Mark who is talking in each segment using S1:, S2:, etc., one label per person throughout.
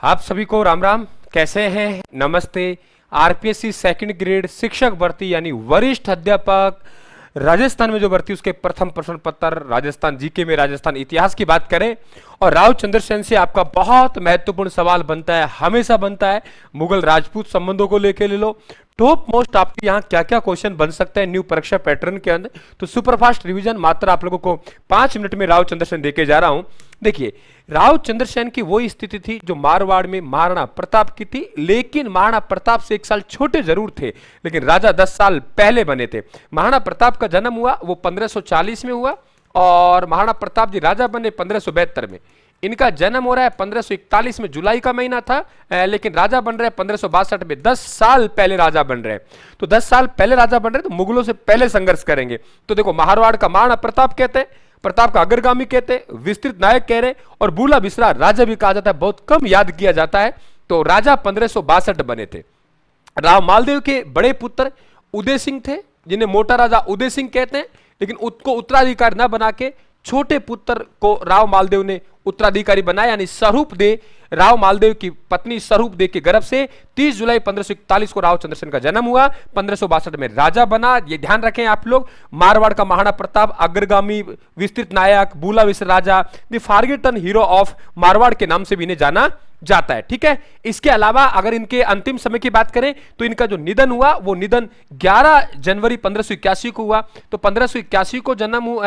S1: आप सभी को राम राम। कैसे हैं? नमस्ते। आरपीएससी सेकंड ग्रेड शिक्षक भर्ती यानी वरिष्ठ अध्यापक राजस्थान में जो भर्ती उसके प्रथम प्रश्न पत्र राजस्थान जीके में राजस्थान इतिहास की बात करें और राव चंद्रसेन से आपका बहुत महत्वपूर्ण सवाल बनता है, हमेशा बनता है। मुगल राजपूत संबंधों को लेके ले लो, टॉप मोस्ट आपके यहाँ क्या क्या क्वेश्चन बन सकते हैं न्यू परीक्षा पैटर्न के अंदर। तो सुपरफास्ट रिवीजन मात्र आप लोगों को 5 मिनट में राव चंद्रसेन देके जा रहा हूं। देखिए, राव चंद्रसेन की वही स्थिति थी जो मारवाड़ में महाराणा प्रताप की थी, लेकिन महाराणा प्रताप से 1 साल छोटे जरूर थे, लेकिन राजा 10 साल पहले बने थे। महाराणा प्रताप का जन्म हुआ वो 1540 में हुआ और महाराणा प्रताप जी राजा बने 1572 में। इनका जन्म हो रहा है 1541 में, जुलाई का महीना था, लेकिन राजा बन रहे हैं 1562 में। 10 साल पहले राजा बन रहे हैं। तो 10 साल पहले राजा बन रहे हैं तो मुगलों से पहले संघर्ष करेंगे। तो देखो, मारवाड़ का महाराणा प्रताप कहते हैं, प्रताप का अग्रगामी कहते हैं, विस्तृत नायक कह रहे और बूला बिसरा राजा भी कहा जाता है, बहुत कम याद किया जाता है। तो राजा 1562 बने थे। राव मालदेव के बड़े पुत्र उदय सिंह थे, जिन्हें मोटा राजा उदय सिंह कहते हैं, लेकिन उसको उत्तराधिकारी न बना के छोटे पुत्र को राव मालदेव ने उत्तराधिकारी बनाया, यानी स्वरूप दे। राव मालदेव की पत्नी स्वरूप दे के गर्भ से 30 जुलाई 1541 को राव चंद्रसेन का जन्म हुआ। 1562 में राजा बना। ये ध्यान रखें आप लोग, मारवाड़ का महाराणा प्रताप अग्रगामी विस्तृत नायक बूला विसर राजा, the forgotten hero of Marwar के नाम से भी इन्हें जाना जाता है। ठीक है। इसके अलावा अगर इनके अंतिम समय की बात करें तो इनका जो निधन हुआ वो निधन 11 जनवरी 1581 को हुआ। तो 1581 को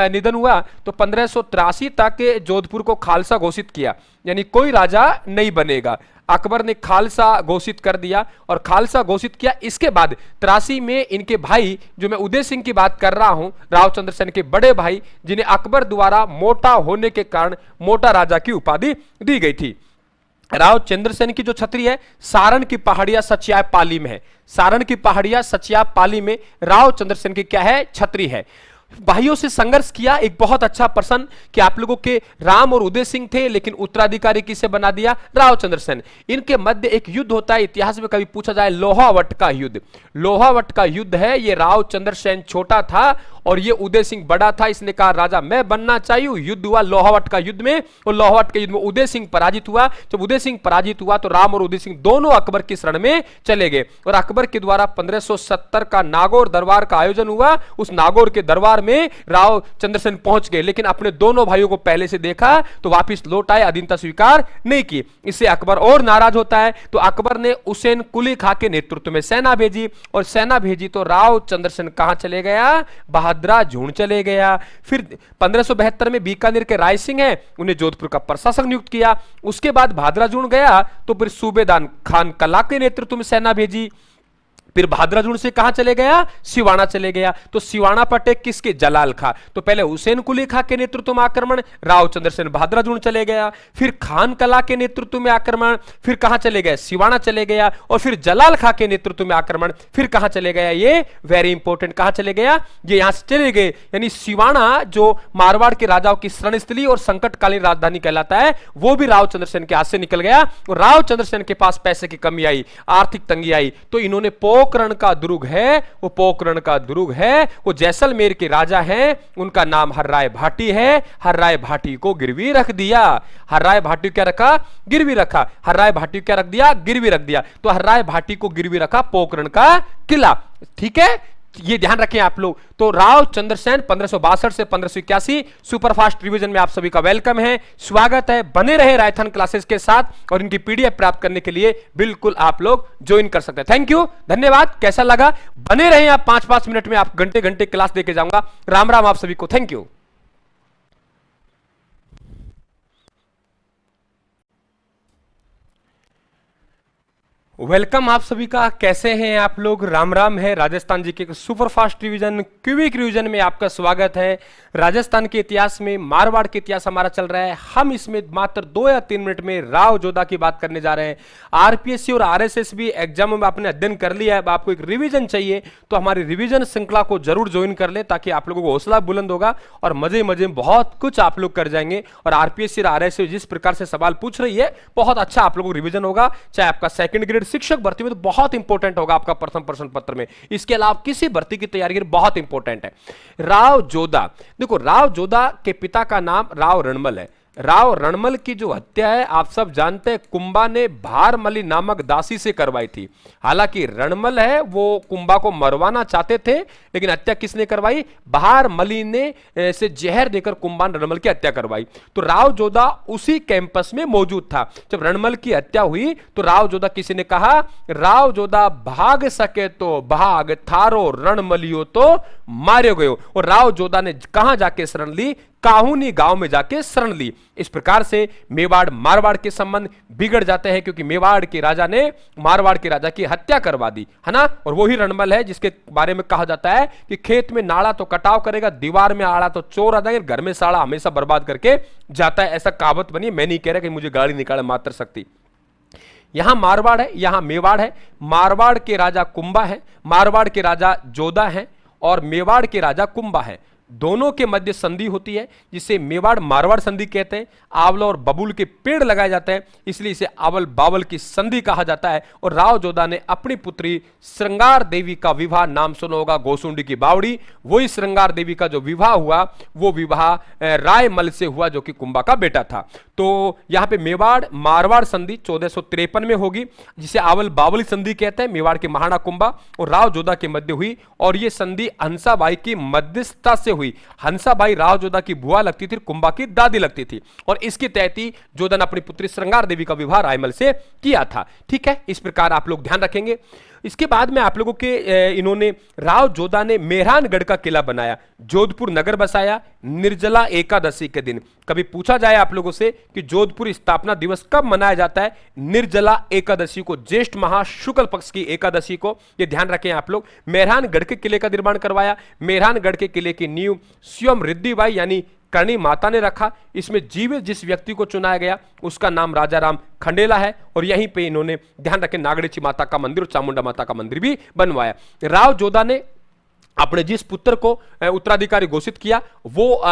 S1: निधन हुआ तो 1583 तक जोधपुर को खालसा घोषित किया, यानी कोई राजा नहीं बनेगा। अकबर ने खालसा घोषित कर दिया और खालसा घोषित किया। इसके बाद 83 में इनके भाई, जो मैं उदय सिंह की बात कर रहा हूं, राव चंद्रसेन के बड़े भाई, जिन्हें अकबर द्वारा मोटा होने के कारण मोटा राजा की उपाधि दी गई थी। राव चंद्रसेन की जो छतरी है सारण की पहाड़िया सचिया पाली में है। सारण की पहाड़िया सचिया पाली में राव चंद्रसेन की क्या है? छतरी है। भाइयों से संघर्ष किया। एक बहुत अच्छा प्रश्न कि आप लोगों के राम और उदय सिंह थे, लेकिन उत्तराधिकारी किसे बना दिया? राव चंद्रसेन। इनके मध्य एक युद्ध होता है, इतिहास में कभी पूछा जाए, लोहावट का युद्ध। लोहावट का युद्ध है। ये राव चंद्रसेन छोटा था और ये उदय सिंह बड़ा था। इसने कहा राजा मैं बनना चाहिए। युद्ध हुआ लोहावट का युद्ध में, और लोहावट के युद्ध में उदय सिंह पराजित हुआ। जब उदय सिंह पराजित हुआ तो राम और उदय सिंह दोनों अकबर की शरण में चले गए और अकबर के द्वारा 1570 का नागौर दरबार का आयोजन हुआ। उस नागौर के दरबार में राव चंद्रसेन पहुंच गए, लेकिन अपने दोनों भाइयों को पहले से देखा तो वापस लौट आए, अधीनता स्वीकार नहीं की। इससे अकबर और नाराज होता है। तो अकबर ने हुसैन कुली खां के नेतृत्व में सेना भेजी, और सेना भेजी तो राव चंद्रसेन कहां चले गया? बहादुरा झूण चले गया। फिर 1572 में बीकानेर के राय सिंह है, उन्हें जोधपुर का प्रशासक नियुक्त किया। उसके बाद बहादुरा झूण गया तो फिर सूबेदार खान कला के नेतृत्व में सेना भेजी। फिर बहादुराजून से कहां चले गया? सिवाना चले गया। तो सिवाना पर अटैक किसके? जलाल खां। तो पहले हुसैन कुली खां के नेतृत्व में आक्रमण, राव चंद्रसेन बहादुराजून चले गया। फिर खान कला के नेतृत्व में आक्रमण, फिर कहां चले गए? सिवाना चले गया। और फिर जलाल खां के नेतृत्व में आक्रमण, फिर कहां चले गया? ये वेरी इंपॉर्टेंट, कहां चले गया? ये यहां से चले गए। यानी सिवाना जो मारवाड़ के राजाओं की शरणस्थली और संकटकालीन राजधानी कहलाता है, वो भी राव चंद्रसेन के हाथ से निकल गया। और राव चंद्रसेन के पास पैसे की कमी आई, आर्थिक तंगी आई, तो इन्होंने पोखरण का दुर्ग है, वो पोखरण का दुर्ग है, वो जैसलमेर के राजा हैं, उनका नाम हर्राय भाटी है। हर्राय भाटी को गिरवी रख दिया। हर्राय भाटी क्या रखा? गिरवी रखा। हर्राय भाटी क्या रख दिया? गिरवी रख दिया। तो हर्राय भाटी को गिरवी रखा पोखरण का किला। ठीक है, ये ध्यान रखें आप लोग। तो राव चंद्रसेन 1562 से 1581 सुपरफास्ट रिवीजन में आप सभी का वेलकम है, स्वागत है। बने रहे रायथन क्लासेस के साथ और इनकी पीडीएफ प्राप्त करने के लिए बिल्कुल आप लोग ज्वाइन कर सकते हैं। थैंक यू, धन्यवाद। कैसा लगा? बने रहे आप, 5-5 मिनट में आप घंटे घंटे क्लास देके जाऊंगा। राम राम आप सभी को, थैंक यू। वेलकम आप सभी का। कैसे हैं आप लोग? राम राम है। राजस्थान जी के सुपरफास्ट रिवीजन क्विक रिवीजन में आपका स्वागत है। राजस्थान के इतिहास में मारवाड़ के इतिहास हमारा चल रहा है। हम इसमें मात्र 2 या 3 मिनट में राव जोधा की बात करने जा रहे हैं। आरपीएससी और आरएसएस भी एग्जाम में आपने अध्ययन कर लिया है, अब आपको एक रिवीजन चाहिए तो हमारी रिवीजन श्रृंखला को जरूर ज्वाइन कर ले, ताकि आप लोगों को हौसला बुलंद होगा और मजे मजे में बहुत कुछ आप लोग कर जाएंगे। और आरपीएससी और आरएसएस जिस प्रकार से सवाल पूछ रही है, बहुत अच्छा आप लोगों को रिवीजन होगा। चाहे आपका सेकंड ग्रेड शिक्षक भर्ती में तो बहुत इंपॉर्टेंट होगा आपका प्रथम प्रश्न पत्र में। इसके अलावा किसी भर्ती की तैयारी बहुत इंपॉर्टेंट है। राव जोधा, देखो राव जोधा के पिता का नाम राव रणमल है। राव रणमल की जो हत्या है आप सब जानते हैं कुंभा ने भारमली नामक दासी से करवाई थी। हालांकि रणमल है वो कुंभा को मरवाना चाहते थे, लेकिन हत्या किसने करवाई? भारमली ने से जहर देकर कुंभा ने रणमल की हत्या करवाई। तो राव जोधा उसी कैंपस में मौजूद था जब रणमल की हत्या हुई। तो राव जोधा किसी ने कहा, राव जोधा भाग सके तो भाग, थारो रणमलियो तो मारे गयो। और राव जोधा ने कहां जाके शरण ली? काहुनी गांव में जाके शरण ली। इस प्रकार से मेवाड़ मारवाड़ के संबंध बिगड़ जाते हैं, क्योंकि मेवाड़ के राजा ने मारवाड़ के राजा की हत्या करवा दी, है ना। और वही रणमल है जिसके बारे में कहा जाता है कि खेत में नाड़ा तो कटाव करेगा, दीवार में आड़ा तो चोर आ जाएंगे, घर में साड़ा हमेशा बर्बाद करके जाता है। ऐसा कहावत बनी। मैं नहीं कह रहा कि मुझे गाड़ी निकाले मात्र शक्ति। यहां मारवाड़ है, यहां मेवाड़ है। मारवाड़ के राजा कुंभा है, मारवाड़ के राजा जोधा है, और मेवाड़ के राजा कुंभा है। दोनों के मध्य संधि होती है जिसे मेवाड़ मारवाड़ संधि कहते हैं। आवल और बबूल के पेड़ लगाए जाते हैं, इसलिए इसे आवल बावल की संधि कहा जाता है। और राव जोधा ने अपनी पुत्री श्रृंगार देवी का विवाह, नाम सुना होगा गोसुंडी की बावड़ी, वही श्रृंगार देवी का जो विवाह हुआ वो विवाह रायमल से हुआ जो कि कुंभा का बेटा था। तो यहां पे मेवाड़ मारवाड़ संधि 1453 में होगी, जिसे आवल बावल संधि कहते हैं। मेवाड़ के महाराणा कुंभा और राव जोधा के मध्य हुई, और यह संधि हंसाबाई की मध्यस्थता से हुई। हंसाबाई राव जोधा की बुआ लगती थी, कुंभा की दादी लगती थी, और इसके तहत ही जोधा ने अपनी पुत्री श्रृंगार देवी का विवाह रायमल से किया था। ठीक है, इस प्रकार आप लोग ध्यान रखेंगे। इसके बाद में आप लोगों के इन्होंने राव जोधा ने मेहरानगढ़ का किला बनाया, जोधपुर नगर बसाया निर्जला एकादशी के दिन। कभी पूछा जाए आप लोगों से कि जोधपुर स्थापना दिवस कब मनाया जाता है? निर्जला एकादशी को, ज्येष्ठ माह शुक्ल पक्ष की एकादशी को। ये ध्यान रखें आप लोग। मेहरानगढ़ के किले का निर्माण करवाया। मेहरानगढ़ के किले की नींव स्वयं रिद्धिबाई यानी करणी माता ने रखा। इसमें जीवित जिस व्यक्ति को चुनाया गया उसका नाम राजा राम खंडेला है, और यहीं पे इन्होंने ध्यान रखें नागड़ेची माता का मंदिर और चामुंडा माता का मंदिर भी बनवाया। राव जोधा ने अपने जिस पुत्र को उत्तराधिकारी घोषित किया वो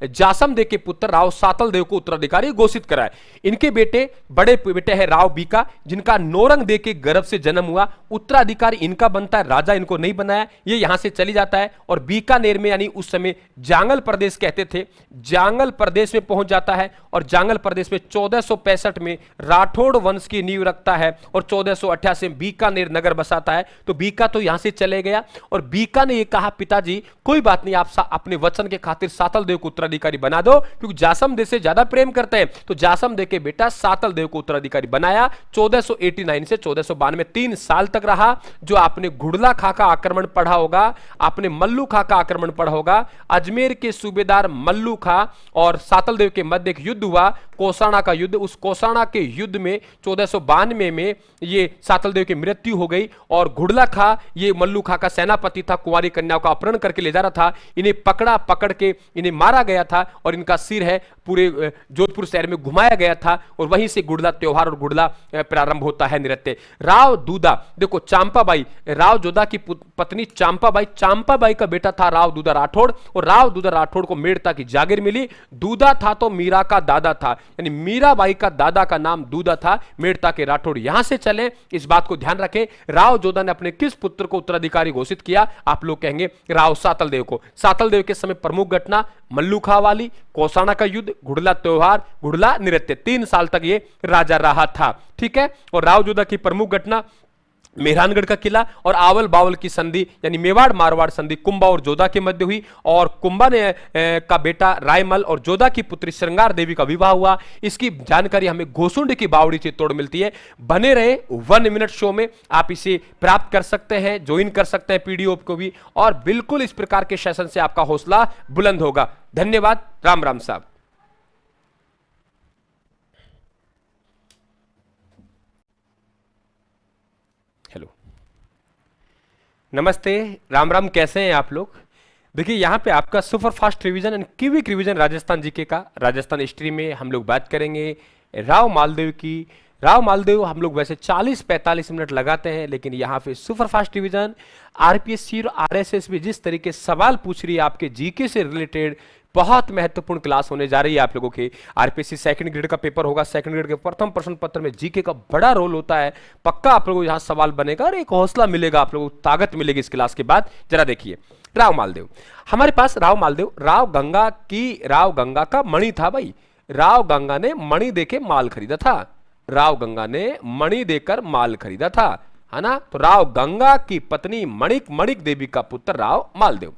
S1: जासम देव के पुत्र राव सातल देव को उत्तराधिकारी घोषित कराए। इनके बेटे बड़े बेटे हैं राव बीका, जिनका नौरंग देव के गर्भ से जन्म हुआ। उत्तराधिकारी इनका बनता है, राजा इनको नहीं बनाया, ये यहां से चली जाता है और बीकानेर में यानी उस समय जांगल प्रदेश कहते थे, जांगल प्रदेश में पहुंच जाता है। और जांगल प्रदेश में 1465 में राठौड़ वंश की नींव रखता है और 1488 में बीकानेर नगर बसाता है। तो बीका तो यहां से चले गया, और बीका ने कहा पिताजी कोई बात नहीं, आप अपने वचन के खातिर सातल देव को उत्तराधिकारी बना दो, क्योंकि जासम देव से ज्यादा प्रेम करते हैं। तो जासम देव के बेटा सातल देव को उत्तराधिकारी बनाया। 1489 से 1492 3 साल तक रहा। जो आपने घुड़ला खा का आक्रमण पढ़ा होगा, आपने मल्लू खा का आक्रमण पढ़ा होगा। अजमेर के सूबेदार मल्लू खा और सातल देव के मध्य एक युद्ध हुआ, कोसाना का युद्ध। उस कोसाना के युद्ध में 1492 में ये सातल देव की मृत्यु हो गई, और घुड़ला खा ये मल्लू खा का सेनापति था, कुंवारी कन्याओं का अपहरण करके ले जा रहा था। इन्हें पकड़ के इन्हें मारा गया था, और इनका सिर है पूरे जोधपुर शहर में घुमाया गया था, और वहीं से गुड़ला त्योहार और गुड़ला प्रारंभ होता है नृत्य। राव दूधा, देखो चांपाबाई, राव जोधा की पत्नी चांपाबाई, चांपाबाई का बेटा था राव दूधा राठौड़, और राव दूधा राठौड़ को मेड़ता की जागीर मिली। दूधा था तो मीरा का दादा था, यानी मीराबाई का दादा का नाम दूधा था। मेड़ता के राठौड़ यहां से चले, इस बात को ध्यान रखें। राव जोधा ने अपने किस पुत्र को उत्तराधिकारी घोषित किया? आप लोग कहेंगे राव सातल देव को। सातल देव के समय प्रमुख घटना मल्लूखा वाली, कोसाना का युद्ध, घुड़ला त्योहार, घुड़ला नृत्य। 3 साल तक ये राजा रहा था। ठीक है, और राव जोधा की प्रमुख घटना मेहरानगढ़ का किला और आवल बावल की संधि यानी मेवाड़ मारवाड़ संधि कुंभा और जोधा के मध्य हुई, और कुंभा ने का बेटा रायमल और जोधा की पुत्री श्रृंगार देवी का विवाह हुआ। इसकी जानकारी हमें गोसुंड की बावड़ी से तोड़ मिलती है। बने रहे 1 मिनट शो में, आप इसे प्राप्त कर सकते हैं, ज्वाइन कर सकते हैं पीडीएफ को भी, और बिल्कुल इस प्रकार के सेशन से आपका हौसला बुलंद होगा। धन्यवाद। राम राम साहब। हेलो, नमस्ते, राम राम, कैसे हैं आप लोग? देखिए यहाँ पे आपका super fast revision and quick revision Rajasthan GK का। राजस्थान हिस्ट्री में हम लोग बात करेंगे राव मालदेव की। राव मालदेव हम लोग वैसे 40-45 मिनट लगाते हैं, लेकिन यहाँ पे सुपर फास्ट रिवीजन आरपीएससी और आरएसएस भी जिस तरीके सवाल पूछ रही है आपके जीके से रिलेटेड, बहुत महत्वपूर्ण क्लास होने जा रही है आप लोगों की। आरपीएससी सेकंड ग्रेड का पेपर होगा, सेकंड ग्रेड के प्रथम प्रश्न पत्र में जीके का बड़ा रोल होता है। पक्का आप लोगों को यहाँ सवाल बनेगा और एक हौसला मिलेगा, आप लोगों को ताकत मिलेगी इस क्लास के बाद। जरा देखिए, राव मालदेव, हमारे पास राव मालदेव राव गंगा का मणि था भाई। राव गंगा ने मणि देके माल खरीदा था। राव गंगा ने मणि देकर माल खरीदा था, है ना। तो राव गंगा की पत्नी मणिक देवी का पुत्र राव मालदेव।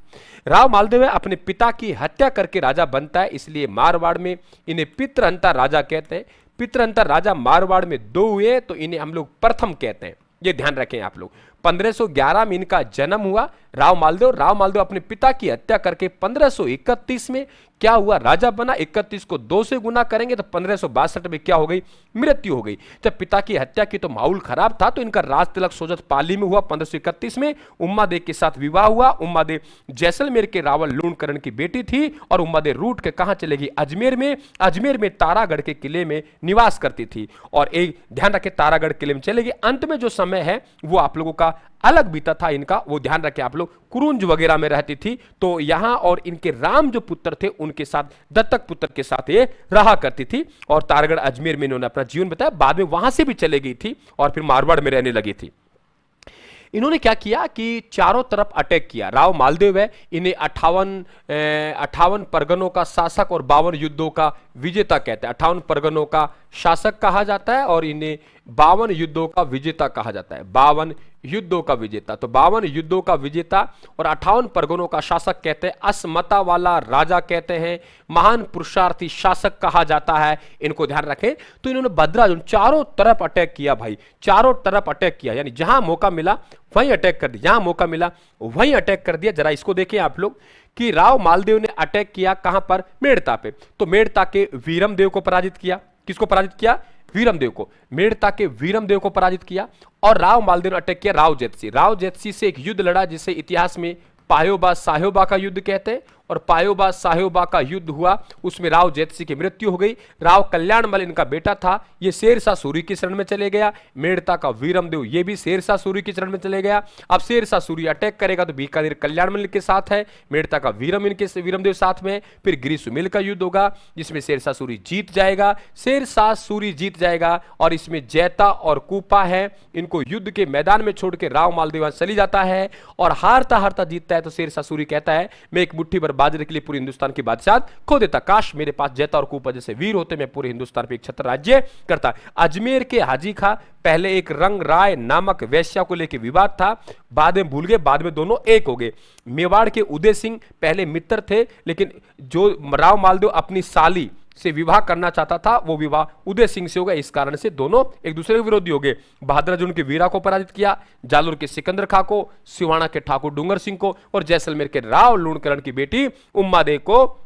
S1: राव मालदेव अपने पिता की हत्या करके राजा बनता है, इसलिए मारवाड़ में इन्हें पितृहंता राजा कहते हैं। पितृहंता राजा मारवाड़ में 2 हुए, तो इन्हें हम लोग प्रथम कहते हैं, ये ध्यान रखें आप लोग। 1511 में इनका जन्म हुआ राव मालदेव अपने पिता की हत्या करके 1531 में क्या हुआ, राजा बना। 31 को 2 से गुना करेंगे तो 1562 में क्या हो गई, मृत्यु हो गई। जब पिता की हत्या की तो माहौल खराब था, तो इनका राज तिलक सोजत पाली में हुआ 1531 में। उम्मा देव के साथ विवाह हुआ। उम्मा देव जैसलमेर के रावल लूणकरण की बेटी थी, और उम्मा देव रूट के कहां चलेगी, अजमेर में तारागढ़ के किले में निवास करती थी। और एक ध्यान रखें, तारागढ़ किले में चलेगी। अंत में जो समय है वो आप लोगों का अलग बीता था इनका, वो ध्यान रखें आप लोग, कुरुंज वगैरह में रहती थी। तो यहां और इनके राम जो पुत्र थे उनके साथ, दत्तक पुत्र के साथ ये रहा करती थी। और तारागढ़ अजमेर में इन्होंने अपना जीवन बताया। बाद में वहां से भी चले गई थी और फिर मारवाड़ में रहने लगी थी। इन्होंने क्या किया कि चारों तरफ अटैक किया। राव मालदेव है, इन्हें 58 परगनों का शासक और 52 युद्धों का विजेता कहते हैं। 58 परगनों का शासक कहा जाता है और इन्हें 52 युद्धों का विजेता कहा जाता है। 52 युद्धों का विजेता, तो 52 युद्धों का विजेता और 58 परगनों का शासक कहते हैं। असमता वाला राजा कहते हैं। महान पुरुषार्थी शासक कहा जाता है, इनको ध्यान रखें। तो इन्होंने भद्राजुन चारों तरफ अटैक किया भाई, चारों तरफ अटैक किया, यानी जहां मौका मिला वहीं अटैक कर दिया, जहां मौका मिला वहीं अटैक कर दिया। जरा इसको देखें आप लोग कि राव मालदेव ने अटैक किया कहां पर, मेड़ता पे। तो मेड़ता के वीरमदेव को पराजित किया। किसको पराजित किया, वीरमदेव को। मेड़ता के वीरमदेव को पराजित किया। और राव मालदेव ने अटैक किया राव जेतसी से एक युद्ध लड़ा, जिसे इतिहास में पायोबा साहोबा का युद्ध कहते हैं। और पायोबा साहोबा का युद्ध हुआ, उसमें राव जेतसी की मृत्यु हो गई। राव कल्याणमल इनका बेटा था, ये शेरशाह सूरी की शरण में चले गया। मेड़ता का वीरमदेव ये भी शेरशाह सूरी की शरण में चले गया। अब शेरशाह सूरी अटैक करेगा तो बीकानेर कल्याणमल के साथ है, मेड़ता का वीरमदेव साथ में। फिर गिरी सुमेल का युद्ध होगा, जिसमें शेरशाह सूरी जीत जाएगा। शेरशाह सूरी जीत जाएगा और इसमें जैता और कूपा है, इनको युद्ध के मैदान में छोड़ के राव मालदेव चली जाता है और हारता हारता जीतता है। तो शेरशाह सूरी कहता है, मैं एक मुट्ठी भर बाजरे के लिए पूरे हिंदुस्तान की बादशाह खो देता, काश मेरे पास जैता और कूपा जैसे वीर होते, मैं पूरे हिंदुस्तान पे एक छत्र राज्य करता। अजमेर के हाजी खां पहले एक रंग राय नामक वैश्या को लेकर विवाद था, बाद में भूल गए, बाद में दोनों एक हो गए। मेवाड़ के उदय सिंह पहले मित्र थे, लेकिन जो राव मालदेव अपनी साली से विवाह करना चाहता था, वो विवाह उदय सिंह से हो गया। इस कारण से दोनों एक दूसरे के विरोधी हो गए। बहादुर के वीरा को पराजित किया, जालोर के सिकंदर खां को, सिवाना के ठाकुर डूंगर सिंह को और जैसलमेर के राव लूणकरण की बेटी उम्मा देव को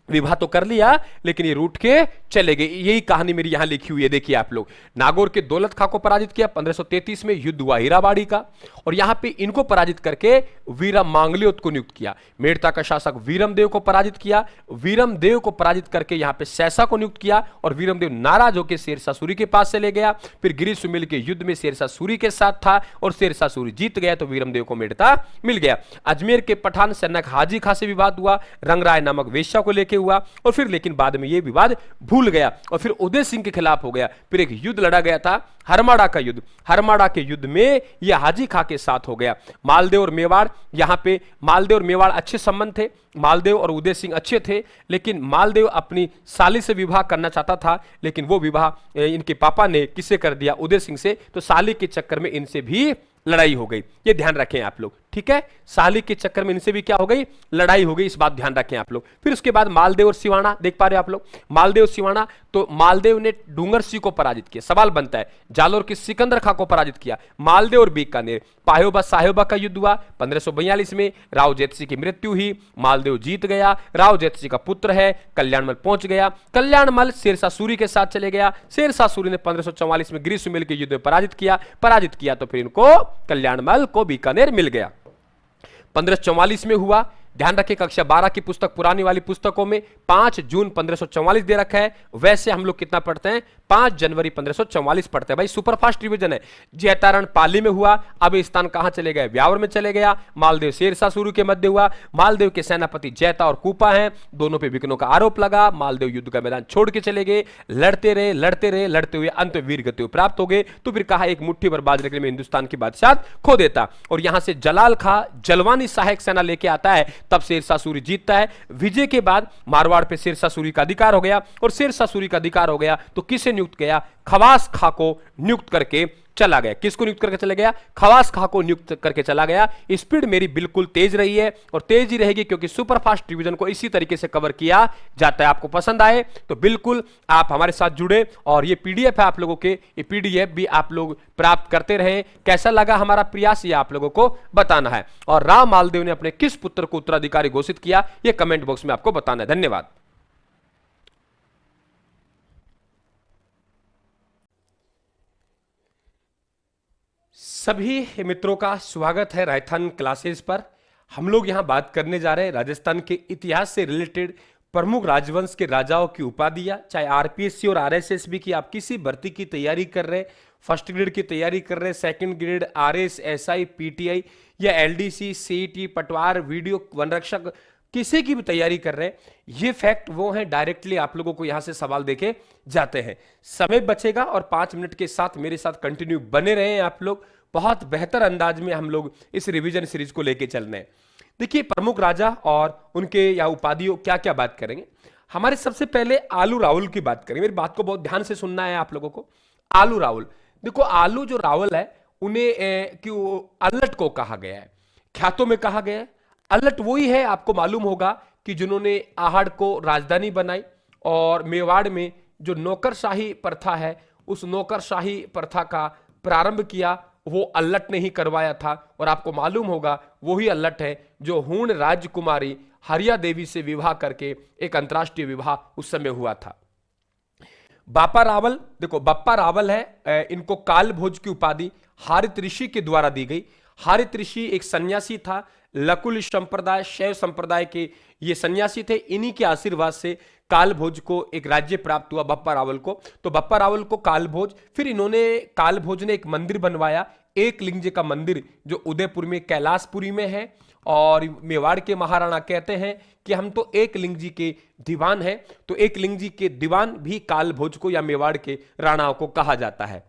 S1: विवाह तो कर लिया, लेकिन ये रूठ के चले गए। यही कहानी मेरी यहां लिखी हुई है, देखिए आप लोग। नागौर के दौलत खां को पराजित किया 1533 में, युद्ध हुआ हीराबाड़ी का, और यहां पे इनको पराजित करके वीरा मांगलियोत को नियुक्त किया। मेड़ता का शासक वीरमदेव को पराजित किया, वीरमदेव को पराजित करके यहां पे सहसा को नियुक्त किया, और वीरमदेव नाराज होकर शेरशाह सूरी के पास चले गया। फिर गिरी सुमेल के युद्ध में शेरशाह सूरी के साथ था और शेरशाह सूरी जीत गया, तो वीरमदेव को मेड़ता मिल गया। अजमेर के पठान सैनक हाजी खां से विवाद हुआ, रंगराय नामक वेश्या को लेकर हुआ, और फिर लेकिन बाद में यह विवाद भूल गया और फिर उदय सिंह के खिलाफ हो गया। फिर एक युद्ध लड़ा गया था, हरमाड़ा का युद्ध। हरमाड़ा के युद्ध में यह हाजी खां के साथ हो गया। मालदेव और मेवाड़, यहां पे मालदेव और मेवाड़ अच्छे संबंध थे, मालदेव और उदय सिंह अच्छे थे, लेकिन मालदेव अपनी साली से विवाह करना चाहता था, लेकिन वो विवाह इनके पापा ने किससे कर दिया, उदय सिंह से। तो साली के चक्कर में इनसे भी लड़ाई हो गई, ये ध्यान रखें आप लोग, ठीक है। साली के चक्कर में इनसे भी क्या हो गई, लड़ाई हो गई, इस बात ध्यान रखें आप लोग। फिर उसके बाद मालदेव और सिवाना देख पा रहे हो आप लोग, मालदेव सिवाना। तो मालदेव ने डूंगर सिंह को पराजित किया, सवाल बनता है। जालोर के सिकंदर खां को पराजित किया। मालदेव और बीकानेर, पायोबा साहोबा का युद्ध हुआ 1542 में, राव जेतसी की मृत्यु हुई, मालदेव जीत गया। राव जेतसी का पुत्र है, कल्याणमल पहुंच गया। कल्याणमल शेरशाह सूरी के साथ चले गया। शेरशाह सूरी ने 1544 में गिरी सुमेल के युद्ध में पराजित किया, तो फिर इनको कल्याणमल को बीकानेर मिल गया। 1544 में हुआ, ध्यान रखें कक्षा 12 की पुस्तक पुरानी वाली पुस्तकों में 5 जून 1544 दे रखा है, वैसे हम लोग कितना पढ़ते हैं 5 जनवरी 1544 पढ़ते हैं भाई, सुपरफास्ट रिवीजन है। जैतारण पाली में हुआ, अब स्थान कहां चले गए, ब्यावर में चले गया। मालदेव शेरशाह सूरी के मध्य हुआ, मालदेव के सेनापति जैता और कूपा हैं, दोनों पे विघ्नों का आरोप लगा। मालदेव युद्ध का मैदान छोड़ के चले गए, लड़ते हुए अंत में वीर गति प्राप्त हो गए। तो फिर कहा एक मुट्ठी भर बाजरे के लिए मैं हिंदुस्तान की बादशाह खो देता, और यहां से जलाल खां जलवानी सहायक सेना लेके आता है, तब शेरशाह सूरी जीतता है। विजय के बाद मारवाड़ पे शेरशाह सूरी का अधिकार हो गया, और शेरशाह सूरी का अधिकार हो गया तो किसे नियुक्त किया? खवास खां को नियुक्त करके चला गया। किसको नियुक्त करके चला गया? खवास खां को नियुक्त करके चला गया। स्पीड मेरी बिल्कुल तेज रही है और तेज ही रहेगी, क्योंकि सुपरफास्ट डिवीजन को इसी तरीके से कवर किया जाता है। आपको पसंद आए तो बिल्कुल आप हमारे साथ जुड़े, और ये पीडीएफ है आप लोगों के, ये पीडीएफ भी आप लोग प्राप्त करते रहे। कैसा लगा हमारा प्रयास, ये आप लोगों को बताना है। और राव मालदेव ने अपने किस पुत्र को उत्तराधिकारी घोषित किया, ये कमेंट बॉक्स में आपको बताना है। धन्यवाद। सभी मित्रों का स्वागत है राजस्थान क्लासेस पर। हम लोग यहां बात करने जा रहे हैं राजस्थान के इतिहास से रिलेटेड प्रमुख राजवंश के राजाओं की उपाधियां। चाहे आरपीएससी और आरएसएसबी की आप किसी भर्ती की तैयारी कर रहे हैं, फर्स्ट ग्रेड की तैयारी कर रहे हैं, second grade, RS, SI, PTI या एलडीसी, सीईटी, पटवार, वीडियो वनरक्षक, किसी की भी तैयारी कर रहे हैं, ये फैक्ट वो हैं डायरेक्टली आप लोगों को यहां से सवाल देके जाते हैं। समय बचेगा और 5 मिनट के साथ मेरे साथ कंटिन्यू बने रहे हैं आप लोग। बहुत बेहतर अंदाज में हम लोग इस रिवीजन सीरीज को लेके चल रहे हैं। देखिए, प्रमुख राजा और उनके या उपाधियों क्या क्या बात करेंगे। हमारे सबसे पहले आलू रावल की बात करेंगे। मेरी बात को बहुत ध्यान से सुनना है आप लोगों को। आलू रावल, देखो आलू जो रावल है उन्हें क्यों अल्लट को कहा गया है, ख्यातों में कहा गया है। अल्लट वही है, आपको मालूम होगा, कि जिन्होंने आहड़ को राजधानी बनाई और मेवाड़ में जो नौकरशाही प्रथा है उस नौकरशाही प्रथा का प्रारंभ किया, वो अल्लट ने ही करवाया था। और आपको मालूम होगा वही अल्लट है जो हूण राजकुमारी हरिया देवी से विवाह करके एक अंतरराष्ट्रीय विवाह उस समय हुआ था। बापा रावल, देखो बप्पा रावल है, इनको काल भोज की उपाधि हारित ऋषि के द्वारा दी गई। हारित ऋषि एक सन्यासी था, लकुल संप्रदाय, शैव संप्रदाय के ये सन्यासी थे। इन्हीं के आशीर्वाद से काल भोज को एक राज्य प्राप्त हुआ बप्पा रावल को। तो बप्पा रावल को काल भोज, फिर इन्होंने काल भोज ने एक मंदिर बनवाया, एक लिंग का मंदिर, जो उदयपुर में कैलाशपुरी में है। और मेवाड़ के महाराणा कहते हैं कि हम तो एक लिंग जी के दीवान हैं, तो एक लिंग जी के दीवान भी काल भोज को या मेवाड़ के राणाओं को कहा जाता है।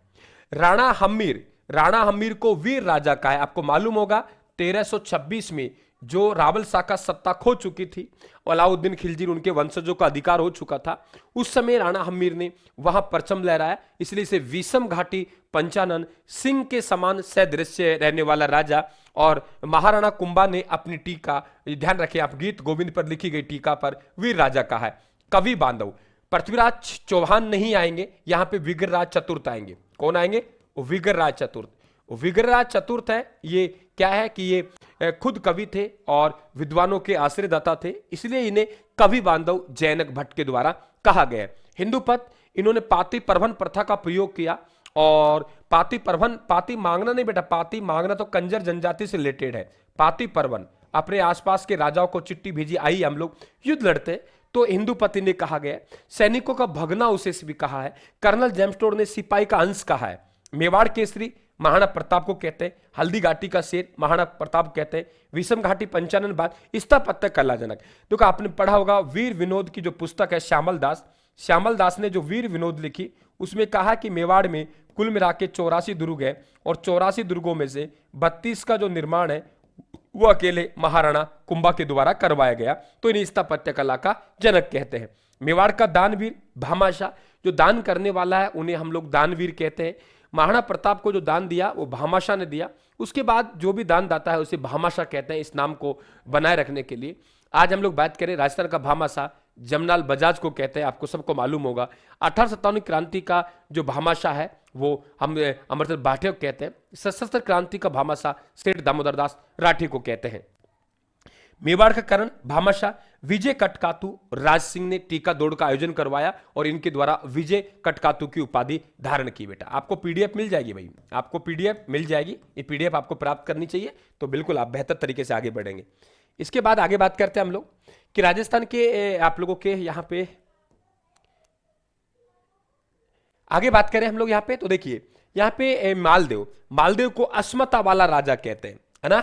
S1: राणा हम्मीर को वीर राजा का है। आपको मालूम होगा 1326 में जो रावल शाह का सत्ता खो चुकी थी, अलाउद्दीन खिलजी, उनके वंशजों का अधिकार हो चुका था, उस समय राणा हम्मीर ने वहां परचम लहराया। इसलिए इसे विषम घाटी पंचानन, सिंह के समान सदृश्य रहने वाला राजा। और महाराणा कुंभा ने अपनी टीका, ध्यान रखें आप, गीत गोविंद पर लिखी गई टीका पर वीर राजा कहा है। कवि बांधव, पृथ्वीराज चौहान नहीं आएंगे, यहां पे विग्रहराज चतुर्थ आएंगे। कौन आएंगे? विग्रहराज चतुर्थ। विग्रहराज चतुर्थ है, ये क्या है कि ये खुद कवि थे और विद्वानों के आश्रयदाता थे, इसलिए इन्हें कवि बांधव जैनक भट्ट के द्वारा कहा गया। हिंदू पद, इन्होंने पाती परवन प्रथा का प्रयोग किया। और पाती परवन, पाती मांगना नहीं बेटा, पाती मांगना तो कंजर जनजाति से रिलेटेड है। पाती परवन, अपने आसपास के राजाओं को चिट्ठी भेजी, आई हम लोग युद्ध लड़ते, तो हिंदू पति ने कहा गया। सैनिकों का भगना उसे भी कहा है। कर्नल जेम्स ने सिपाही का अंश कहा है। मेवाड़ केसरी महाराणा प्रताप को कहते हैं। हल्दी घाटी का शेर महाराणा प्रताप कहते हैं। विषम घाटी पंचानन बाग स्थापत्य कलाजनक। देखो आपने पढ़ा होगा वीर विनोद की जो पुस्तक है, श्यामल दास ने जो वीर विनोद लिखी, उसमें कहा कि मेवाड़ में कुल मिला के 84 दुर्ग है और 84 दुर्गों में से 32 का जो निर्माण है वो अकेले महाराणा कुंभा के द्वारा करवाया गया। तो इन्हें स्थापत्य कला का जनक कहते हैं। मेवाड़ का दानवीर भामाशाह, जो दान करने वाला है उन्हें हम लोग दानवीर कहते हैं। महाराणा प्रताप को जो दान दिया वो भामाशाह ने दिया। उसके बाद जो भी दान दाता है उसे भामाशाह कहते हैं, इस नाम को बनाए रखने के लिए। आज हम लोग बात करें राजस्थान का भामाशाह जमनाल बजाज को कहते हैं, आपको सबको मालूम होगा। 1857 क्रांति का जो भामाशाह है वो हम अमरचंद भाटे को कहते हैं। सशस्त्र क्रांति का भामाशाह सेठ दामोदर दास राठी को कहते हैं। मेवाड़ का करण भामाशाह विजय कटकातु राज सिंह ने टीका दौड़ का आयोजन करवाया और इनके द्वारा विजय कटकातु की उपाधि धारण की। बेटा आपको पीडीएफ मिल जाएगी, भाई आपको पीडीएफ मिल जाएगी, ये पीडीएफ आपको प्राप्त करनी चाहिए, तो बिल्कुल आप बेहतर तरीके से आगे बढ़ेंगे। इसके बाद आगे बात करते हैं हम लोग कि राजस्थान के आप लोगों के यहां पे आगे बात करें हम लोग यहां पे, तो देखिए यहां पे मालदेव को अस्मता वाला राजा कहते हैं, है ना।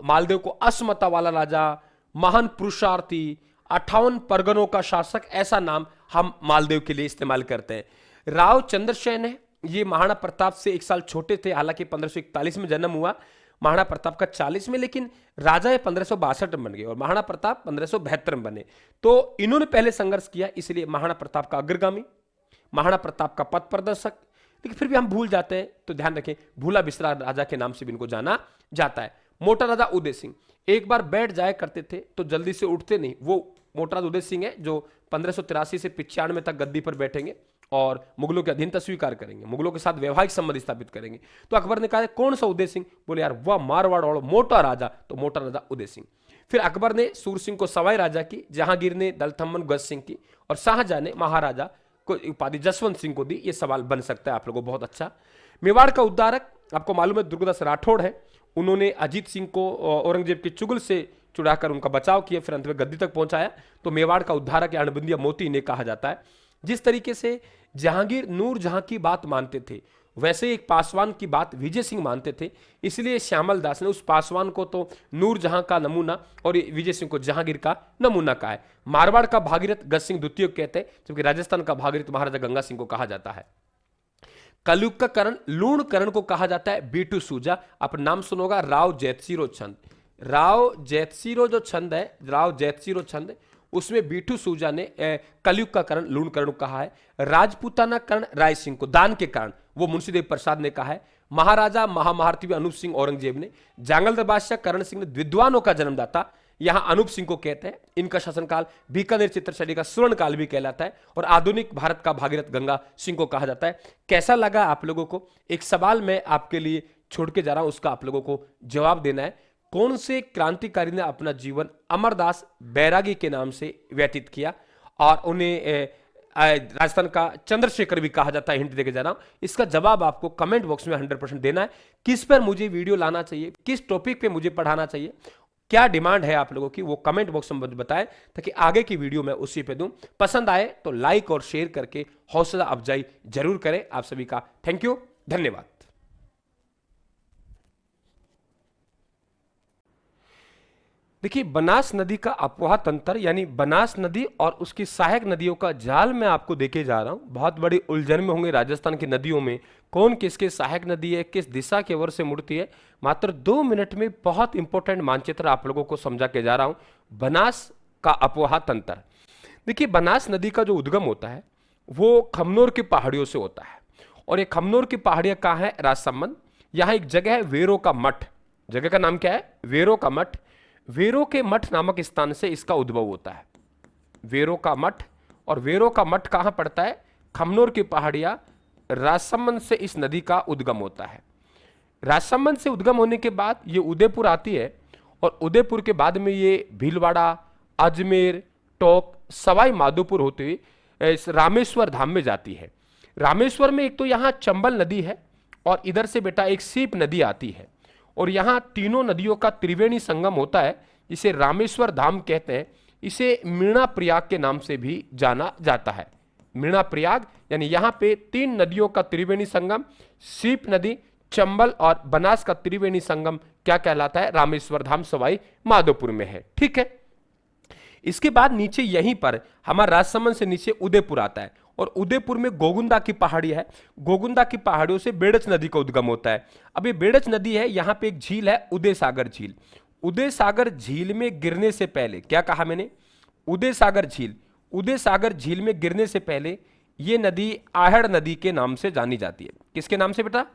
S1: मालदेव को अस्मता वाला राजा, महान पुरुषार्थी, 58 परगनों का शासक, ऐसा नाम हम मालदेव के लिए इस्तेमाल करते हैं। राव चंद्रसेन है, ये महाराणा प्रताप से 1 साल छोटे थे, हालांकि 1541 में जन्म हुआ।
S2: महाराणा प्रताप का 40 में, लेकिन राजा ये 1562 में बन गए और महाराणा प्रताप 1572 में बने। तो इन्होंने पहले संघर्ष किया, इसलिए महाराणा प्रताप का अग्रगामी, महाराणा प्रताप का पथ प्रदर्शक। लेकिन फिर भी हम भूल जाते हैं, तो ध्यान रखें, भूला बिसरा राजा के नाम से भी इनको जाना जाता है। मोटा राजा उदय सिंह एक बार बैठ जाया करते थे तो जल्दी से उठते नहीं। वो मोटा राजा उदय सिंह है जो 1583 से 95 तक गद्दी पर बैठेंगे और मुगलों के अधीनता स्वीकार करेंगे, मुगलों के साथ वैवाहिक संबंध स्थापित करेंगे। तो अकबर ने कहा कौन सा उदय सिंह? बोले यार वह मारवाड़ वाला मोटा राजा, तो मोटा राजा उदय सिंह। फिर अकबर ने सूर सिंह को सवाई राजा की, जहांगीर ने दलथम्मन गज सिंह की और शाहजहां ने महाराजा को उपाधि जसवंत सिंह को दी। ये सवाल बन सकता है आप लोगों को बहुत अच्छा। मेवाड़ का उद्धारक आपको मालूम है दुर्गादास राठौड़ है। उन्होंने अजीत सिंह को औरंगजेब के चुगल से छुड़ाकर उनका बचाव किया, फिर अंत में गद्दी तक पहुंचाया। तो मेवाड़ का उद्धारक या अणबंदिया मोती इन्हें कहा जाता है। जिस तरीके से जहांगीर नूर जहां की बात मानते थे, वैसे ही एक पासवान की बात विजय सिंह मानते थे, इसलिए श्यामल दास ने उस पासवान को तो नूर जहां का नमूना और विजय सिंह को जहांगीर का नमूना कहा है। मारवाड़ का भागीरथ गज सिंह द्वितीय कहते हैं, जबकि राजस्थान का भागीरथ महाराजा गंगा सिंह को कहा जाता है। कलयुग का करण लूण करण को कहा जाता है बीटू सूजा। आप नाम सुनोगा राव जैतसिरो छंद। राव जैतसिरो जो छंद है, राव जैतसिरो छंद, उसमें बीटू सूजा ने कलयुग का करण लूण करण कहा है। राजपूताना करण राय सिंह को दान के कारण वो मुंशीदेव प्रसाद ने कहा है। महाराजा महामहारथी अनूप सिंह औरंगजेब ने, जांगलदार बादशाह करण सिंह ने विद्वानों का जन्मदाता यहां अनूप सिंह को कहते हैं। इनका शासनकाल बीकानेर चित्रशैली का स्वर्ण काल भी कहलाता है और आधुनिक भारत का भागीरथ गंगा सिंह को कहा जाता है। कैसा लगा आप लोगों को? एक सवाल मैं आपके लिए छोड़ के जा रहा हूं, उसका आप लोगों को जवाब देना है। कौन से क्रांतिकारी ने अपना जीवन अमरदास बैरागी के नाम से व्यतीत किया और उन्हें राजस्थान का चंद्रशेखर भी कहा जाता है? हिंट देके जा रहा हूं, इसका जवाब आपको कमेंट बॉक्स में 100% देना है। किस पर मुझे वीडियो लाना चाहिए, किस टॉपिक पे मुझे पढ़ाना चाहिए, क्या डिमांड है आप लोगों की, वो कमेंट बॉक्स में मुझे बताएं ताकि आगे की वीडियो मैं उसी पे दूं। पसंद आए तो लाइक और शेयर करके हौसला अफजाई जरूर करें। आप सभी का थैंक यू, धन्यवाद। देखिए, बनास नदी का अपवाह तंत्र यानी बनास नदी और उसकी सहायक नदियों का जाल मैं आपको देके जा रहा हूं। बहुत बड़ी उलझन में होंगे राजस्थान की नदियों में, कौन किसके सहायक नदी है, किस दिशा की ओर से मुड़ती है। मात्र 2 मिनट में बहुत इंपॉर्टेंट मानचित्र आप लोगों को समझा के जा रहा हूं। बनास का अपवाह तंत्र। देखिए, बनास नदी का जो उद्गम होता है वो खमनोर की पहाड़ियों से होता है और ये खमनोर की पहाड़ियां कहाँ है? राजसमंद। यहां एक जगह है वेरो का मठ। जगह का नाम क्या है? वेरो का मठ। वेरो के मठ नामक स्थान से इसका उद्भव होता है, वेरो का मठ। और वेरो का मठ कहां पड़ता है? खमनोर की पहाड़ियां, राजसमंद से इस नदी का उद्गम होता है। राजसमंद से उद्गम होने के बाद ये उदयपुर आती है और उदयपुर के बाद में ये भीलवाड़ा, अजमेर, टोंक, सवाई माधोपुर होते हुए रामेश्वर धाम में जाती है। रामेश्वर में एक तो यहां चंबल नदी है और इधर से बेटा एक सीप नदी आती है और यहां तीनों नदियों का त्रिवेणी संगम होता है, इसे रामेश्वर धाम कहते हैं। इसे मीणा प्रयाग के नाम से भी जाना जाता है। मीणा प्रयाग यानी यहां पे 3 नदियों का त्रिवेणी संगम, सीप नदी, चंबल और बनास का त्रिवेणी संगम क्या कहलाता है? रामेश्वर धाम सवाई माधोपुर में है। ठीक है, इसके बाद नीचे यहीं पर हमारा राजसमंद से नीचे उदयपुर आता है और उदयपुर में गोगुंदा की पहाड़ी है। गोगुंदा की पहाड़ियों से बेड़च नदी का उद्गम होता है। अब ये बेड़च नदी है, यहां पे एक झील है उदय सागर झील। उदय सागर झील में गिरने से पहले, क्या कहा मैंने? उदय सागर झील। उदय सागर झील में गिरने से पहले ये नदी आहड़ नदी के नाम से जानी जाती है। किसके नाम से बेटा?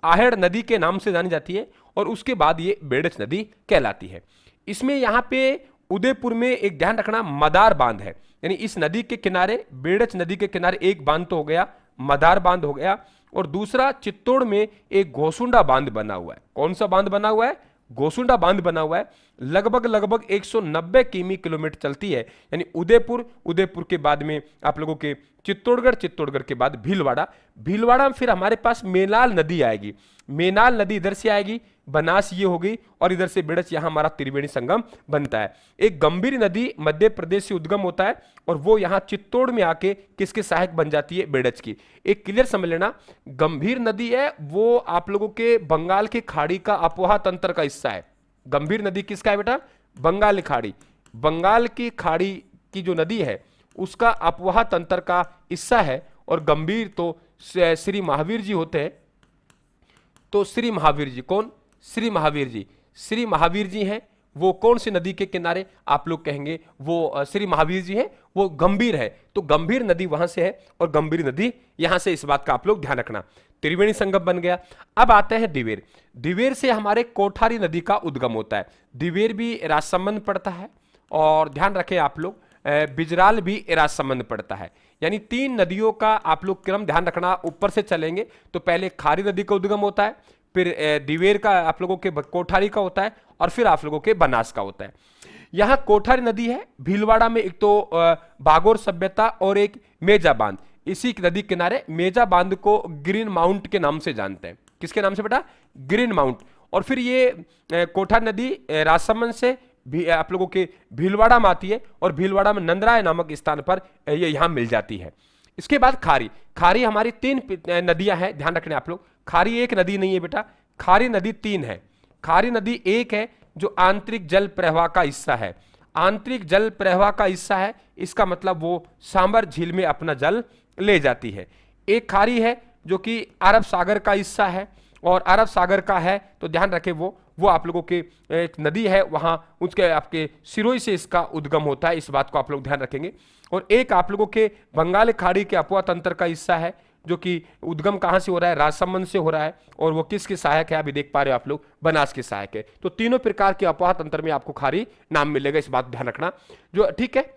S2: आहड़ नदी के नाम से जानी जाती है और उसके बाद ये बेड़च नदी कहलाती है। इसमें यहां पे उदयपुर में एक ध्यान रखना, मदार बांध है, यानी इस नदी के किनारे, बेड़च नदी के किनारे एक बांध तो हो गया, मदार बांध हो गया, और दूसरा चित्तौड़ में एक घोसुंडा बांध बना हुआ है। कौन सा बांध बना हुआ है? घोसुंडा बांध बना हुआ है। लगभग 190 किमी किलोमीटर चलती है, यानी उदयपुर के बाद में आप लोगों के चित्तौड़गढ़ के बाद भीलवाड़ा में फिर हमारे पास मेनाल नदी आएगी। मेनाल नदी इधर से आएगी, बनास ये हो गई और इधर से बेड़च, यहां हमारा त्रिवेणी संगम बनता है। एक गंभीर नदी मध्य प्रदेश से उद्गम होता है और वो यहां चित्तौड़ में आके किसके सहायक बन जाती है? बेड़च की। एक क्लियर समझ लेना, गंभीर नदी है वो आप लोगों के बंगाल की खाड़ी का अपवाह तंत्र का हिस्सा है। गंभीर नदी किसका है बेटा? बंगाल की खाड़ी। बंगाल की खाड़ी की जो नदी है उसका अपवाह तंत्र का हिस्सा है और गंभीर तो श्री महावीर जी होते हैं। तो श्री महावीर जी कौन? श्री महावीर जी। श्री महावीर जी हैं वो कौन सी नदी के किनारे, आप लोग कहेंगे वो श्री महावीर जी हैं वो गंभीर है, तो गंभीर नदी वहां से है और गंभीर नदी यहां से, इस बात का आप लोग ध्यान रखना। त्रिवेणी संगम बन गया। अब आते हैं दिवेर। दिवेर से हमारे कोठारी नदी का उद्गम होता है। दिवेर भी राजसमंद पड़ता है और ध्यान रखें आप लोग बिजराल भी राजसमंद पड़ता है। यानी 3 नदियों का आप लोग क्रम ध्यान रखना। ऊपर से चलेंगे तो पहले खारी नदी का उद्गम होता है, फिर दिवेर का आप लोगों के कोठारी का होता है और फिर आप लोगों के बनास का होता है। यहां कोठारी नदी है, भीलवाड़ा में एक तो बागोर सभ्यता और एक मेजा बांध। इसी नदी किनारे मेजा बांध को ग्रीन माउंट के नाम से जानते हैं। किसके नाम से बेटा? Green mount. और फिर ये कोठारी नदी राजसमंद से भी आप लोगों के भीलवाड़ा में आती है और भीलवाड़ा में नंदराय नामक स्थान पर ये यहां मिल जाती है। इसके बाद खारी। खारी हमारी 3 नदियां हैं, ध्यान रखने आप लोग। खारी एक नदी नहीं है बेटा, खारी नदी 3 है। खारी नदी एक है जो आंतरिक जल प्रवाह का हिस्सा है। आंतरिक जल प्रवाह का हिस्सा है, इसका मतलब वो सांबर झील में अपना जल ले जाती है। एक खारी है जो कि अरब सागर का हिस्सा है और अरब सागर का है तो ध्यान रखें वो आप लोगों के एक नदी है, वहां उसके आपके सिरोही से इसका उद्गम होता है, इस बात को आप लोग ध्यान रखेंगे। और एक आप लोगों के बंगाल खाड़ी के अपवा तंत्र का हिस्सा है जो कि उद्गम कहां से हो रहा है? राजसमंद से हो रहा है। और वो किसके सहायक है? अभी देख पा रहे हो आप लोग, बनास के सहायक है। तो तीनों प्रकार के अपवाह तंत्र में आपको खारी नाम मिलेगा, इस बात ध्यान रखना। जो ठीक है,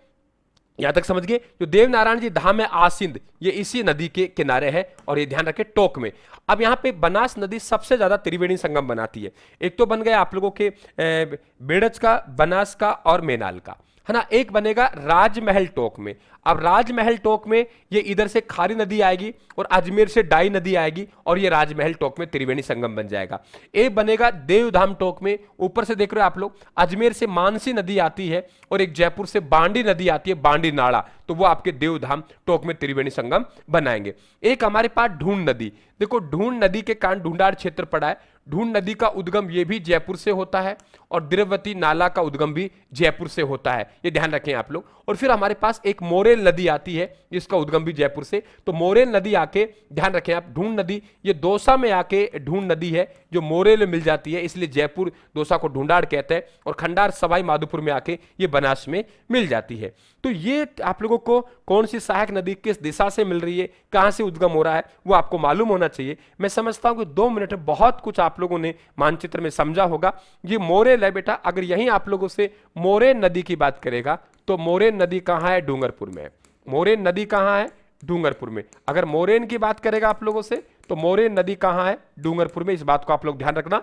S2: यहां तक समझ गए। जो देवनारायण जी धाम है आसिंद, ये इसी नदी के किनारे है और ये ध्यान रखें टोक में। अब यहां पे बनास नदी सबसे ज्यादा त्रिवेणी संगम बनाती है। एक तो बन गया आप लोगों के बेड़च का, बनास का और मेनाल का, है ना। एक बनेगा राजमहल टोक में। अब राजमहल टोक में ये इधर से खारी नदी आएगी और अजमेर से डाई नदी आएगी और ये राजमहल टोक में त्रिवेणी संगम बन जाएगा। एक बनेगा देवधाम टोक में, ऊपर से देख रहे हो आप लोग, अजमेर से मानसी नदी आती है और एक जयपुर से बांडी नदी आती है, बांडी नाड़ा, तो वो आपके देवधाम टोक में त्रिवेणी संगम बनाएंगे। एक हमारे पास ढूंढ नदी। देखो ढूंढ नदी के कारण ढूंढाड़ क्षेत्र पड़ा है। ढूंढ नदी का उद्गम ये भी जयपुर से होता है और द्रवती नाला का उद्गम भी जयपुर से होता है, ये ध्यान रखें आप लोग। और फिर हमारे पास एक मोरेल नदी आती है जिसका उद्गम भी जयपुर से। तो मोरेल नदी आके, ध्यान रखें आप, ढूंढ नदी ये दौसा में आके ढूंढ नदी है जो मोरेल में मिल जाती है, इसलिए जयपुर दौसा को ढूंढाड़ कहते हैं। और खंडार सवाई माधोपुर में आके ये बनास में मिल जाती है। तो ये आप लोगों को कौन सी सहायक नदी किस दिशा से मिल रही है, कहां से उद्गम हो रहा है, वो आपको मालूम होना चाहिए। मैं समझता हूं कि 2 मिनट में बहुत कुछ आप लोगों ने मानचित्र में समझा होगा। ये मोरेल है बेटा। अगर यहीं आप लोगों से मोरेन नदी की बात करेगा तो मोरेन नदी कहां है? डूंगरपुर में है। मोरेन नदी कहां है? डूंगरपुर में। अगर मोरेन की बात करेगा आप लोगों से तो मोरेन नदी कहां है? डूंगरपुर में। इस बात को आप लोग ध्यान रखना।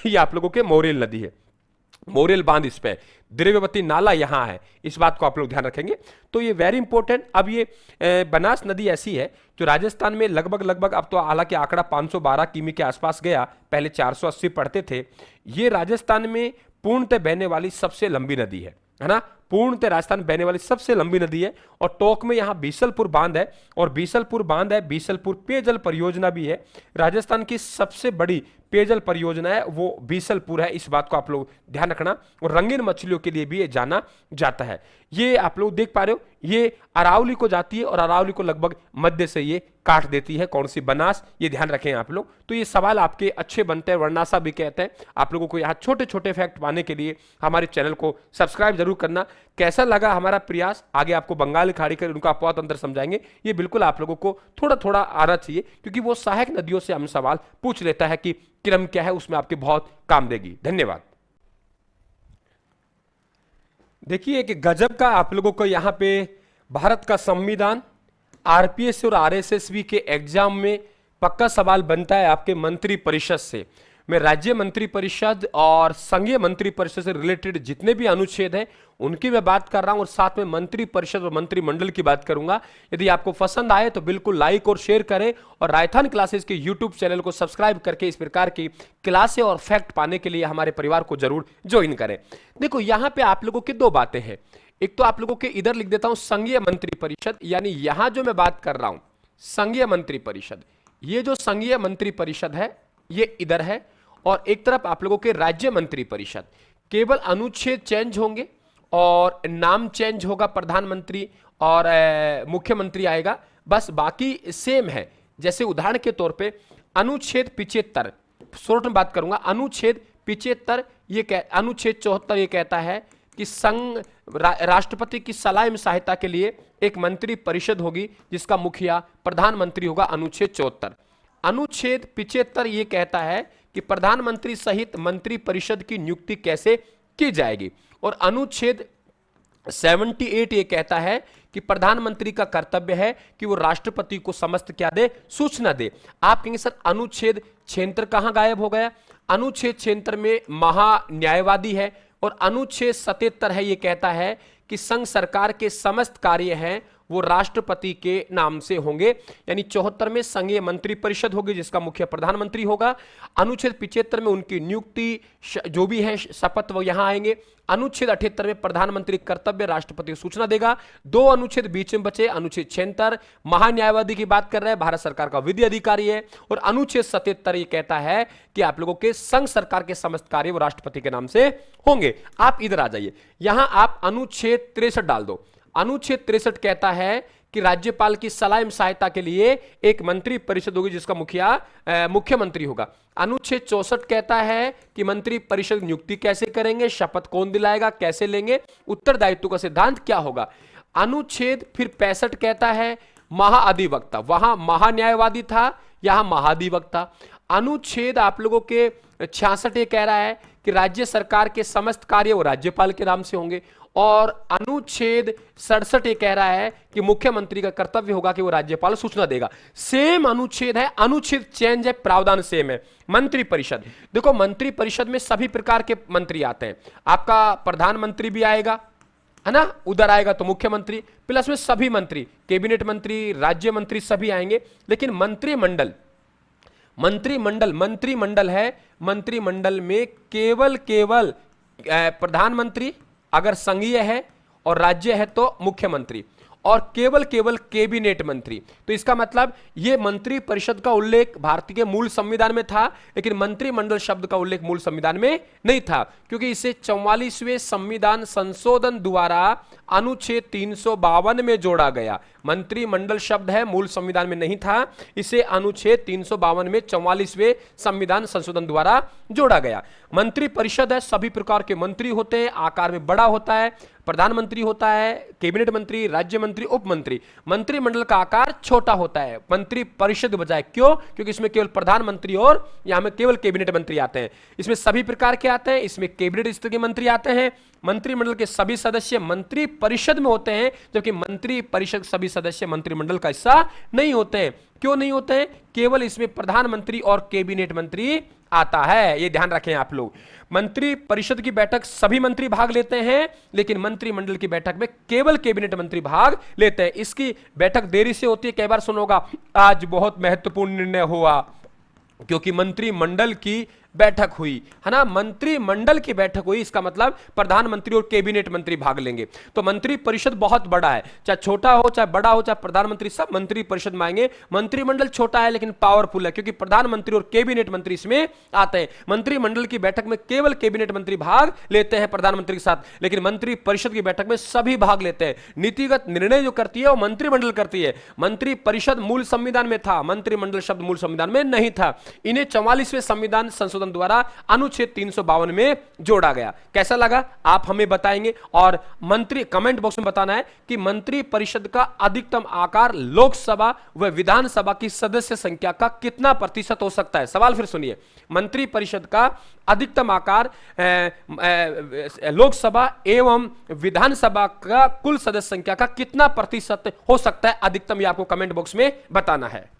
S2: ये आप लोगों के मोरेल नदी है, मोरेल बांध इस पे, द्रव्यवती नाला यहां है, इस बात को आप लोग ध्यान रखेंगे। तो ये वेरी इंपॉर्टेंट। अब ये बनास नदी ऐसी है जो राजस्थान में लगभग अब तो हालांकि आंकड़ा 512 किमी के आसपास गया, पहले 480 पढ़ते थे। ये राजस्थान में पूर्णतः बहने वाली सबसे लंबी नदी है ना। पूर्णतः राजस्थान बहने वाली सबसे लंबी नदी है। और टोक में यहां बीसलपुर बांध है और बीसलपुर बांध है, बीसलपुर पेयजल परियोजना भी है। राजस्थान की सबसे बड़ी पेयजल परियोजना है वो बीसलपुर है, इस बात को आप लोग ध्यान रखना। और रंगीन मछलियों के लिए भी ये जाना जाता है। ये आप लोग देख पा रहे हो, ये अरावली को जाती है और अरावली को लगभग मध्य से ये काट देती है। कौन सी? बनास। ये ध्यान रखें आप लोग। तो ये सवाल आपके अच्छे बनते हैं, वर्णासा भी कहते हैं। आप लोगों को यहाँ छोटे छोटे फैक्ट पाने के लिए हमारे चैनल को सब्सक्राइब जरूर करना। कैसा लगा हमारा प्रयास? आगे आपको बंगाल खाड़ी कर उनका अपवाद अंतर समझाएंगे। ये बिल्कुल आप लोगों को थोड़ा थोड़ा आना चाहिए क्योंकि वो सहायक नदियों से हम सवाल पूछ लेता है कि क्रम क्या है, उसमें आपके बहुत काम देगी। धन्यवाद। देखिए एक गजब का आप लोगों को यहाँ पे भारत का संविधान, आरपीएस और आरएसएसबी के एग्जाम में पक्का सवाल बनता है आपके मंत्री परिषद से। मैं राज्य मंत्री परिषद और संघीय मंत्री परिषद से रिलेटेड जितने भी अनुच्छेद हैं उनकी मैं बात कर रहा हूं और साथ में मंत्री परिषद और मंत्रिमंडल की बात करूंगा। यदि आपको पसंद आए तो बिल्कुल लाइक और शेयर करें और राजस्थान क्लासेस के यूट्यूब चैनल को सब्सक्राइब करके इस प्रकार की क्लासें और फैक्ट पाने के लिए हमारे परिवार को जरूर ज्वाइन करें। देखो यहां पे आप लोगों की 2 बातें हैं। एक तो आप लोगों के इधर लिख देता हूं संघीय मंत्री परिषद, यानी यहां जो मैं बात कर रहा हूं संघीय मंत्री परिषद, ये जो संघीय मंत्री परिषद है ये इधर है। और एक तरफ आप लोगों के राज्य मंत्री परिषद, केवल अनुच्छेद चेंज होंगे और नाम चेंज होगा, प्रधानमंत्री और मुख्यमंत्री आएगा, बस बाकी सेम है। जैसे उदाहरण के तौर पे अनुच्छेद 75 शॉर्ट में बात करूंगा। अनुच्छेद 75 अनुच्छेद 74 ये कहता है कि राष्ट्रपति की सलाह एवं सहायता के लिए एक मंत्री परिषद होगी जिसका मुखिया प्रधानमंत्री होगा, अनुच्छेद 74। अनुच्छेद 75 ये कहता है कि प्रधानमंत्री सहित मंत्री परिषद की नियुक्ति कैसे की जाएगी, और अनुच्छेद 78 ये कहता है कि प्रधानमंत्री का कर्तव्य है कि वो राष्ट्रपति को समस्त क्या दे, सूचना दे। आप कहेंगे सर अनुच्छेद 76 कहां गायब हो गया? अनुच्छेद 76 में महान्यायवादी है, और अनुच्छेद 77 है ये कहता है कि संघ सरकार के समस्त कार्य हैं वो राष्ट्रपति के नाम से होंगे। यानी 74 में संघीय मंत्री परिषद होगी जिसका मुखिया प्रधानमंत्री होगा। अनुच्छेद 75 में उनकी नियुक्ति जो भी है शपथ वो यहां आएंगे। अनुच्छेद 78 में प्रधानमंत्री कर्तव्य राष्ट्रपति को सूचना देगा। 2 अनुच्छेद बीच में बचे। अनुच्छेद 76 महान्यायवादी की बात कर रहे हैं, भारत सरकार का विधि अधिकारी है, और अनुच्छेद 77 ये कहता है कि आप लोगों के संघ सरकार के समस्त कार्य वो राष्ट्रपति के नाम से होंगे। आप इधर आ जाइए, यहां आप अनुच्छेद 63 डाल दो। अनुच्छेद 63 कहता है कि राज्यपाल की सलाह एवं सहायता के लिए एक मंत्री परिषद होगी जिसका मुखिया मुख्यमंत्री होगा। अनुच्छेद 64 कहता है कि मंत्री परिषद नियुक्ति कैसे करेंगे, शपथ कौन दिलाएगा, कैसे लेंगे, उत्तरदायित्व का सिद्धांत क्या होगा। अनुच्छेद फिर 65 कहता है महाअधिवक्ता, वहां महान्यायवादी था, यहां महाधिवक्ता। अनुच्छेद आप लोगों के 66 ये कह रहा है कि राज्य सरकार के समस्त कार्य वो राज्यपाल के नाम से होंगे, और अनुच्छेद 67 ये कह रहा है कि मुख्यमंत्री का कर्तव्य होगा कि वो राज्यपाल सूचना देगा। सेम अनुच्छेद है, अनुच्छेद चेंज है, प्रावधान सेम है। मंत्री परिषद, देखो मंत्री परिषद में सभी प्रकार के मंत्री आते हैं। आपका प्रधानमंत्री भी आएगा, है ना, उधर आएगा तो मुख्यमंत्री, प्लस में सभी मंत्री, कैबिनेट मंत्री, राज्य मंत्री सभी आएंगे। लेकिन मंत्रिमंडल है, मंत्रिमंडल में केवल प्रधानमंत्री अगर संघीय है और राज्य है तो मुख्यमंत्री, और केवल कैबिनेट मंत्री। तो इसका मतलब यह मंत्री परिषद का उल्लेख भारतीय के मूल संविधान में था, लेकिन मंत्रिमंडल शब्द का उल्लेख मूल संविधान में नहीं था, क्योंकि इसे 44वें संविधान संशोधन द्वारा अनुच्छेद 352 में जोड़ा गया। मंत्रिमंडल शब्द है, मूल संविधान में नहीं था, इसे अनुच्छेद 352 में 44वें संविधान संशोधन द्वारा जोड़ा गया। मंत्री परिषद है, सभी प्रकार के मंत्री होते हैं, आकार में बड़ा होता है, प्रधानमंत्री होता है, कैबिनेट मंत्री, राज्य मंत्री, उप मंत्री। मंत्रिमंडल का आकार छोटा होता है मंत्री परिषद के बजाय। क्यों? क्योंकि इसमें केवल प्रधानमंत्री और यहां में केवल कैबिनेट मंत्री आते हैं। इसमें सभी प्रकार के आते हैं, इसमें कैबिनेट स्तर के मंत्री आते हैं। मंत्रिमंडल के सभी सदस्य मंत्री परिषद में होते हैं, जबकि मंत्री परिषद सभी सदस्य मंत्रिमंडल का हिस्सा नहीं होते हैं। क्यों नहीं होते हैं? केवल इसमें प्रधानमंत्री और कैबिनेट मंत्री आता है, ये ध्यान रखें आप लोग। मंत्री परिषद की बैठक सभी मंत्री भाग लेते हैं, लेकिन मंत्रिमंडल की बैठक में केवल कैबिनेट मंत्री भाग लेते हैं। इसकी बैठक देरी से होती है, कई बार सुना होगा आज बहुत महत्वपूर्ण निर्णय हुआ क्योंकि मंत्रिमंडल की बैठक हुई, है ना, मंत्रिमंडल की बैठक हुई, इसका मतलब प्रधानमंत्री और कैबिनेट मंत्री भाग लेंगे। तो मंत्री परिषद बहुत बड़ा है, चाहे छोटा हो चाहे बड़ा हो, चाहे प्रधानमंत्री, सब मंत्री परिषद में आएंगे। मंत्रिमंडल छोटा है लेकिन पावरफुल है, क्योंकि प्रधानमंत्री और कैबिनेट मंत्री इसमें आते हैं। मंत्रिमंडल की बैठक में केवल कैबिनेट मंत्री भाग लेते हैं प्रधानमंत्री के साथ, लेकिन मंत्री परिषद की बैठक में सभी भाग लेते हैं। नीतिगत निर्णय जो करती है वो मंत्रिमंडल करती है। मंत्री परिषद मूल संविधान में था, मंत्रिमंडल शब्द मूल संविधान में नहीं था। इन्हें 44वें संविधान संशोधन द्वारा अनुच्छेद 352 में जोड़ा गया। कैसा लगा आप हमें बताएंगे, और मंत्री कमेंट बॉक्स में बताना है कि मंत्री परिषद का अधिकतम आकार लोकसभा व विधानसभा की सदस्य संख्या का कितना प्रतिशत हो सकता है। सवाल फिर सुनिए, मंत्री परिषद का अधिकतम आकार लोकसभा एवं विधानसभा का कुल सदस्य संख्या का कितना प्रतिशत हो सकता है अधिकतम, ये आपको कमेंट बॉक्स में बताना है।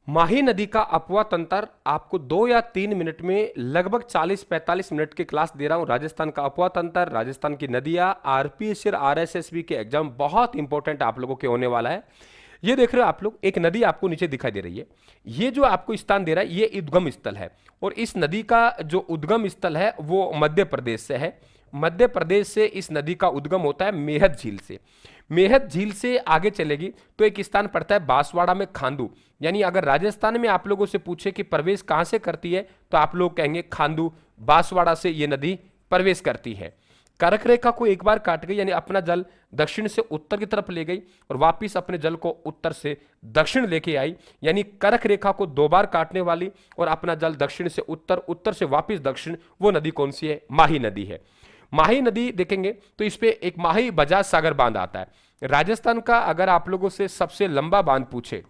S2: माही नदी का अपवा तंत्र आपको 2 या 3 मिनट में लगभग 40-45 मिनट की क्लास दे रहा हूं। राजस्थान का अपवा तंत्र, राजस्थान की नदियां, आरपीएससी और आरएसएसबी के एग्जाम बहुत इंपॉर्टेंट आप लोगों के होने वाला है। ये देख रहे हो आप लोग, एक नदी आपको नीचे दिखाई दे रही है। ये जो आपको स्थान दे रहा है ये उद्गम स्थल है, और इस नदी का जो उद्गम स्थल है वो मध्य प्रदेश से है। मध्य प्रदेश से इस नदी का उद्गम होता है मेहत झील से। मेहत झील से आगे चलेगी तो एक स्थान पड़ता है बांसवाड़ा में खांडू। यानी अगर राजस्थान में आप लोगों से पूछे कि प्रवेश कहां से करती है तो आप लोग कहेंगे खांडू, बांसवाड़ा से ये नदी प्रवेश करती है। कर्क रेखा को एक बार काट गई, यानी अपना जल दक्षिण से उत्तर की तरफ ले गई और वापिस अपने जल को उत्तर से दक्षिण लेके आई, यानी कर्क रेखा को 2 बार काटने वाली और अपना जल दक्षिण से उत्तर, उत्तर से वापिस दक्षिण, वो नदी कौन सी है? माही नदी है। माही नदी देखेंगे तो इस पे एक माही बजाज सागर बांध आता है। राजस्थान का अगर आप लोगों से सबसे लंबा बांध पूछे,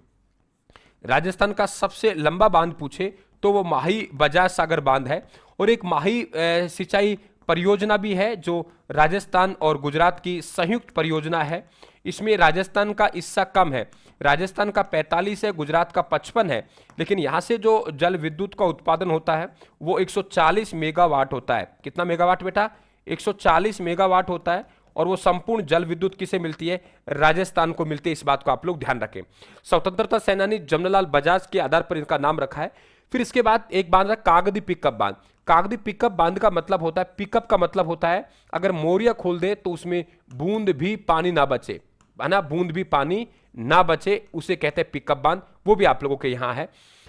S2: राजस्थान का सबसे लंबा बांध पूछे तो वो माही बजाज सागर बांध है। और एक माही सिंचाई परियोजना भी है जो राजस्थान और गुजरात की संयुक्त परियोजना है। इसमें राजस्थान का हिस्सा कम है, राजस्थान का 45 है, गुजरात का 55 है, लेकिन यहाँ से जो जल विद्युत का उत्पादन होता है वो 140 मेगावाट होता है। कितना मेगावाट बेटा? 140 मेगावाट होता है। और वो संपूर्ण जल विद्युत किसे मिलती है? राजस्थान को मिलती है। इस बात को आप लोग ध्यान रखें। स्वतंत्रता सेनानी जमनालाल बजाज के आधार पर इनका नाम रखा है। फिर इसके बाद एक बांध है कागदी पिकअप बांध। कागदी पिकअप बांध का मतलब होता है, पिकअप का मतलब होता है अगर मोरिया खोल दे तो उसमें बूंद भी पानी ना बचे, है ना, बूंद भी पानी ना बचे, उसे कहते हैं पिकअप बांध। वो भी आप लोगों के यहाँ है।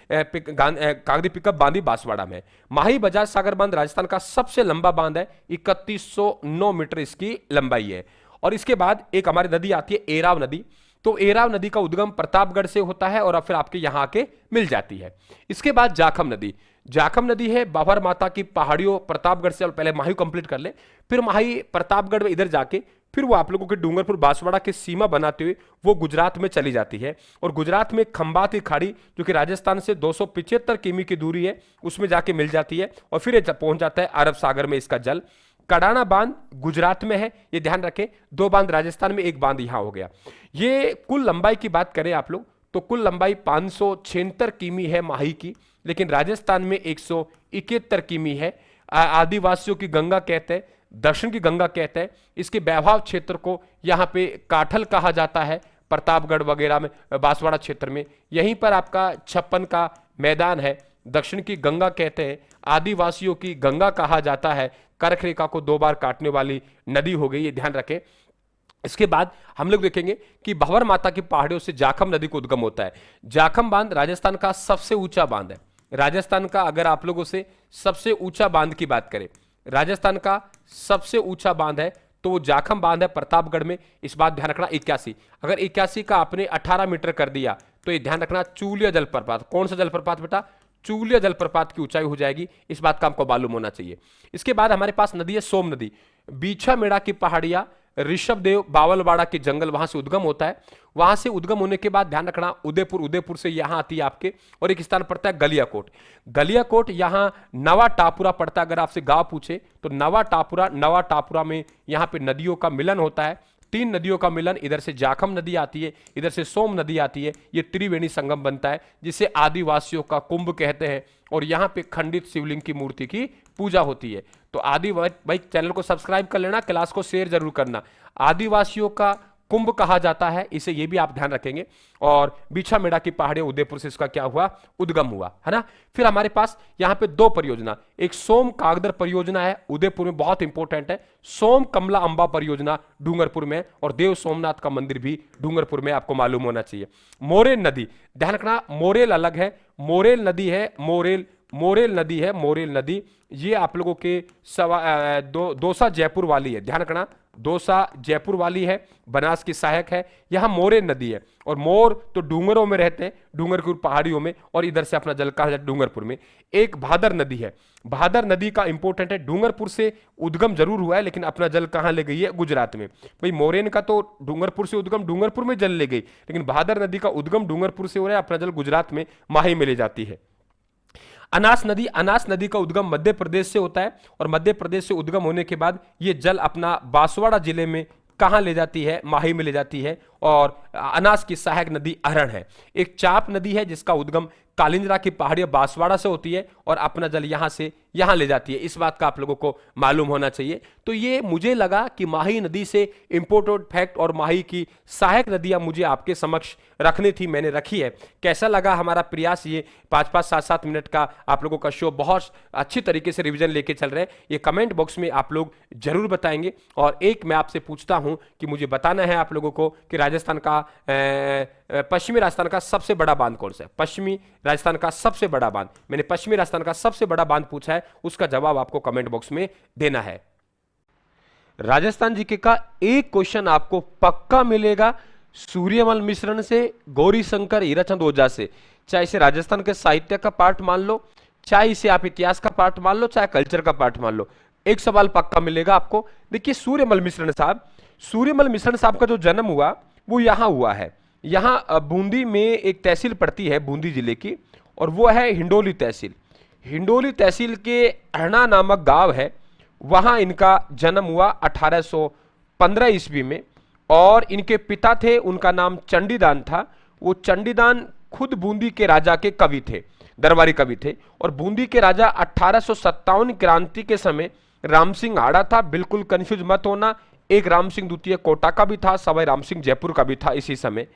S2: कागदी पिकअप बांधी बांसवाड़ा में। माही बजाज सागर बांध राजस्थान का सबसे लंबा बांध है, 3109 मीटर इसकी लंबाई है। और इसके बाद एक हमारी नदी आती है एराव नदी। तो एराव नदी का उद्गम प्रतापगढ़ से होता है और अब फिर आपके यहाँ आके मिल जाती है। इसके बाद जाखम नदी। जाखम नदी है बाबर माता की पहाड़ियों, प्रतापगढ़ से, और पहले माही कंप्लीट कर ले, फिर माही प्रतापगढ़ में इधर जाके फिर वो आप लोगों के डूंगरपुर बांसवाड़ा की सीमा बनाते हुए वो गुजरात में चली जाती है। और गुजरात में खंबात की खाड़ी जो कि राजस्थान से 275 किमी की दूरी है उसमें जाके मिल जाती है और फिर ये पहुंच जाता है अरब सागर में इसका जल। कडाना बांध गुजरात में है, ये ध्यान रखें। 2 बांध राजस्थान में, 1 बांध यहां हो गया। ये कुल लंबाई की बात करें आप लोग तो कुल लंबाई 576 किमी है माही की, लेकिन राजस्थान में 171 किमी है। आदिवासियों की गंगा कहते हैं, दक्षिण की गंगा कहते हैं। इसके वैभाव क्षेत्र को यहाँ पे काठल कहा जाता है, प्रतापगढ़ वगैरह में, बांसवाड़ा क्षेत्र में। यहीं पर आपका 56 का मैदान है, दक्षिण की गंगा कहते हैं, आदिवासियों की गंगा कहा जाता है। कर्क रेखा को 2 बार काटने वाली नदी हो गई, ये ध्यान रखें। इसके बाद हम लोग देखेंगे कि भंवर माता की पहाड़ियों से जाखम नदी को उद्गम होता है। जाखम बांध राजस्थान का सबसे ऊंचा बांध है। राजस्थान का अगर आप लोगों से सबसे ऊंचा बांध की बात करें, राजस्थान का सबसे ऊंचा बांध है तो वो जाखम बांध है प्रतापगढ़ में। इस बात ध्यान रखना 81, अगर 81 का आपने 18 मीटर कर दिया तो ये ध्यान रखना चूलिया जलप्रपात। कौन सा जलप्रपात बेटा? चूलिया जलप्रपात की ऊंचाई हो जाएगी, इस बात का आपको मालूम होना चाहिए। इसके बाद हमारे पास नदी है सोम नदी। बीछा मेड़ा की पहाड़ियां, ऋषभदेव बावलवाड़ा के जंगल, वहां से उद्गम होता है। वहां से उद्गम होने के बाद ध्यान रखना उदयपुर, उदयपुर से यहां आती है आपके, और एक स्थान पड़ता है गलियाकोट। गलियाकोट यहां नवा टापुरा पड़ता है। अगर आपसे गांव पूछे तो नवा टापुरा में यहां पे नदियों का मिलन होता है। 3 नदियों का मिलन, इधर से जाखम नदी आती है, इधर से सोम नदी आती है, ये त्रिवेणी संगम बनता है जिसे आदिवासियों का कुंभ कहते हैं। और यहाँ पे खंडित शिवलिंग की मूर्ति की पूजा होती है। तो भाई चैनल को सब्सक्राइब कर लेना, क्लास को शेयर जरूर करना। आदिवासियों का कुंभ कहा जाता है इसे, ये भी आप ध्यान रखेंगे। और बीछा मेड़ा की पहाड़ी उदयपुर से इसका क्या हुआ? उद्गम हुआ, है ना। फिर हमारे पास यहाँ पे 2 परियोजना, एक सोम कागदर परियोजना है उदयपुर में, बहुत इंपॉर्टेंट है। सोम कमला अंबा परियोजना डूंगरपुर में, और देव सोमनाथ का मंदिर भी डूंगरपुर में, आपको मालूम होना चाहिए। मोरेल नदी, ध्यान रखना मोरेल अलग है, मोरेल नदी है, मोरेल नदी है, मोरेल नदी ये आप लोगों के दौसा जयपुर वाली है, ध्यान रखना दौसा जयपुर वाली है, बनास की सहायक है। यहां मोरेल नदी है, और मोर तो डूंगरों में रहते हैं, डूंगरपुर पहाड़ियों में, और इधर से अपना जल कहा जाता है डूंगरपुर में। एक भादर नदी है, भादर नदी का इंपॉर्टेंट है, डूंगरपुर से उद्गम जरूर हुआ है लेकिन अपना जल कहां ले गई है? गुजरात में। भाई मोरेन का तो डूंगरपुर से उद्गम, डूंगरपुर में जल ले गई, लेकिन भादर नदी का उद्गम डूंगरपुर से हो रहा है, अपना जल गुजरात में माही में ले जाती है। अनास नदी का उद्गम मध्य प्रदेश से होता है, और मध्य प्रदेश से उद्गम होने के बाद ये जल अपना बांसवाड़ा जिले में कहां ले जाती है? माही में ले जाती है। और अनास की सहायक नदी अरण है। एक चाप नदी है जिसका उद्गम कालिंजरा की पहाड़ियों बांसवाड़ा से होती है, और अपना जल यहां से यहां ले जाती है। इस बात का आप लोगों को मालूम होना चाहिए। तो ये मुझे लगा कि माही नदी से इंपोर्टेड फैक्ट और माही की सहायक नदियां मुझे आपके समक्ष रखनी थी, मैंने रखी है। कैसा लगा हमारा प्रयास? ये 5-5, 7-7 मिनट का आप लोगों का शो, बहुत अच्छी तरीके से रिवीजन लेके चल रहे हैं। ये कमेंट बॉक्स में आप लोग जरूर बताएंगे। और एक मैं आपसे पूछता हूं कि मुझे बताना है आप लोगों को कि राजस्थान का पश्चिमी राजस्थान का सबसे बड़ा बांध कौन सा है? पश्चिमी राजस्थान का सबसे बड़ा बांध, मैंने पश्चिमी राजस्थान का सबसे बड़ा बांध पूछा है, उसका जवाब आपको कमेंट बॉक्स में देना है। राजस्थान जीके का एक क्वेश्चन आपको पक्का मिलेगा सूर्यमल मिश्रण से, गौरी शंकर हीराचंद ओझा से। चाहे इसे राजस्थान के साहित्य का पार्ट मान लो, चाहे इसे आप इतिहास का पार्ट मान लो, चाहे कल्चर का पार्ट मान लो, एक सवाल पक्का मिलेगा आपको। देखिए सूर्यमल मिश्रण साहब का जो जन्म हुआ वो यहां हुआ है। यहां बूंदी में एक तहसील पड़ती है बूंदी जिले की, और वो है हिंडोली तहसील। हिंडोली तहसील के अरना नामक गांव है, वहां इनका जन्म हुआ 1815 ईस्वी में। और इनके पिता थे, उनका नाम चंडीदान था। वो चंडीदान खुद बूंदी के राजा के कवि थे, दरबारी कवि थे। और बूंदी के राजा 1857 क्रांति के समय राम सिंह आड़ा था, बिल्कुल कंफ्यूज मत होना, एक राम सिंह द्वितीय कोटा का भी था, सवाई राम सिंह जयपुर का भी था इसी समय।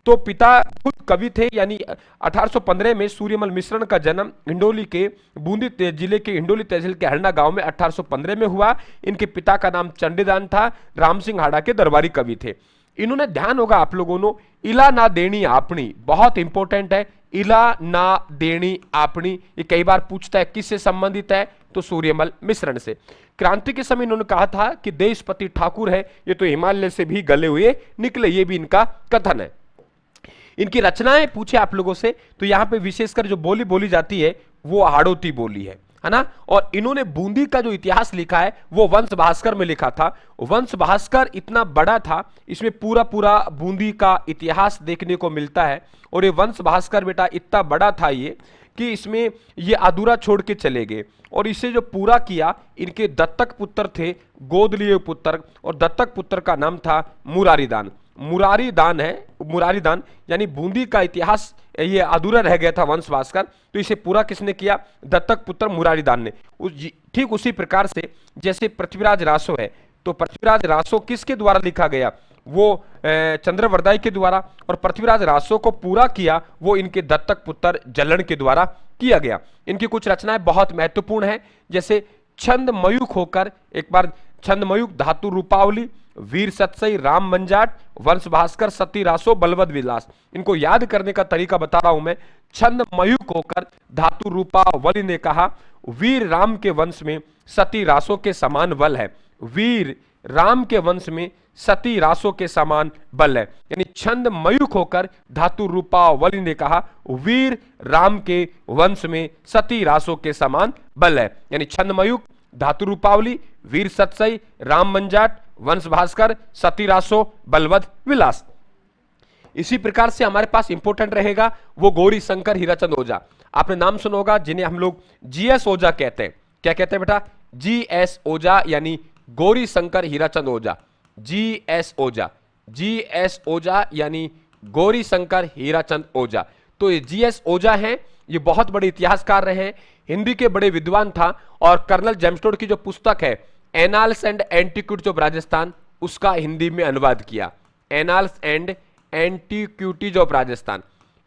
S2: तो पिता खुद कवि थे, यानी 1815 में सूर्यमल मिश्रण का जन्म हिंडोली के बूंदी जिले के हिंडोली तहसील के हरना गांव में 1815 में हुआ। इनके पिता का नाम चंडीदान था, राम सिंह हाड़ा के दरबारी कवि थे। इन्होंने, ध्यान होगा आप लोगों ने, इला ना देनी आपनी, बहुत इंपॉर्टेंट है, इला ना देनी आपनी, ये कई बार पूछता है किससे संबंधित है, तो सूर्यमल मिश्रण से। क्रांति के समय इन्होंने कहा था कि देशपति ठाकुर है, ये तो हिमालय से भी गले हुए निकले, ये भी इनका कथन है। इनकी रचनाएं पूछे आप लोगों से तो यहां पे विशेषकर जो बोली बोली जाती है वो हाड़ौती बोली है ना। और इन्होंने बूंदी का जो इतिहास लिखा है वो वंश भास्कर में लिखा था। वंश भास्कर इतना बड़ा था, इसमें पूरा पूरा बूंदी का इतिहास देखने को मिलता है। और ये वंश भास्कर बेटा इतना बड़ा था ये कि इसमें ये अधूरा छोड़ के चले गए। और इसे जो पूरा किया, इनके दत्तक पुत्र थे, गोद लिए पुत्र, और दत्तक पुत्र का नाम था मुरारीदान। मुरारीदान है, मुरारीदान यानी बूंदी का इतिहास ये अधूरा रह गया था वंश भास्कर, तो इसे पूरा किसने किया, दत्तक पुत्र मुरारीदान ने। ठीक उसी प्रकार से जैसे पृथ्वीराज रासो है, तो पृथ्वीराज रासो किसके द्वारा लिखा गया, वो चंद्रवरदाई के द्वारा। और पृथ्वीराज रासो को पूरा किया वो इनके दत्तक पुत्र जलन के द्वारा किया गया। इनकी कुछ रचनाएं बहुत महत्वपूर्ण है, जैसे छंदमयूख होकर, एक बार छंदमयूख, धातु रूपावली, वीर सतसई, राम मंजाट, वंश भास्कर, सती रासो, बलवद विलास। इनको याद करने का तरीका बता रहा हूं मैं। छंदमयूख होकर धातु रूपावली ने कहा, वीर राम के वंश में सती रासो के समान बल है। वीर राम के वंश में सती रासो के समान बल है। यानी छंदमयूख होकर धातु रूपावली ने कहा, वीर राम के वंश में सती रासो के समान बल है। यानी छंदमयूख, धातु रूपावली, वीर सतसई, राम मंजाट, वंश भास्कर, सती रासो, बलवद विलास। इसी प्रकार से हमारे पास इंपोर्टेंट रहेगा वो गौरी शंकर हीराचंद ओझा। आपने नाम सुना होगा, जिन्हें हम लोग जीएस ओझा कहते हैं। क्या कहते हैं बेटा, जीएस ओझा, यानी गौरी शंकर हीराचंद ओझा। जीएस ओझा, जीएस ओझा यानी गौरी शंकर हीराचंद ओझा। तो ये जीएस ओझा हैं, ये बहुत बड़े इतिहासकार रहे हैं, हिंदी के बड़े विद्वान था। और कर्नल जेम्सटोड की जो पुस्तक है annals and antiquities of Rajasthan, उसका हिंदी में अनुवाद किया। Annals and antiquities of Rajasthan,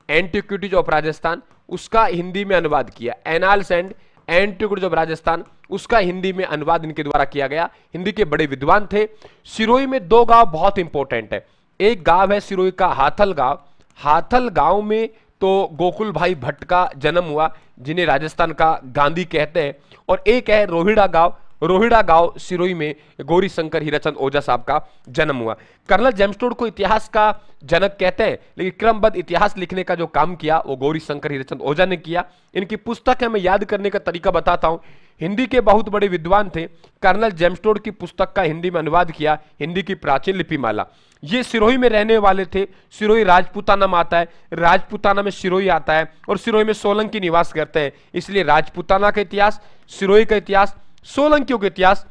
S2: antiquities of Rajasthan, उसका हिंदी में अनुवाद किया। Annals and antiquities of Rajasthan, उसका हिंदी में अनुवाद इनके द्वारा किया गया। हिंदी के बड़े विद्वान थे। सिरोही में दो गांव बहुत इंपॉर्टेंट है। एक गांव है सिरोही का हाथल गांव। हाथल गांव में तो गोकुल भाई भट्ट का जन्म हुआ, जिन्हें राजस्थान का गांधी कहते हैं। और एक है रोहिड़ा गांव। रोहिड़ा गांव सिरोही में गौरी शंकर हीराचंद ओझा साहब का जन्म हुआ। कर्नल जेम्सटोड को इतिहास का जनक कहते हैं, लेकिन क्रमबद्ध इतिहास लिखने का जो काम किया वो गौरी शंकर हीराचंद ओझा ने किया। इनकी पुस्तक है, मैं याद करने का तरीका बताता हूं। हिंदी के बहुत बड़े विद्वान थे। कर्नल जेम्सटोड की पुस्तक का हिंदी में अनुवाद किया, हिंदी की प्राचीन लिपिमाला। ये सिरोही में रहने वाले थे। सिरोही राजपूताना में आता है, राजपूताना में सिरोही आता है, और सिरोही में सोलंकी निवास करते हैं। इसलिए राजपूताना का इतिहास, सिरोही का इतिहास, सोलंकियों का इतिहास।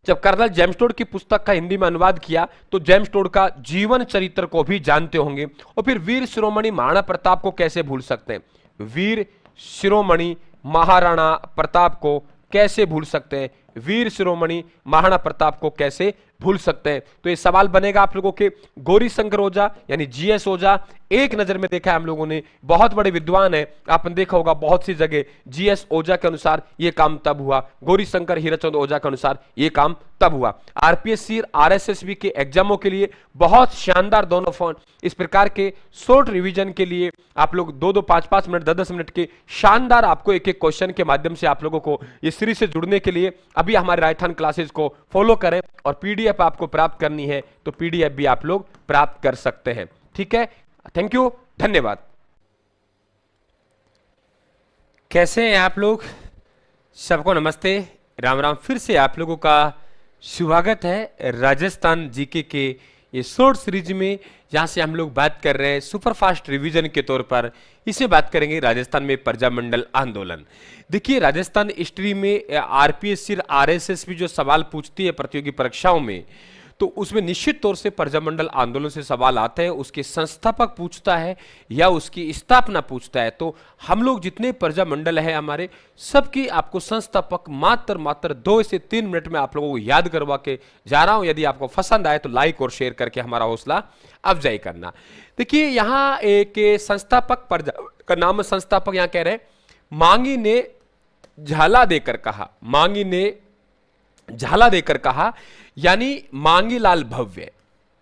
S2: जब कर्नल जेम्सटोड की पुस्तक का हिंदी में अनुवाद किया तो जेम्सटोड का जीवन चरित्र को भी जानते होंगे। और फिर वीर शिरोमणि महाराणा प्रताप को कैसे भूल सकते हैं, वीर शिरोमणि महाराणा प्रताप को कैसे भूल सकते हैं, वीर शिरोमणि महाराणा प्रताप को कैसे भूल सकते हैं। तो ये सवाल बनेगा आप लोगों के गौरी शंकर ओझा यानी जीएस ओझा, एक नजर में देखा है हम लोगों ने, बहुत बड़े विद्वान है, आपने देखा होगा बहुत सी जगह। जीएस ओझा के अनुसार ये काम तब हुआ, गौरी शंकर हीराचंद ओझा के अनुसार ये काम तब हुआ। आरपीएससी आरएसएसबी के एग्जामों के लिए बहुत शानदार दोनों फोन, इस प्रकार के शॉर्ट रिवीजन के लिए आप लोग 2-2, 5-5 मिनट, 10-10 मिनट के शानदार आपको एक एक क्वेश्चन के माध्यम से आप लोगों को इस सीरीज से जुड़ने के लिए अभी हमारे राइट हैंड क्लासेस को फॉलो करें, और पीडीएफ आपको प्राप्त करनी है तो पीडीएफ भी आप लोग प्राप्त कर सकते हैं। ठीक है, थैंक यू, धन्यवाद।
S1: कैसे हैं आप लोग? सबको नमस्ते, राम राम। फिर से आप लोगों का स्वागत है राजस्थान जीके के ये शॉर्ट सीरीज में, जहां से हम लोग बात कर रहे हैं सुपरफास्ट रिवीजन के तौर पर। इसमें बात करेंगे राजस्थान में प्रजामंडल आंदोलन। देखिए, राजस्थान हिस्ट्री में आरपीएससी आरएसएसबी जो सवाल पूछती है प्रतियोगी परीक्षाओं में, तो उसमें निश्चित तौर से प्रजामंडल आंदोलन से सवाल आते हैं। उसके संस्थापक पूछता है या उसकी स्थापना पूछता है। तो हम लोग जितने प्रजामंडल है हमारे, सबकी आपको संस्थापक मात्र 2 से 3 मिनट में आप लोगों को याद करवा के जा रहा हूं। यदि आपको पसंद आए तो लाइक और शेयर करके हमारा हौसला अफजाई करना। देखिए, यहाँ एक संस्थापक प्रजा का नाम, संस्थापक यहाँ कह रहे हैं, मांगी ने झाला देकर कहा, मांगी ने झाला देकर कहा, यानी मांगीलाल भव्य,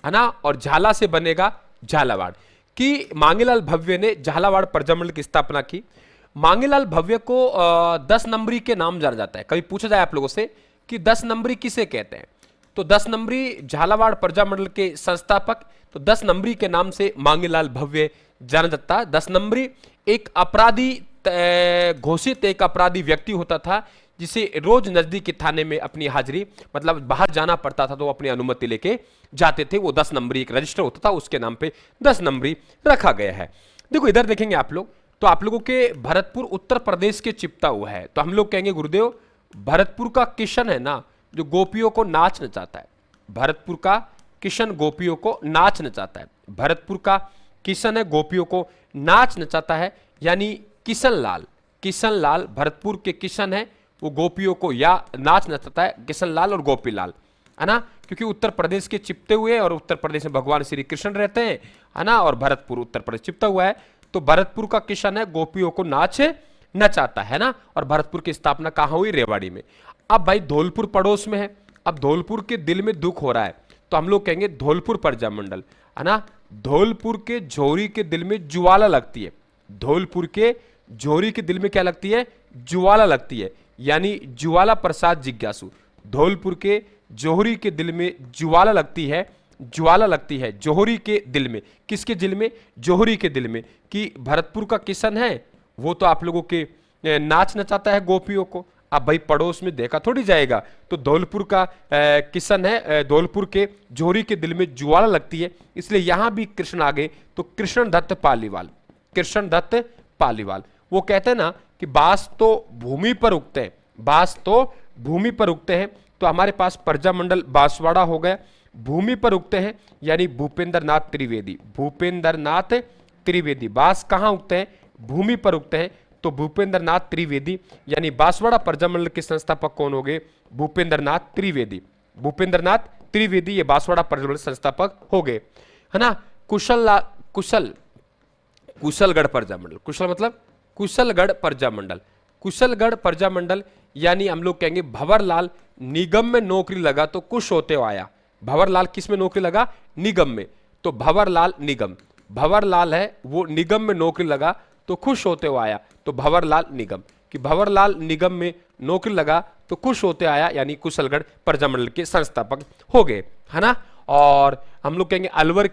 S1: है ना, और झाला से बनेगा झालावाड़, कि मांगीलाल भव्य ने झालावाड़ प्रजामंडल की स्थापना की। मांगीलाल भव्य को 10 नंबरी के नाम जाना जाता है। कभी पूछा जाए आप लोगों से कि 10 नंबरी किसे कहते हैं, तो 10 नंबरी झालावाड़ प्रजामंडल के संस्थापक, तो 10 नंबरी के नाम से मांगीलाल भव्य जाना जाता है। 10 नंबरी एक अपराधी घोषित एक अपराधी व्यक्ति होता था, जिसे रोज नजदीकी थाने में अपनी हाजिरी, मतलब बाहर जाना पड़ता था तो अपनी अनुमति लेके जाते थे। वो 10 नंबरी एक रजिस्टर होता था, उसके नाम पे 10 नंबरी रखा गया है। देखो, इधर देखेंगे आप लोग, तो आप लोगों के भरतपुर उत्तर प्रदेश के चिपता हुआ है। तो हम लोग कहेंगे गुरुदेव, भरतपुर का किशन है ना, जो गोपियों को नाच नचाता है, भरतपुर का किशन गोपियों को नाच नचाता है। भरतपुर का किशन है, गोपियों को नाच नचाता है, यानी किशन लाल। किशन लाल भरतपुर के किशन है, वो गोपियों को या नाच नचाता है, किशन लाल और गोपी लाल, है ना, क्योंकि उत्तर प्रदेश के चिपते हुए, और उत्तर प्रदेश में भगवान श्री कृष्ण रहते हैं, है ना, और भरतपुर उत्तर प्रदेश चिपता हुआ है। तो भरतपुर का किशन है, गोपियों को नाच नचाता है ना। और भरतपुर की स्थापना कहाँ हुई? रेवाड़ी में। अब भाई धौलपुर पड़ोस में है, अब धौलपुर के दिल में दुख हो रहा है, तो हम लोग कहेंगे धौलपुर प्रजामंडल, है ना। धौलपुर के झोरी के दिल में ज्वाला लगती है, धौलपुर के झोरी के दिल में क्या लगती है? ज्वाला लगती है, यानी ज्वाला प्रसाद जिज्ञासु। धौलपुर के जोहरी के दिल में ज्वाला लगती है, ज्वाला लगती है जोहरी के दिल में। किसके दिल में? जोहरी के दिल में। कि भरतपुर का किशन है, वो तो आप लोगों के नाच नचाता है गोपियों को। अब भाई पड़ोस में देखा थोड़ी जाएगा, तो धौलपुर का किशन है, धौलपुर के जोहरी के दिल में ज्वाला लगती है, इसलिए यहां भी कृष्ण आ गए। तो कृष्ण दत्त पालीवाल, कृष्ण दत्त पालीवाल। वो कहते हैं ना कि बांस तो भूमि पर उगते हैं, बांस तो भूमि पर उगते हैं। तो हमारे पास प्रजामंडल बांसवाड़ा हो गया, भूमि पर उगते हैं, यानी भूपेंद्र नाथ त्रिवेदी। भूपेंद्र नाथ त्रिवेदी, बांस कहाँ उगते हैं? भूमि पर उगते हैं। तो भूपेंद्र नाथ त्रिवेदी, यानी बांसवाड़ा प्रजामंडल के संस्थापक कौन हो गए? भूपेंद्र नाथ त्रिवेदी। भूपेंद्र नाथ त्रिवेदी ये बांसवाड़ा प्रजामंडल संस्थापक हो गए, है ना। कुशलगढ़ प्रजामंडल, कुशल मतलब कुशलगढ़ प्रजामंडल, कुशलगढ़ प्रजामंडल, यानी हम लोग कहेंगे भंवरलाल निगम में नौकरी लगा तो खुश होते हुए आया। भंवरलाल किस में नौकरी लगा? निगम में। तो भंवरलाल निगम, भंवरलाल है वो निगम में नौकरी लगा तो खुश होते हुए आया, तो भंवरलाल निगम। कि भंवरलाल निगम में नौकरी लगा तो खुश होते आया, यानी कुशलगढ़ प्रजामंडल के संस्थापक हो गए, है ना। और हम लोग कहेंगे अलवर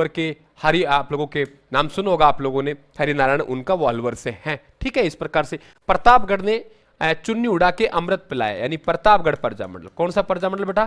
S1: के हरि, आप लोगों के नाम सुना होगा आप लोगों ने, हरिनारायण, उनका वो अलवर से हैं। ठीक है, इस प्रकार से प्रतापगढ़ ने चुन्नी उड़ा के अमृत पिलाया, यानी प्रतापगढ़ प्रजामंडल। कौन सा प्रजामंडल बेटा?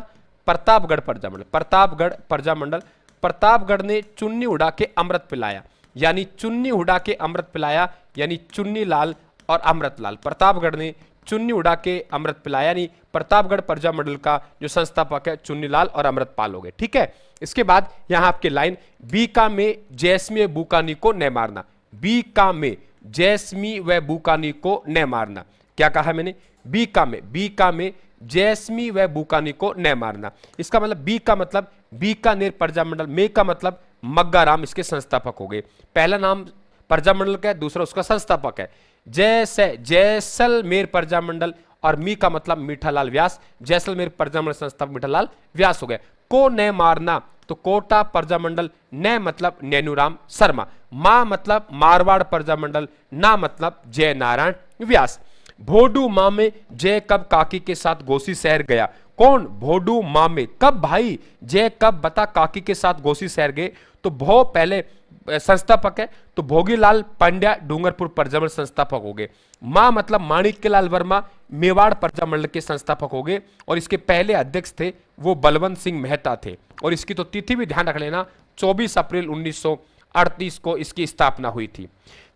S1: प्रतापगढ़ प्रजामंडल, प्रतापगढ़ प्रजामंडल। प्रतापगढ़ ने चुन्नी उड़ा के अमृत पिलाया, यानी चुन्नी उड़ा के अमृत पिलाया, यानी चुन्नी लाल और अमृत लाल। प्रतापगढ़ ने चुन्नी उड़ा के अमृत पिलाया, यानी प्रतापगढ़ प्रजामंडल का जो संस्थापक है चुन्नीलाल और अमृतपाल हो गए। ठीक है, इसके बाद यहां आपके लाइन, बीका में जैस्मी बुकानी को न मारना। बीका में जैस्मी व बुकानी को न मारना। क्या कहा मैंने? बीका में
S2: जैसमी व बुकानी को न मारना। इसका मतलब बी का मतलब बीकानेर प्रजामंडल, मे का मतलब मग्गाराम इसके संस्थापक हो गए। पहला नाम प्रजामंडल का है, दूसरा उसका संस्थापक है। जैसलमेर प्रजामंडल और मी का मतलब मीठालाल व्यास, जैसलमेर प्रजामंडल संस्थापक मीठालाल व्यास हो गए। को न मारना तो कोटा प्रजामंडल, न मतलब नैनूराम शर्मा, मा मतलब मारवाड़ प्रजामंडल, ना मतलब जय नारायण व्यास। भोडू मामे जय कब काकी के साथ गोसी शहर गया? कौन? भोडू मामे। कब भाई? जय कब बता काकी के साथ गोसी शहर गए? तो भो पहले संस्थापक है, तो भोगीलाल पांड्या डूंगरपुर प्रजामंडल संस्थापक हो गए। मां मतलब माणिक्यलाल वर्मा मेवाड़ प्रजामंडल के संस्थापक हो गए, और इसके पहले अध्यक्ष थे वो बलवंत सिंह मेहता थे। और इसकी तो तिथि भी ध्यान रख लेना, 24 अप्रैल 1938 को इसकी स्थापना हुई थी।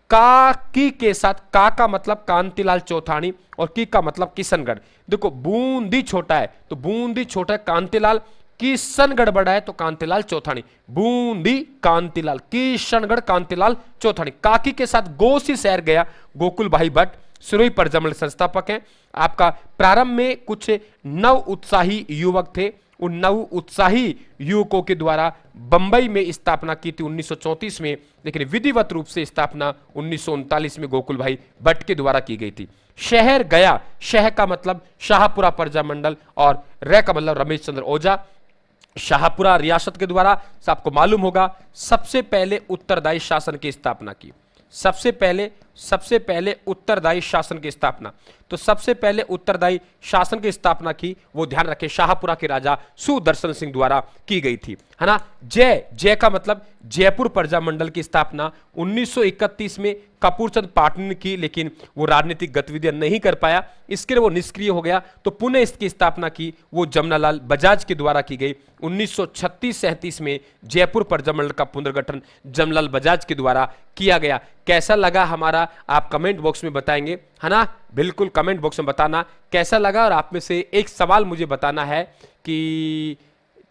S2: काकी के साथ, का का मतलब कांतिलाल चौथानी और की का मतलब किशनगढ़। देखो बूंदी छोटा है तो बूंदी छोटा है कांतिलाल, किशनगढ़ बड़ा है तो कांतिलाल चौथानी। बूंदी कांतिलाल, किशनगढ़ कांतिलाल चौथानी। काकी के साथ गोसी शहर गया गोकुल भाई भट्ट, सिरोही प्रजामंडल संस्थापक हैं। आपका प्रारंभ में कुछ नव उत्साही युवक थे, उन नव उत्साही युवकों के द्वारा बंबई में स्थापना की थी 1934 में, लेकिन विधिवत रूप से स्थापना 1939 में गोकुल भाई भट्ट के द्वारा की गई थी। शहर गया, शह का मतलब शाहपुरा प्रजामंडल और रे का मतलब रमेश चंद्र ओझा। शाहपुरा रियासत के द्वारा आपको मालूम होगा सबसे पहले उत्तरदायी शासन की स्थापना की। सबसे पहले उत्तरदायी शासन की स्थापना, तो सबसे पहले उत्तरदायी शासन की स्थापना की, वो ध्यान रखें, शाहपुरा के राजा सुदर्शन सिंह द्वारा की गई थी, है ना। जय का मतलब जयपुर प्रजामंडल की स्थापना 1931 में कपूरचंद पाटनी ने की, लेकिन वो राजनीतिक गतिविधियां नहीं कर पाया, इसके लिए वो निष्क्रिय हो गया। तो पुनः इसकी स्थापना की वो जमनालाल बजाज के द्वारा की गई 1936-37 में। जयपुर प्रजामंडल का पुनर्गठन जमनालाल बजाज के द्वारा किया गया। कैसा लगा हमारा, आप कमेंट बॉक्स में बताएंगे, है ना। बिल्कुल कमेंट बॉक्स में बताना कैसा लगा, और आप में से एक सवाल मुझे बताना है कि,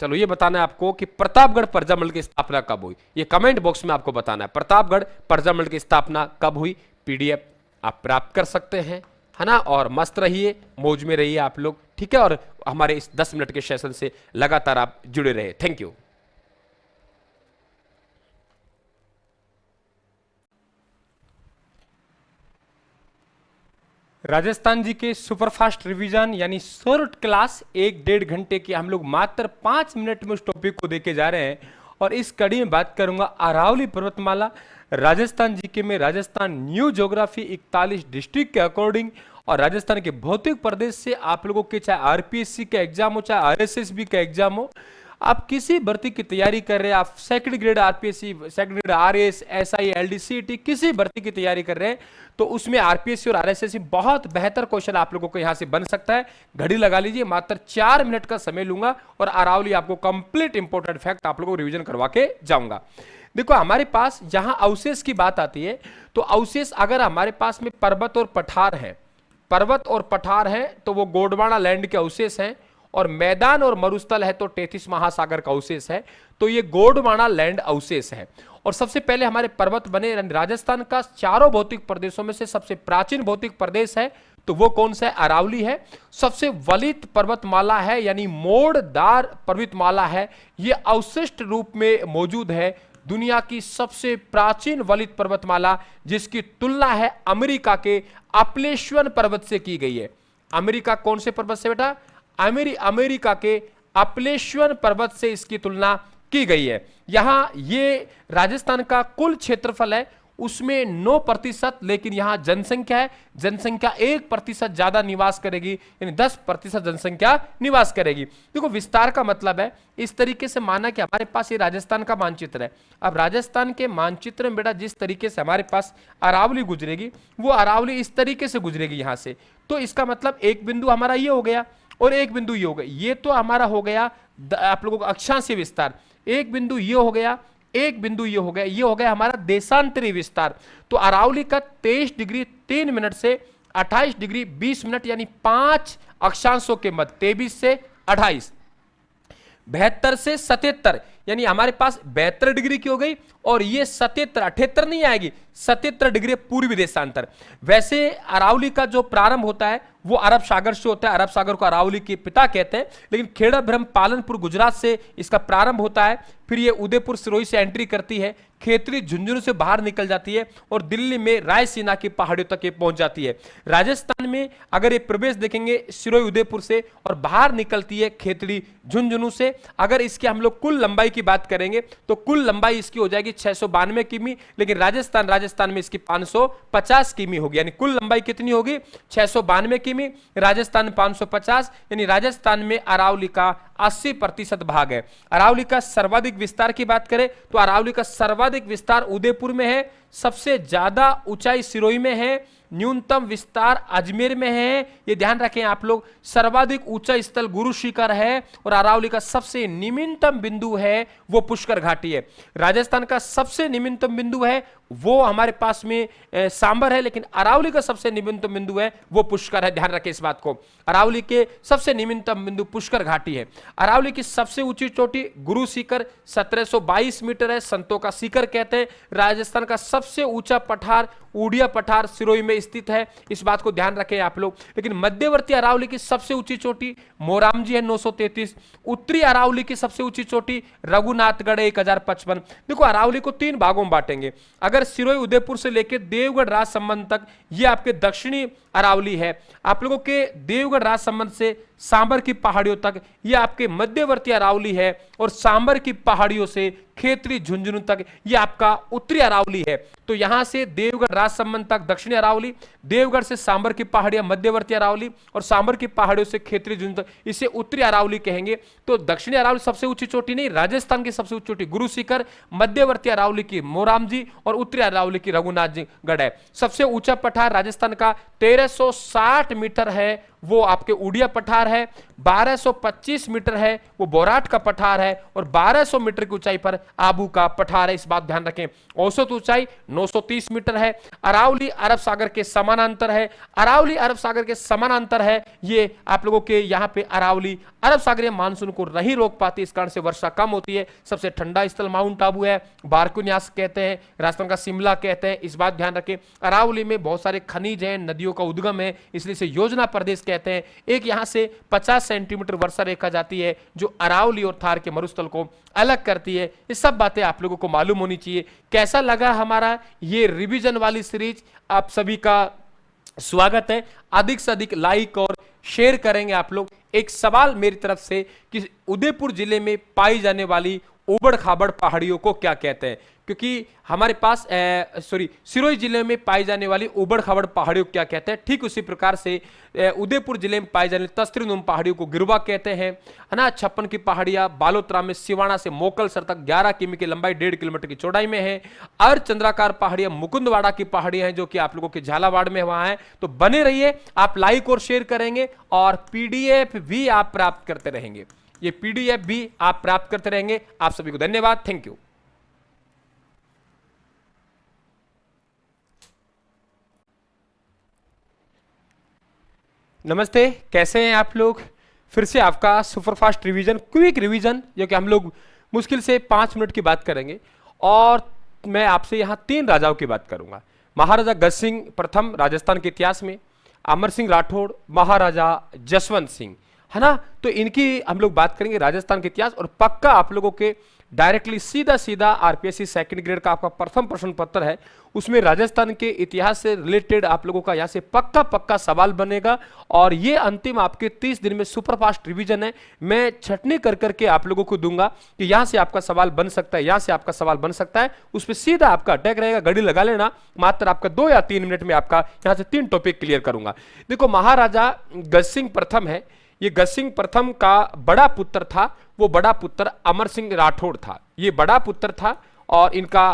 S2: चलो ये बताना है आपको कि प्रतापगढ़ प्रजामंडल की स्थापना कब हुई। ये कमेंट बॉक्स में आपको बताना है, प्रतापगढ़ प्रजामंडल की स्थापना कब हुई। पीडीएफ आप प्राप्त कर सकते हैं, है ना। और मस्त रहिए, मौज में रहिए आप लोग, ठीक है। और हमारे इस 10 मिनट के सेशन से लगातार आप जुड़े रहे। Thank you.
S1: राजस्थान जी के सुपरफास्ट रिवीजन यानी शॉर्ट क्लास 1-1.5 घंटे की हम लोग मात्र 5 मिनट में उस टॉपिक को देखे जा रहे हैं। और इस कड़ी में बात करूंगा अरावली पर्वतमाला, राजस्थान जीके में राजस्थान न्यू ज्योग्राफी 41 डिस्ट्रिक्ट के अकॉर्डिंग, और राजस्थान के भौतिक प्रदेश से आप लोगों के चाहे आरपीएससी का एग्जाम हो, चाहे आरएसएसबी का एग्जाम हो, आप किसी भर्ती की तैयारी कर रहे हैं, आप second grade RPSC, second grade RS, SI, LDCT, किसी भर्ती की तैयारी कर रहे हैं, तो उसमें आरपीएससी और आरएसएससी बहुत बेहतर क्वेश्चन आप लोगों को यहां से बन सकता है। घड़ी लगा लीजिए, मात्र 4 मिनट का समय लूंगा और अरावली आपको कंप्लीट इंपोर्टेंट फैक्ट आप लोगों को रिवीजन करवा के जाऊंगा। देखो हमारे पास जहां अवशेष की बात आती है, तो अवशेष अगर हमारे पास में पर्वत और पठार है, पर्वत और पठार है तो वो गोंडवाना लैंड के अवशेष हैं, और मैदान और मरुस्थल है तो टेथिस महासागर का अवशेष है, तो ये गोंडवाना लैंड अवशेष है। और सबसे पहले हमारे पर्वत बने, राजस्थान का चारों भौतिक प्रदेशों में से सबसे प्राचीन भौतिक प्रदेश है, तो वो कौन सा है? अरावली है। सबसे वलित पर्वतमाला है, यानी मोड़दार पर्वतमाला है, ये अवशिष्ट रूप में मौजूद है। दुनिया की सबसे प्राचीन वलित पर्वतमाला, जिसकी तुलना है अमेरिका के अपलेश्वन पर्वत से की गई है। अमेरिका कौन से पर्वत से बेटा? अमेरिका के अपलेश्वन पर्वत से इसकी तुलना की गई है। यहां ये राजस्थान का कुल क्षेत्रफल है उसमें 9%, लेकिन यहां जनसंख्या है, जनसंख्या 1% ज्यादा निवास करेगी, यानी 10% जनसंख्या निवास करेगी। देखो विस्तार का मतलब है, इस तरीके से माना कि हमारे पास ये राजस्थान का मानचित्र है। अब राजस्थान के मानचित्र में बेटा जिस तरीके से हमारे पास अरावली गुजरेगी, वो अरावली इस तरीके से गुजरेगी यहां से, तो इसका मतलब एक बिंदु हमारा ये हो गया और एक बिंदु ये हो गया। ये तो हमारा हो गया आप लोगों का अक्षांशीय विस्तार, एक बिंदु ये हो गया, एक बिंदु ये हो गया, ये हो गया हमारा देशांतरी विस्तार। तो अरावली का 23 डिग्री 3 मिनट से 28 डिग्री 20 मिनट, यानी 5 अक्षांशों के मध्य, 23 से 28, 72 से 77, यानी हमारे पास 72 डिग्री की हो गई, और ये 77, 78 नहीं आएगी, 77 डिग्री पूर्वी देशांतर। वैसे अरावली का जो प्रारंभ होता है वो अरब सागर से होता है, अरब सागर को अरावली के पिता कहते हैं। लेकिन खेड़ा ब्रह्म पालनपुर गुजरात से इसका प्रारंभ होता है, फिर ये उदयपुर सिरोही से एंट्री करती है, खेतरी झुंझुनू से बाहर निकल जाती है और दिल्ली में रायसीना की पहाड़ियों तक ये पहुंच जाती है। राजस्थान में अगर ये प्रवेश देखेंगे सिरोही उदयपुर से और बाहर निकलती है खेतड़ी झुंझुनू से। अगर इसकी हम लोग कुल लंबाई की बात करेंगे तो कुल लंबाई इसकी हो जाएगी 692 किमी, लेकिन राजस्थान में इसकी 550 किमी होगी, यानी कुल लंबाई कितनी होगी 692 किमी, राजस्थान में 550, यानी राजस्थान में अरावली का 80% भाग है। अरावली का सर्वाधिक विस्तार की बात करें तो अरावली का सर्वाधिक विस्तार उदयपुर में है, सबसे ज्यादा ऊंचाई सिरोही में है, न्यूनतम विस्तार अजमेर में है, ये ध्यान रखें आप लोग। सर्वाधिक ऊंचा स्थल गुरु शिखर है और अरावली का सबसे निम्नतम बिंदु है वो पुष्कर घाटी है। राजस्थान का सबसे निम्नतम बिंदु है वो हमारे पास में सांबर है, लेकिन अरावली का सबसे निम्नतम बिंदु है वो पुष्कर है, ध्यान रखें इस बात को। अरावली के सबसे निम्नतम बिंदु पुष्कर घाटी है। अरावली की सबसे ऊंची चोटी गुरु शिखर 1722 मीटर है, संतों का शिखर कहते हैं। राजस्थान का सबसे ऊंचा पठार उड़िया पठार सिरोही में स्थित है, इस बात को ध्यान रखें आप लोग। लेकिन मध्यवर्ती अरावली की सबसे ऊंची चोटी मोरामजी है 933, उत्तरी अरावली की सबसे ऊंची चोटी रघुनाथगढ़ 1055। देखो अरावली को 3 भागों में बांटेंगे। अगर सिरोही उदयपुर से लेकर देवगढ़ राजसमंद तक ये आपके दक्षिणी अरावली है, आप लोगों के देवगढ़ राजसमंद से सांबर की पहाड़ियों तक ये आपके मध्यवर्ती अरावली है, और सांबर की पहाड़ियों से खेतरी झुंझुनू तक ये आपका उत्तरी अरावली है। तो यहां से देवगढ़ राजसमंद तक दक्षिणी अरावली, देवगढ़ से सांबर की पहाड़ियां मध्यवर्ती अरावली, और सांबर की पहाड़ियों से खेतरी झुंझुनू तक, इसे उत्तरी अरावली कहेंगे। तो दक्षिणी अरावली सबसे ऊंची चोटी नहीं, राजस्थान की सबसे ऊंची चोटी गुरु शिखर, मध्यवर्ती अरावली की मोरामजी और उत्तरी अरावली की रघुनाथगढ़ है। सबसे ऊंचा पठार राजस्थान का 1360 मीटर है वो आपके उड़िया पठार है, 1225 मीटर है वो बोराट का पठार है, और 1200 मीटर की ऊंचाई पर आबू का पठार है, इस बात ध्यान रखें। औसत ऊंचाई 930 मीटर है। अरावली अरब सागर के समानांतर है, अरावली अरब सागर के समानांतर है। ये आप लोगों के यहाँ पे अरावली अरब सागरीय मानसून को नहीं रोक पाती, इस कारण से वर्षा कम होती है। सबसे ठंडा स्थल माउंट आबू है, बारकुन्यास कहते हैं, राजस्थान का शिमला कहते हैं, इस बात ध्यान रखें। अरावली में बहुत सारे खनिज हैं, नदियों का उद्गम है, इसलिए इसे योजना प्रदेश कहते हैं। एक यहां से 50 सेंटीमीटर वर्षा रेखा जाती है जो अरावली और थार के मरुस्थल को अलग करती है। ये सब बातें आप लोगों को मालूम होनी चाहिए। कैसा लगा हमारा ये रिवीजन वाली सीरीज? आप सभी का स्वागत है। अधिक से अधिक लाइक और शेयर करेंगे आप लोग। एक सवाल मेरी तरफ से कि उदयपुर जिले में पाई जाने वाली उबड़ खाबड़ पहाड़ियों को क्या कहते हैं, क्योंकि हमारे पास सिरोही जिले में पाई जाने वाली उबड़ खाबड़ पहाड़ियों को क्या कहते हैं, ठीक उसी प्रकार से उदयपुर जिले में पाई जाने तस्त्रीनुम पहाड़ियों को गिरवा कहते हैं, है ना। 56 की पहाड़ियां बालोतरा में सिवाना से मोकलसर तक 11 किमी की लंबाई 1.5 किलोमीटर की चौड़ाई में है। अर्धचंद्राकार पहाड़ियां मुकुंदवाड़ा की पहाड़ियां हैं जो कि आप लोगों के झालावाड़ में वहां है। तो बने रहिए, आप लाइक और शेयर करेंगे और पीडीएफ भी आप प्राप्त करते रहेंगे। ये पीडीएफ भी आप प्राप्त करते रहेंगे। आप सभी को धन्यवाद, थैंक यू। नमस्ते, कैसे हैं आप लोग? फिर से आपका सुपरफास्ट रिवीजन, क्विक रिवीजन, जो कि हम लोग मुश्किल से 5 मिनट की बात करेंगे। और मैं आपसे यहाँ 3 राजाओं की बात करूंगा। महाराजा गज सिंह प्रथम राजस्थान के इतिहास में, अमर सिंह राठौड़, महाराजा जसवंत सिंह, है ना। तो इनकी हम लोग बात करेंगे राजस्थान के इतिहास। और पक्का आप लोगों के डायरेक्टली सीधा आरपीएससी सेकंड ग्रेड का आपका प्रथम प्रश्न पत्र है, उसमें राजस्थान के इतिहास से रिलेटेड आप लोगों का यहाँ से पक्का सवाल बनेगा। और ये अंतिम आपके 30 दिन में सुपरफास्ट रिवीजन है। मैं छटनी कर करके आप लोगों को दूंगा कि यहाँ से आपका सवाल बन सकता है, यहाँ से आपका सवाल बन सकता है, उस पर सीधा आपका अटैक रहेगा। घड़ी लगा लेना, मात्र आपका 2 या 3 मिनट में आपका यहाँ से 3 टॉपिक क्लियर करूंगा। देखो, महाराजा गज सिंह प्रथम है, ये गज सिंह प्रथम का बड़ा पुत्र था, वो बड़ा पुत्र अमर सिंह राठौड़ था। ये बड़ा पुत्र था और इनका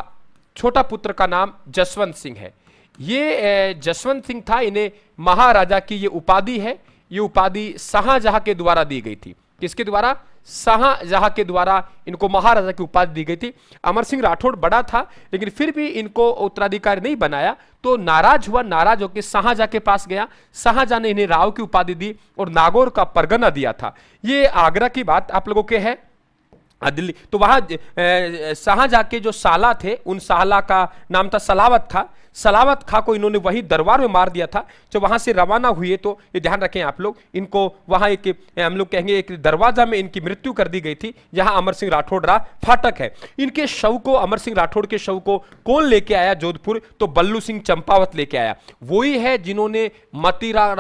S1: छोटा पुत्र का नाम जसवंत सिंह है। ये जसवंत सिंह था, इन्हें महाराजा की ये उपाधि है। ये उपाधि शाहजहां के द्वारा दी गई थी। किसके द्वारा? शाहजहां के द्वारा इनको महाराजा की उपाधि दी गई थी। अमर सिंह राठौड़ बड़ा था, लेकिन फिर भी इनको उत्तराधिकारी नहीं बनाया, तो नाराज हुआ। नाराज होकर शाहजहां के पास गया। शाहजहां ने इन्हें राव की उपाधि दी और नागौर का परगना दिया था। ये आगरा की बात आप लोगों के है। दिल्ली, तो वहां शाहजहां के जो साला थे, उन साला का नाम था सलावत खां। सलावत खां को इन्होंने वही दरबार में मार दिया था। जब वहां से रवाना हुए तो ये ध्यान रखें आप लोग, इनको वहां एक हम लोग कहेंगे एक दरवाजा में इनकी मृत्यु कर दी गई थी, जहां अमर सिंह राठौड़ फाटक है। इनके शव को, अमर सिंह राठौड़ के शव को कौन लेके आया जोधपुर? तो बल्लू सिंह चंपावत लेके आया। वही है जिन्होंने मतीरा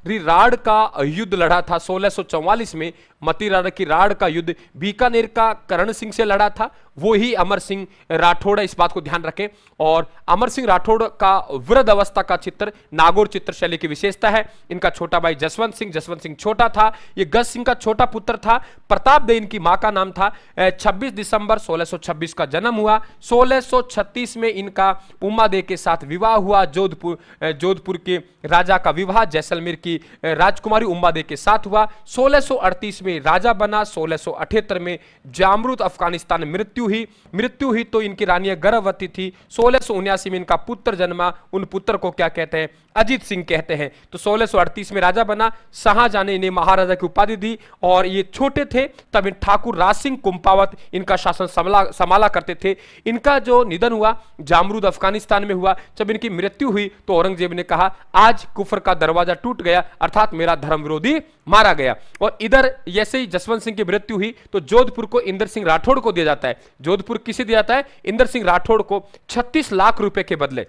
S1: राड़ का युद्ध लड़ा था 1644 में। मतीरा की राड़ का युद्ध बीकानेर का करण सिंह से लड़ा था, वो ही अमर सिंह राठौड़ है, इस बात को ध्यान रखें। और अमर सिंह राठौड़ का वृद्ध अवस्था का चित्र नागौर चित्र शैली की विशेषता है। इनका छोटा भाई जसवंत सिंह छोटा था, ये गज सिंह का छोटा पुत्र था। प्रताप दे इनकी मां का नाम था। 26 दिसंबर 1626 का जन्म हुआ। 1636 में इनका उमा दे के साथ विवाह हुआ। जोधपुर के राजा का विवाह जैसलमेर की राजकुमारी उमा दे के साथ हुआ। 1638 में राजा बना। 1678 में जामरूद अफगानिस्तान में मृत्यु हुई तो इनकी रानियां गर्भवती थी। 1679 में इनका पुत्र जन्मा। उन पुत्र को क्या कहते हैं? अजीत सिंह कहते हैं। तो 1638 में राजा बना। शाहजहां ने इन्हें महाराजा की उपाधि दी और ये छोटे थे तब ठाकुर राज सिंह कुंपावत इनका शासन संभाला करते थे। इनका जो निधन हुआ जामरूद अफगानिस्तान में हुआ। जब इनकी मृत्यु हुई तो औरंगजेब ने कहा आज कुफर का दरवाजा टूट गया, अर्थात मेरा धर्म विरोधी मारा गया। और इधर जैसे ही जसवंत सिंह की मृत्यु हुई तो जोधपुर को इंदर सिंह राठौड़ को दिया जाता है। जोधपुर किसे दिया जाता है? इंदर सिंह राठौड़ को 36 लाख रुपए के बदले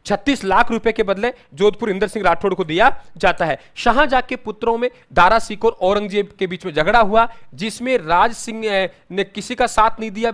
S1: 36 लाख रुपए के बदले जोधपुर इंदर सिंह राठौड़ को दिया जाता है। शाहजहां के पुत्रों में दारा सिंह और औरंगजेब के बीच में झगड़ा हुआ, जिसमें राज सिंह ने किसी का साथ नहीं दिया,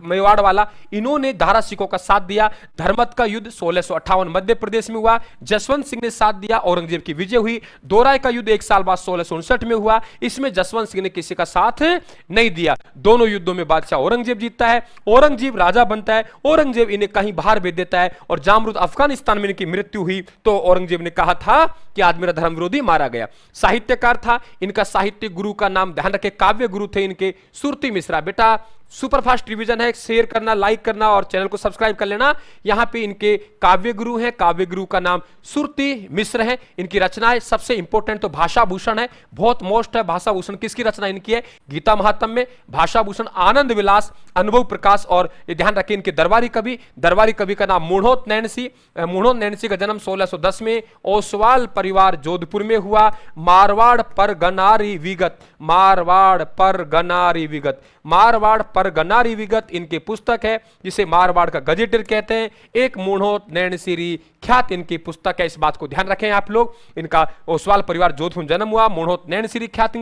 S1: मेवाड़ वाला, इन्होंने दारा सिंह का साथ दिया। धर्मत का युद्ध 1658 मध्य प्रदेश में हुआ। जसवंत सिंह ने साथ दिया, औरंगजेब की विजय हुई। दोराय का युद्ध एक साल बाद 1659 में हुआ। इसमें जसवंत सिंह ने किसी का साथ नहीं दिया। दोनों युद्धों में बादशाह औरंगजेब जीतता है, औरंगजेब राजा बनता है। औरंगजेब इन्हें कहीं बाहर भेज देता है और जामरूद अफगानिस्तान में इनकी मृत्यु हुई तो औरंगजेब ने कहा था कि आज मेरा धर्म विरोधी मारा गया। साहित्यकार था, इनका साहित्य गुरु का नाम ध्यान रखें, काव्य गुरु थे इनके सुरती मिश्रा। बेटा सुपरफास्ट रिवीजन है, शेयर करना, लाइक करना और चैनल को सब्सक्राइब कर लेना। यहां पे इनके काव्य गुरु हैं, काव्य गुरु का नाम सुरती मिश्र है। इनकी रचनाएं सबसे इंपॉर्टेंट तो भाषा भूषण है, बहुत मोस्ट है। भाषा भूषण किसकी रचना इनकी है? गीता महात्म में। भाषा भूषण आनंद विलास, अनुभव प्रकाश और ये ध्यान रखें इनके दरबारी कवि का नाम मूढ़ोत नैनसी का जन्म 1610 में ओसवाल परिवार जोधपुर में हुआ। मारवाड़ पर गनारी विगत इनकी पुस्तक है, जिसे मारवाड़ का गजेटर कहते हैं। एक मूढ़ोत नैनसिरी ख्यात इनकी पुस्तक है, इस बात को ध्यान रखें आप लोग। इनका ओसवाल परिवार जोधपुर जन्म हुआ। मूढ़ोत नैनसिरी ख्यात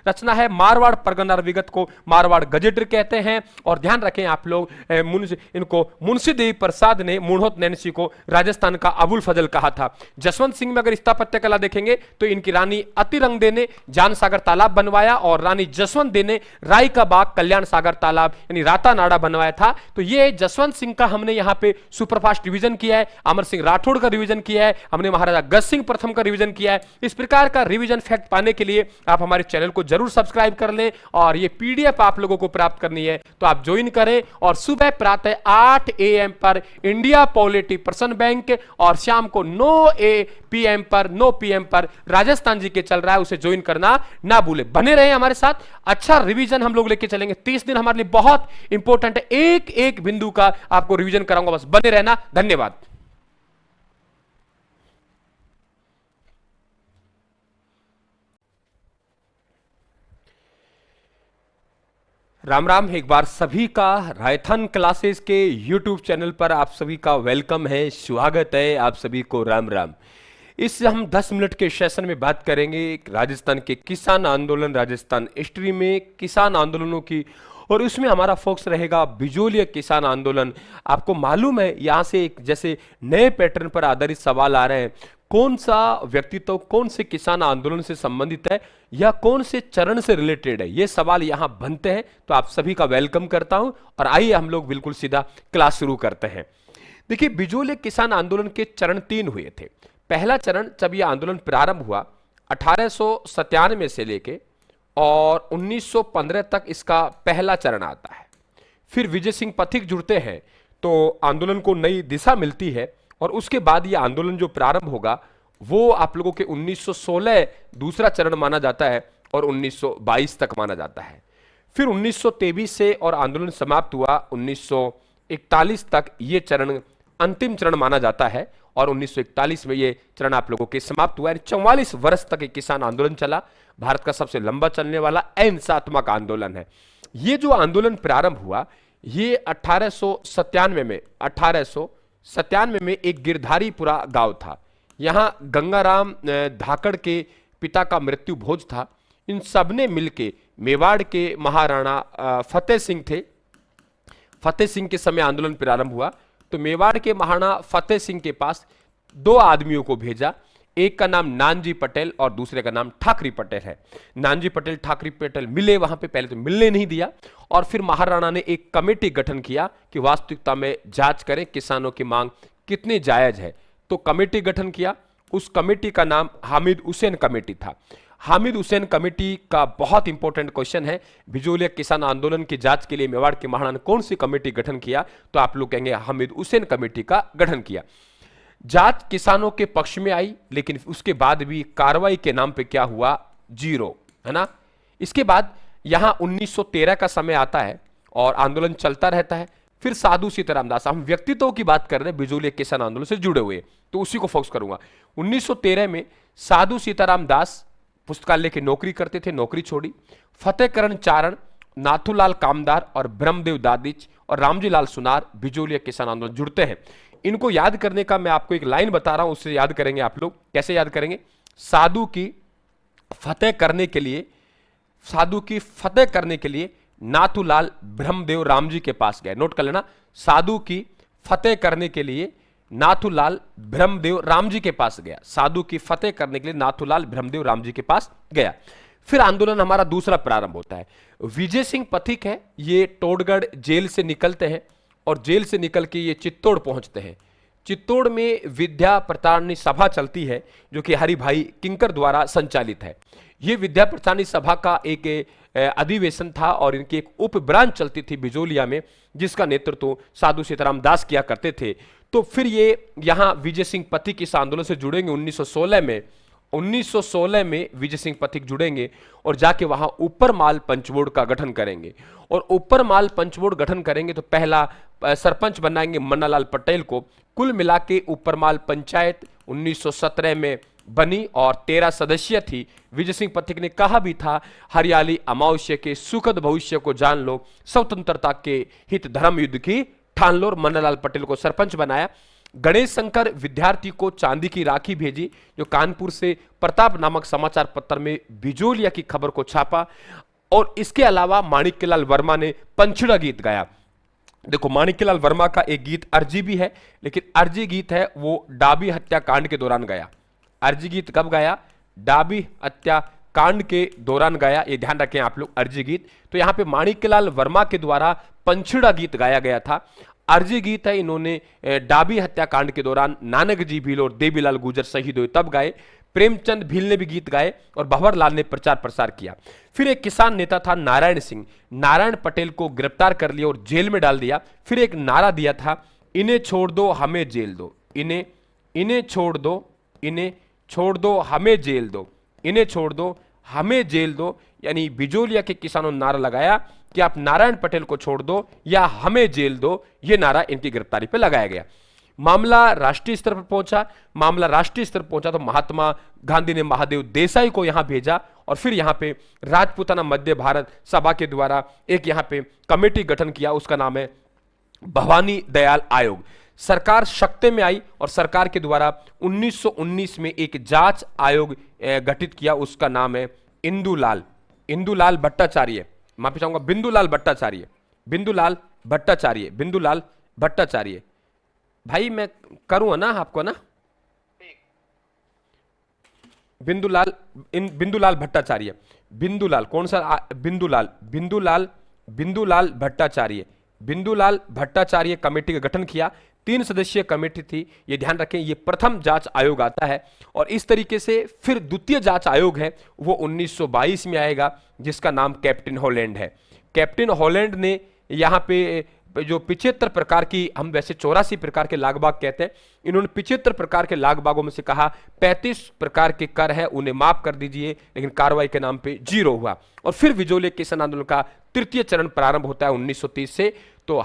S1: रचना है। मारवाड़ परगनार विगत को मारवाड़ गजेटर कहते हैं। और ध्यान रखें आप लोग, इनको मुंशी देवी प्रसाद ने मूढ़ोत नैनसी को राजस्थान का अबुल फजल कहा था। जसवंत सिंह में अगर स्थापत्य कला देखेंगे तो इनकी रानी अतिरंग दे ने जान सागर तालाब बनवाया और रानी जसवंत दे ने राय का बाग कल्याण सागर तालाब यानी राता नाड़ा बनवाया था। तो ये जसवंत सिंह का हमने यहां पे सुपरफास्ट रिवीजन किया है, अमर सिंह राठौड़ का रिवीजन किया है, हमने महाराजा गज सिंह प्रथम का रिवीजन किया है। इस प्रकार का रिवीजन फैक्ट पाने के लिए आप हमारे चैनल को जरूर सब्सक्राइब कर लें और ये पीडीएफ आप लोगों को प्राप्त करनी है तो आप ज्वाइन करें। और सुबह प्रातः 8 AM पर इंडिया पॉलिटी पर्सन बैंक और शाम को 9 PM पर राजस्थान जी के चल रहा है, उसे ज्वाइन करना ना भूले। बने रहे हमारे साथ, अच्छा रिवीजन हम लोग लेके चलेंगे। 30 दिन हमारे लिए बहुत इंपॉर्टेंट है, एक एक बिंदु का आपको रिवीजन कराऊंगा, बस बने रहना। धन्यवाद। राम राम, एक बार सभी का रायथन क्लासेस के YouTube चैनल पर आप सभी का वेलकम है, स्वागत है आप सभी को। राम राम। इस हम 10 मिनट के सेशन में बात करेंगे राजस्थान के किसान आंदोलन, राजस्थान हिस्ट्री में किसान आंदोलनों की, और उसमें हमारा फोकस रहेगा बिजोलिया किसान आंदोलन। आपको मालूम है यहाँ से एक जैसे नए पैटर्न पर आधारित सवाल आ रहे हैं, कौन सा व्यक्तित्व कौन से किसान आंदोलन से संबंधित है या कौन से चरण से रिलेटेड है, ये सवाल यहां बनते हैं। तो आप सभी का वेलकम करता हूं और आइए हम लोग बिल्कुल सीधा क्लास शुरू करते हैं। देखिए, बिजोलिया किसान आंदोलन के चरण 3 हुए थे। पहला चरण जब यह आंदोलन प्रारंभ हुआ 1897 से लेके और 1915 तक इसका पहला चरण आता है। फिर विजय सिंह पथिक जुड़ते हैं तो आंदोलन को नई दिशा मिलती है और उसके बाद ये आंदोलन जो प्रारंभ होगा वो आप लोगों के 1916 दूसरा चरण माना जाता है
S2: और 1922 तक माना जाता है। फिर 1923 से और आंदोलन समाप्त हुआ 1941 तक ये चरण अंतिम चरण माना जाता है और 1941 में ये चरण आप लोगों के समाप्त हुआ। 44 वर्ष तक एक किसान आंदोलन चला, भारत का सबसे लंबा चलने वाला अहिंसात्मक आंदोलन है। ये जो आंदोलन प्रारंभ हुआ ये 1897 में एक गिरधारीपुरा गांव था। यहां गंगाराम धाकड़ के पिता का मृत्यु भोज था। इन सब ने मिलके मेवाड़ के महाराणा फतेह सिंह थे। फतेह सिंह के समय आंदोलन प्रारंभ हुआ तो मेवाड़ के महाराणा फतेह सिंह के पास दो आदमियों को भेजा। एक का नाम नानजी पटेल और दूसरे का नाम ठाकरी पटेल है। नानजी पटेल ठाकरी पटेल मिले वहां पे, पहले तो मिलने नहीं दिया और फिर महाराणा ने एक कमेटी गठन किया कि वास्तविकता में जांच करें किसानों की मांग कितनी जायज है। तो कमेटी गठन किया, उस कमेटी का नाम हामिद हुसैन कमेटी था। हामिद हुसैन कमेटी का बहुत इंपॉर्टेंट क्वेश्चन है, बिजोलिया किसान आंदोलन की जांच के लिए मेवाड़ के महाराणा ने कौन सी कमेटी गठन किया, तो आप लोग कहेंगे हामिद हुसैन कमेटी का गठन किया। जांच किसानों के पक्ष में आई लेकिन उसके बाद भी कार्रवाई के नाम पे क्या हुआ, जीरो, है ना। इसके बाद यहां 1913 का समय आता है और आंदोलन चलता रहता है। फिर साधु सीताराम दास, हम व्यक्तित्वों की बात कर रहे हैं बिजोलिया किसान आंदोलन से जुड़े हुए, तो उसी को फोकस करूंगा। 1913 में साधु सीताराम दास पुस्तकालय की नौकरी करते थे, नौकरी छोड़ी। फतेहकरण चारण, नाथूलाल कामदार और ब्रह्मदेव दादिच और रामजी लाल सुनार बिजोलिया किसान आंदोलन जुड़ते हैं। इनको याद करने का मैं आपको एक लाइन बता रहा हूं, उससे याद करेंगे आप लोग। कैसे याद करेंगे, साधु की फतेह करने के लिए नाथूलाल ब्रह्मदेव रामजी के पास गए। नोट कर लेना, साधु की फतेह करने के लिए नाथूलाल ब्रह्मदेव रामजी के पास गया। साधु की फतेह करने के लिए नाथूलाल ब्रह्मदेव रामजी के पास गया। फिर आंदोलन हमारा दूसरा प्रारंभ होता है। विजय सिंह पथिक है, ये टोडगढ़ जेल से निकलते हैं और जेल से निकल के ये चित्तौड़ पहुंचते हैं। चित्तौड़ में विद्या प्रचारिणी सभा चलती है जो कि हरिभाई किंकर द्वारा संचालित है। ये विद्या प्रचारिणी सभा का एक अधिवेशन था और इनकी एक उप ब्रांच चलती थी बिजोलिया में, जिसका नेतृत्व साधु सीताराम दास किया करते थे। तो फिर ये यहां विजय सिंह पथिक इस आंदोलन से जुड़ेंगे 1916 में विजय सिंह पथिक जुड़ेंगे और जाके वहां ऊपर माल पंचबोर्ड का गठन करेंगे। और ऊपर माल पंचबोर्ड गठन करेंगे तो पहला सरपंच बनाएंगे मन्नालाल पटेल को। कुल मिला के ऊपर माल पंचायत 1917 में बनी और 13 सदस्य थी। विजय सिंह पथिक ने कहा भी था, हरियाली अमावस्या के सुखद भविष्य को जान लो, स्वतंत्रता के हित धर्म युद्ध की ठान लो, और मन्नालाल पटेल को सरपंच बनाया। गणेश शंकर विद्यार्थी को चांदी की राखी भेजी, जो कानपुर से प्रताप नामक समाचार पत्र में बिजोलिया की खबर को छापा। और इसके अलावा माणिक्यलाल वर्मा ने पंचड़ा गीत गाया। देखो, माणिक्यलाल वर्मा का एक गीत अर्जी भी है, लेकिन अर्जी गीत है वो डाबी हत्याकांड के दौरान गाया। अर्जी गीत कब गाया, डाबी हत्याकांड के दौरान गाया, ये ध्यान रखें आप लोग, अर्जी गीत। तो यहां पे माणिक्यलाल वर्मा के द्वारा पंचड़ा गीत गाया गया था। अर्जी गीत है इन्होंने डाबी हत्याकांड के दौरान नानक जी भील और देवीलाल गुजर शहीद हुए तब गाए। प्रेमचंद भील ने भी गीत गाए और भंवर लाल ने प्रचार प्रसार किया। फिर एक किसान नेता था नारायण सिंह, नारायण पटेल को गिरफ्तार कर लिया और जेल में डाल दिया। फिर एक नारा दिया था, इन्हें छोड़ दो हमें जेल दो, इन्हें छोड़ दो, इन्हें छोड़ दो हमें जेल दो, इन्हें छोड़ दो हमें जेल दो। यानी बिजोलिया के किसानों ने नारा लगाया कि आप नारायण पटेल को छोड़ दो या हमें जेल दो। यह नारा इनकी गिरफ्तारी पर लगाया गया। मामला राष्ट्रीय स्तर पर पहुंचा तो महात्मा गांधी ने महादेव देसाई को यहां भेजा और फिर यहां पे राजपूताना मध्य भारत सभा के द्वारा एक यहां पे कमेटी गठन किया, उसका नाम है भवानी दयाल आयोग। सरकार शक्ति में आई और सरकार के द्वारा 1919 में एक जांच आयोग गठित किया, उसका नाम है इंदुलाल भट्टाचार्य, माफी चाहूंगा, बिंदुलाल भट्टाचार्य। भाई मैं करूंगा ना आपको ना, बिंदुलाल भट्टाचार्य, कौन सा बिंदुलाल भट्टाचार्य कमेटी का गठन किया। 3 सदस्यीय कमेटी थी, ये ध्यान रखें, ये प्रथम जांच आयोग आता है। और इस तरीके से फिर द्वितीय जांच आयोग है वो 1922 में आएगा, जिसका नाम कैप्टन हॉलैंड है। कैप्टन हॉलैंड ने यहाँ पे जो 75 प्रकार की, हम वैसे 84 प्रकार के लाग बाग कहते हैं, इन्होंने 75 प्रकार के लाग बागों में से कहा 35 प्रकार के कर है उन्हें माफ कर दीजिए, लेकिन कार्रवाई के नाम पे 0 हुआ। और फिर विजोले किसान आंदोलन का तृतीय चरण प्रारंभ होता है 1930 से। तो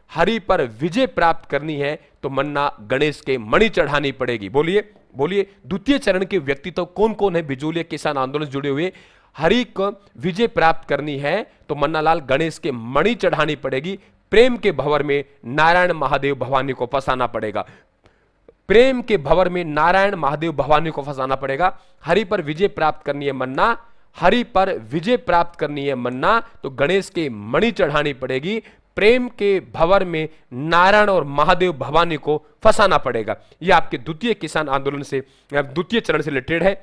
S2: हरि पर विजय प्राप्त करनी है तो मन्ना गणेश के मणि चढ़ानी पड़ेगी। बोलिए बोलिए, द्वितीय चरण के व्यक्तित्व कौन कौन है बिजोलिया किसान आंदोलन से जुड़े हुए? हरि को विजय प्राप्त करनी है तो मन्नालाल गणेश के मणि चढ़ानी पड़ेगी। प्रेम के भंवर में नारायण महादेव भवानी को फंसाना पड़ेगा। प्रेम के भंवर में नारायण महादेव भवानी को फंसाना पड़ेगा। हरि पर विजय प्राप्त करनी है मन्ना, हरि पर विजय प्राप्त करनी है मन्ना तो गणेश के मणि चढ़ानी पड़ेगी। प्रेम के भंवर में नारायण और महादेव भवानी को फंसाना पड़ेगा। यह आपके द्वितीय किसान आंदोलन से, द्वितीय चरण से रिलेटेड है।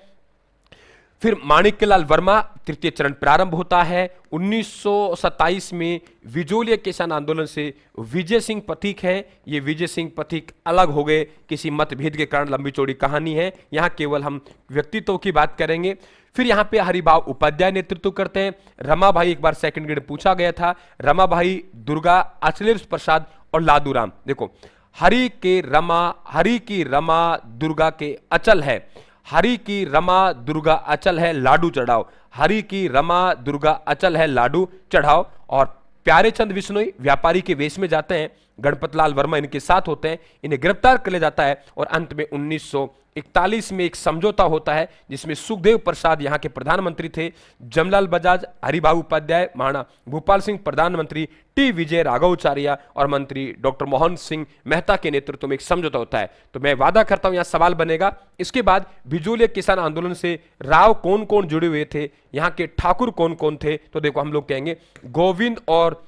S2: फिर माणिक्यलाल वर्मा, तृतीय चरण प्रारंभ होता है 1927 में विजोलिया किसान आंदोलन से। विजय सिंह पथिक है, ये विजय सिंह पथिक अलग हो गए किसी मतभेद के कारण, लंबी चौड़ी कहानी है, यहां केवल हम व्यक्तित्व की बात करेंगे। फिर यहां पे हरिभाऊ उपाध्याय नेतृत्व करते हैं। रमाभाई एक बार सेकंड ग्रेड पूछा गया था, रमाभाई, दुर्गा, अचलेश प्रसाद और लादूराम। देखो, हरि की रमा दुर्गा के अचल है, हरि की रमा दुर्गा अचल है, लाडू चढ़ाओ। हरि की रमा दुर्गा अचल है, लाडू चढ़ाओ। और प्यारेचंद बिश्नोई व्यापारी के वेश में जाते हैं, गणपतलाल वर्मा इनके साथ होते हैं, इन्हें गिरफ्तार कर लिया जाता है और अंत में 1941 में एक समझौता होता है जिसमें सुखदेव प्रसाद यहाँ के प्रधानमंत्री थे, जमलाल बजाज, हरिभाऊ उपाध्याय, महाराणा भूपाल सिंह प्रधानमंत्री, टी विजय राघवाचार्य और मंत्री डॉक्टर मोहन सिंह मेहता के नेतृत्व में एक समझौता होता है। तो मैं वादा करता हूं यहां सवाल बनेगा। इसके बाद बिजोलिया किसान आंदोलन से राव कौन कौन जुड़े हुए थे, यहां के ठाकुर कौन कौन थे? तो देखो, हम लोग कहेंगे गोविंद, और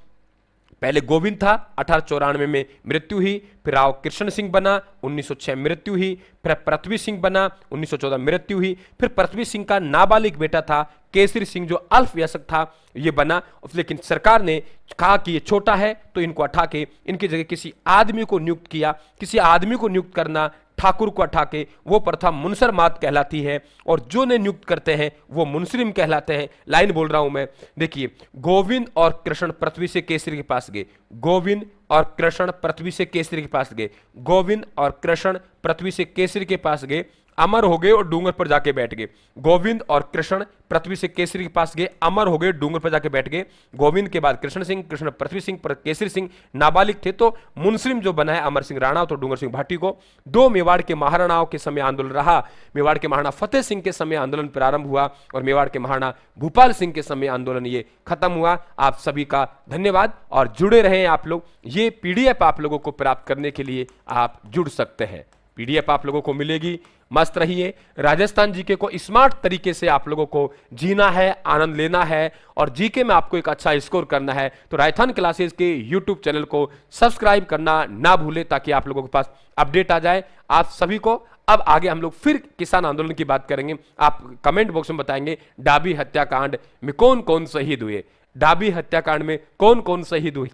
S2: पहले गोविंद था, 1894 में मृत्यु हुई। फिर राव कृष्ण सिंह बना, 1906 मृत्यु हुई। फिर पृथ्वी सिंह बना, 1914 मृत्यु हुई। फिर पृथ्वी सिंह का नाबालिग बेटा था केसरी सिंह जो अल्पवयस्क था, ये बना। लेकिन सरकार ने कहा कि ये छोटा है तो इनको हटा के इनकी जगह किसी आदमी को नियुक्त किया। किसी आदमी को नियुक्त करना, ठाकुर को हटा के, वो प्रथा मुनसर मात कहलाती है, और जो ने नियुक्त करते हैं वो मुनसरिम कहलाते हैं। लाइन बोल रहा हूं मैं, देखिए, गोविंद और कृष्ण पृथ्वी से केसरी के पास गए, गोविंद और कृष्ण पृथ्वी से केसरी के पास गए, गोविंद और कृष्ण पृथ्वी से केसरी के पास गए, अमर हो गए और डूंगर पर जाके बैठ गए। गोविंद और कृष्ण पृथ्वी से केसरी के पास गए, अमर हो गए, डूंगर पर जाके बैठ गए। गोविंद के बाद कृष्ण सिंह, कृष्ण पृथ्वी सिंह, केसरी सिंह नाबालिग थे तो मुनसरिम जो बना है अमर सिंह राणा तो डूंगर सिंह भाटी को। दो मेवाड़ के महाराणाओं के समय आंदोलन रहा। मेवाड़ के महाराणा फतेह सिंह के समय आंदोलन प्रारंभ हुआ और मेवाड़ के महाराणा भूपाल सिंह के समय आंदोलन ये खत्म हुआ। आप सभी का धन्यवाद और जुड़े रहे आप लोग। ये पीडीएफ आप लोगों को प्राप्त करने के लिए आप जुड़ सकते हैं, पीडीएफ आप लोगों को मिलेगी। मस्त रहिए। राजस्थान जीके को स्मार्ट तरीके से आप लोगों को जीना है, आनंद लेना है और जीके में आपको एक अच्छा स्कोर करना है तो राजस्थान क्लासेस के यूट्यूब चैनल को सब्सक्राइब करना ना भूले ताकि आप लोगों के पास अपडेट आ जाए। आप सभी को अब आगे हम लोग फिर किसान आंदोलन की बात करेंगे। आप कमेंट बॉक्स में बताएंगे डाबी हत्याकांड में कौन कौन शहीद हुए, डाबी हत्याकांड में कौन कौन शहीद हुए,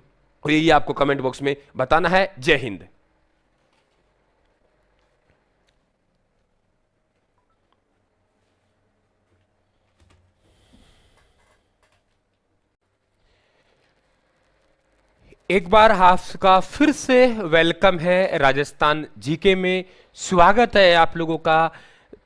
S2: ये आपको कमेंट बॉक्स में बताना है। जय हिंद। एक बार आपका फिर से वेलकम है राजस्थान जीके में। स्वागत है आप लोगों का।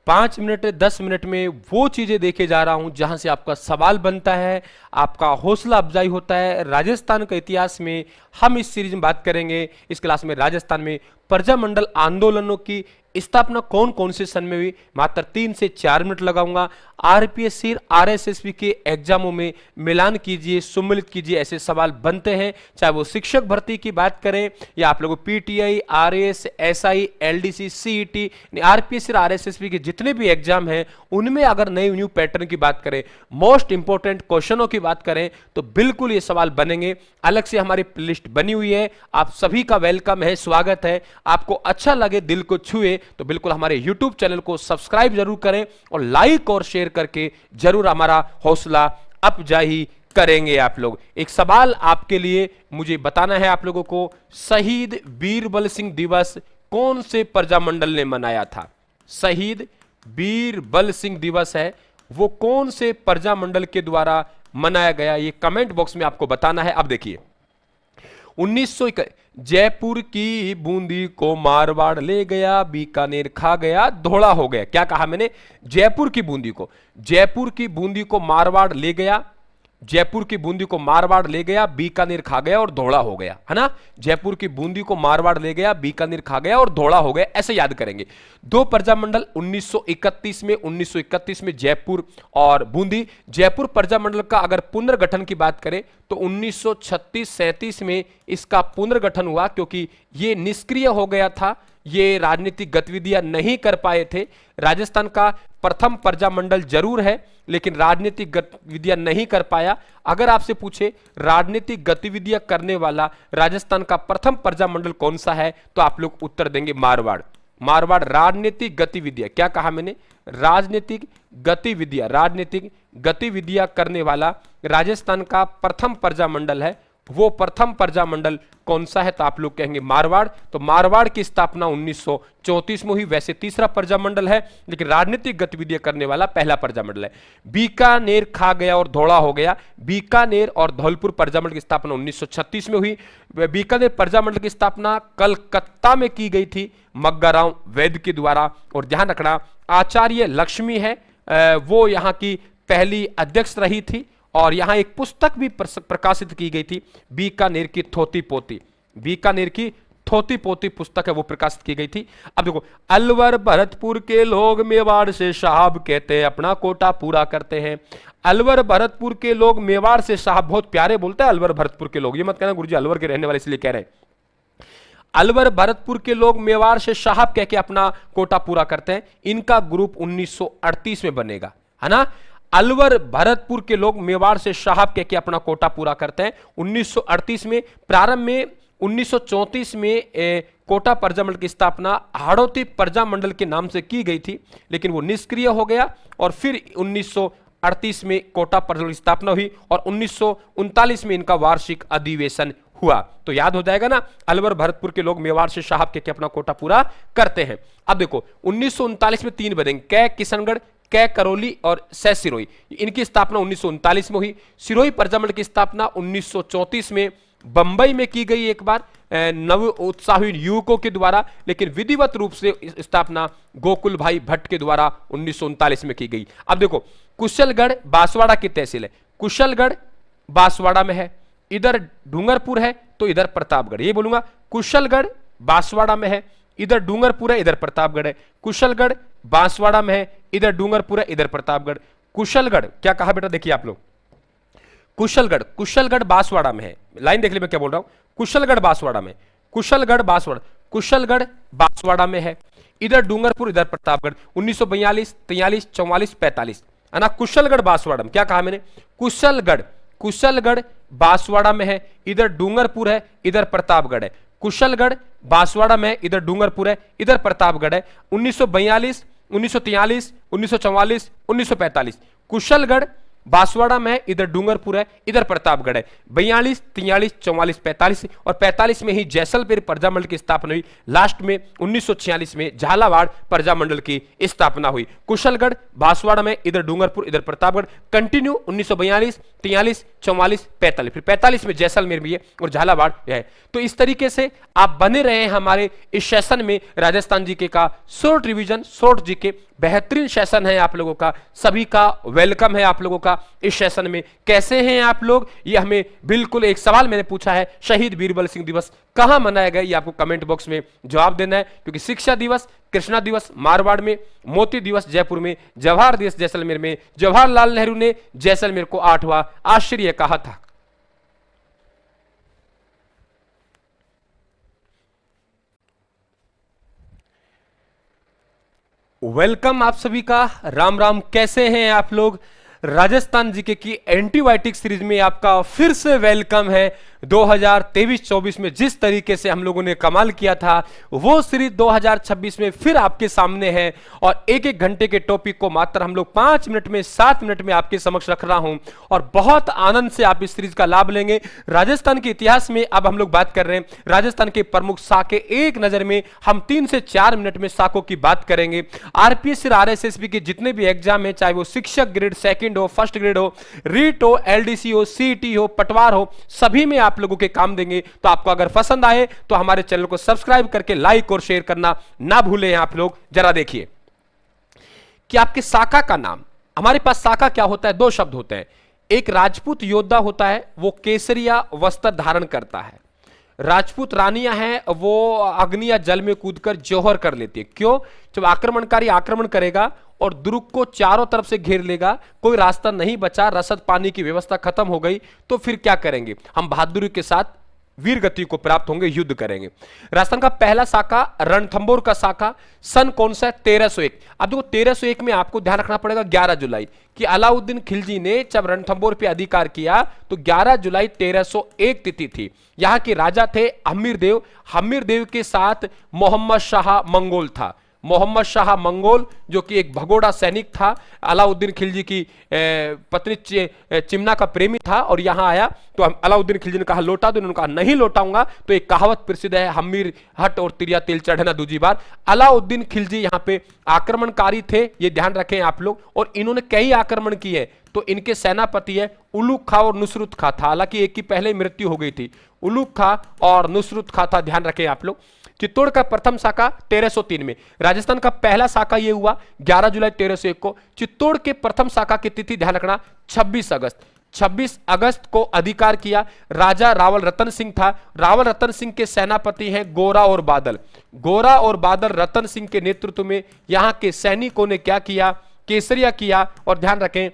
S2: 5 मिनट 10 मिनट में वो चीजें देखे जा रहा हूं जहां से आपका सवाल बनता है, आपका हौसला अफजाई होता है। राजस्थान का इतिहास में हम इस सीरीज में बात करेंगे। इस क्लास में राजस्थान में प्रजामंडल आंदोलनों की स्थापना कौन कौन से सन में हुई, मात्र 3 से 4 मिनट लगाऊंगा। आरपीएससी आरएसएसबी के एग्जामों में मिलान कीजिए, सम्मिलित कीजिए, ऐसे सवाल बनते हैं, चाहे वो शिक्षक भर्ती की बात करें या आप लोगों PTI, RS, SI, LDC, CET, RPSC RSSB के जितने भी एग्जाम हैं उनमें अगर नई न्यू पैटर्न की बात करें, मोस्ट इंपोर्टेंट क्वेश्चनों की बात करें तो बिल्कुल ये सवाल बनेंगे। अलग से हमारी प्लेलिस्ट बनी हुई है। आप सभी का वेलकम है, स्वागत है। आपको अच्छा लगे, दिल को छुए तो बिल्कुल हमारे यूट्यूब चैनल को सब्सक्राइब जरूर करें और लाइक और शेयर करके जरूर हमारा हौसला अफजाई करेंगे आप लोग। एक सवाल आपके लिए मुझे बताना है आप लोगों को, शहीद बीरबल सिंह दिवस कौन से प्रजामंडल ने मनाया था? शहीद बीरबल सिंह दिवस है वो कौन से प्रजामंडल के द्वारा मनाया गया, ये कमेंट बॉक्स में आपको बताना है। अब देखिए जयपुर की बूंदी को मारवाड़ ले गया, बीकानेर खा गया, धोला हो गया। क्या कहा मैंने? जयपुर की बूंदी को मारवाड़ ले गया, जयपुर की बूंदी को मारवाड़ ले गया, बीकानेर खा गया और धोला हो गया, है ना। जयपुर की बूंदी को मारवाड़ ले गया, बीकानेर खा गया और धोला हो गया, ऐसे याद करेंगे। दो प्रजामंडल 1931 में जयपुर और बूंदी। जयपुर प्रजामंडल का अगर पुनर्गठन की बात करें तो 1936-37 में इसका पुनर्गठन हुआ, क्योंकि ये निष्क्रिय हो गया था, ये राजनीतिक गतिविधियां नहीं कर पाए थे। राजस्थान का प्रथम प्रजामंडल जरूर है, लेकिन राजनीतिक गतिविधियां नहीं कर पाया। अगर आपसे पूछे राजनीतिक गतिविधियां करने वाला राजस्थान का प्रथम प्रजामंडल कौन सा है, तो आप लोग उत्तर देंगे मारवाड़। राजनीतिक गतिविधियां, क्या कहा मैंने? राजनीतिक गतिविधियां करने वाला राजस्थान का प्रथम प्रजामंडल है। वो प्रथम प्रजामंडल कौन सा है, तो आप लोग कहेंगे मारवाड़। तो मारवाड़ की स्थापना 1934 में हुई। वैसे तीसरा प्रजामंडल है, लेकिन राजनीतिक गतिविधियां करने वाला पहला प्रजामंडल है। बीकानेर खा गया और धोला हो गया। बीकानेर और धौलपुर प्रजामंडल की स्थापना 1936 में हुई। बीकानेर प्रजामंडल की स्थापना कलकत्ता में की गई थी मग्गाराव वैद्य के द्वारा। और ध्यान रखना, आचार्य लक्ष्मी है, वो यहाँ की पहली अध्यक्ष रही थी, और यहां एक पुस्तक भी प्रकाशित की गई थी, बीकानेर की थोती पोती पुस्तक है, वो प्रकाशित की गई थी। अब देखो, अलवर भरतपुर के लोग मेवाड़ से साहब कहते हैं, अपना कोटा पूरा करते हैं। अलवर भरतपुर के लोग मेवाड़ से साहब, बहुत प्यारे बोलते हैं अलवर भरतपुर के लोग। ये मत कहना गुरुजी अलवर के रहने वाले इसलिए कह रहे हैं। अलवर भरतपुर के लोग मेवाड़ से साहब कह के अपना कोटा पूरा करते हैं। इनका ग्रुप 1938 में बनेगा, है ना। अलवर भरतपुर के लोग मेवाड़ से साहब कह के अपना कोटा पूरा करते हैं 1938 में। प्रारंभ में 1934 में कोटा प्रजामंडल की स्थापना हाड़ौती प्रजामंडल के नाम से की गई थी, लेकिन वो निष्क्रिय हो गया। और फिर 1938 में कोटा प्रजामंडल की स्थापना हुई और 1939 में इनका वार्षिक अधिवेशन हुआ। तो याद हो जाएगा ना, अलवर भरतपुर के लोग मेवाड़ से साहब कह के अपना कोटा पूरा करते हैं। अब देखो, 1939 में 3 बनेंगे, कै किशनगढ़, कै करौली और सै सिरोही। इनकी स्थापना 1939 में हुई। सिरोही प्रजामंडल की स्थापना 1934 में बंबई में की गई एक बार नव उत्साही युवकों के द्वारा, लेकिन विधिवत रूप से स्थापना गोकुल भाई भट्ट के द्वारा 1939 में की गई। अब देखो, कुशलगढ़ बांसवाड़ा की तहसील है। कुशलगढ़ बांसवाड़ा में है, इधर डूंगरपुर है तो इधर प्रतापगढ़। ये बोलूंगा, कुशलगढ़ बांसवाड़ा में है, इधर डूंगरपुर है, इधर प्रतापगढ़ है। कुशलगढ़ बांसवाड़ा में है, इधर डूंगरपुर है, इधर प्रतापगढ़। कुशलगढ़ क्या कहा बेटा, देखिए आप लोग, कुशलगढ़ बांसवाड़ा में है। लाइन देख ली मैं क्या बोल रहा हूं। कुशलगढ़ बांसवाड़ा में, कुशलगढ़ बांसवाड़ा में है, इधर डूंगरपुर, इधर प्रतापगढ़। 1942, 43, 44, 45, है ना। कुशलगढ़ बांसवाड़ा में क्या कहा मैंने? कुशलगढ़ बांसवाड़ा में है, इधर डूंगरपुर है, इधर प्रतापगढ़ है। कुशलगढ़ बांसवाड़ा में, इधर डूंगरपुर है, इधर प्रतापगढ़ है। 1942, 1943, 1944, 1945 कुशलगढ़ बांसवाड़ा में, इधर डूंगरपुर है, इधर प्रतापगढ़ है। 42, 43, 44, 45 और 45 में ही जैसलमेर प्रजामंडल की स्थापना हुई। लास्ट में 1946 में झालावाड़ प्रजामंडल की स्थापना हुई। कुशलगढ़ बांसवाड़ा में, इधर डूंगरपुर, इधर प्रतापगढ़। कंटिन्यू 1942, 43, 44, 45, फिर 45 में जैसलमेर भी है और झालावाड़ है। तो इस तरीके से आप बने रहे हैं हमारे इस सेशन में। राजस्थान जीके का शॉर्ट रिवीजन, शॉर्ट जीके बेहतरीन सेशन है आप लोगों का। सभी का वेलकम है आप लोगों का इस सेशन में। कैसे हैं आप लोग, ये हमें बिल्कुल एक सवाल मैंने पूछा है, शहीद बीरबल सिंह दिवस कहां मनाया गया, ये आपको कमेंट बॉक्स में जवाब देना है। क्योंकि शिक्षा दिवस कृष्णा दिवस मारवाड़ में, मोती दिवस जयपुर में, जवाहर दिवस जैसलमेर में। जवाहरलाल नेहरू ने जैसलमेर को 8वां आश्चर्य कहा था। वेलकम आप सभी का, राम राम। कैसे हैं आप लोग? राजस्थान जीके की एंटीबायोटिक सीरीज में आपका फिर से वेलकम है। 2023-24 में जिस तरीके से हम लोगों ने कमाल किया था, वो सीरीज 2026 में फिर आपके सामने है। और एक एक घंटे के टॉपिक को मात्र हम लोग 5 मिनट में, 7 मिनट में आपके समक्ष रख रहा हूं और बहुत आनंद से आप इस सीरीज का लाभ लेंगे। राजस्थान के इतिहास में अब हम लोग बात कर रहे हैं राजस्थान के प्रमुख साके। एक नजर में हम 3 से 4 मिनट में साकों की बात करेंगे। आरपीएससी और आरएसएसबी के जितने भी एग्जाम है, चाहे वो शिक्षक ग्रेड सेकंड हो, फर्स्ट ग्रेड हो, रीट हो, एलडीसी हो, सीईटी हो, पटवार हो, सभी में
S1: आप लोगों के काम देंगे। तो आपको अगर पसंद आए तो हमारे चैनल को सब्सक्राइब करके लाइक और शेयर करना ना भूलें। आप लोग जरा देखिए कि आपके शाखा का नाम, हमारे पास शाखा क्या होता है, दो शब्द होते हैं। एक राजपूत योद्धा होता है, वो केसरिया वस्त्र धारण करता है। राजपूत रानियां हैं, वो अग्नि या जल में कूदकर जौहर कर लेती है। क्यों? जब आक्रमणकारी आक्रमण करेगा और दुर्ग को चारों तरफ से घेर लेगा, कोई रास्ता नहीं बचा, रसद पानी की व्यवस्था खत्म हो गई, तो फिर क्या करेंगे? हम बहादुरी के साथ वीर गति को प्राप्त होंगे, युद्ध करेंगे। राजस्थान का पहला शाखा रणथंभौर का शाखा, सन कौन सा है? 1301। अब देखो 1301 में आपको ध्यान रखना पड़ेगा 11 जुलाई कि अलाउद्दीन खिलजी ने जब रणथंभौर पे अधिकार किया तो 11 जुलाई 1301 तिथि थी। यहां के राजा थे हमीर देव। हमीर देव के साथ मोहम्मद शाह मंगोल था। मोहम्मद शाह मंगोल जो कि एक भगोड़ा सैनिक था, अलाउद्दीन खिलजी की पत्नी चिमना का प्रेमी था, और यहां आया तो अलाउद्दीन खिलजी ने कहा लौटा दो, उन्होंने कहा नहीं लौटाऊंगा। तो एक कहावत प्रसिद्ध है, हमीर हट और तिरिया तिल चढ़ना दूजी बार। अलाउद्दीन खिलजी यहां पे आक्रमणकारी थे, ये ध्यान रखें आप लोग, और इन्होंने कई आक्रमण किए। तो इनके सेनापति है उलुग खा और नुसरत खा था, हालांकि एक की पहले मृत्यु हो गई थी। उलुग खा और नुसरत खा था, ध्यान रखें आप लोग। चित्तौड़ का प्रथम शाखा 1303 में। राजस्थान का पहला शाखा यह हुआ 11 जुलाई 1301 को। चित्तौड़ के प्रथम शाखा की तिथि ध्यान रखना 26 अगस्त। 26 अगस्त को अधिकार किया। राजा रावल रतन सिंह था। रावल रतन सिंह के सेनापति हैं गोरा और बादल। गोरा और बादल रतन सिंह के नेतृत्व में यहां के सैनिकों ने क्या किया? केसरिया किया। और ध्यान रखें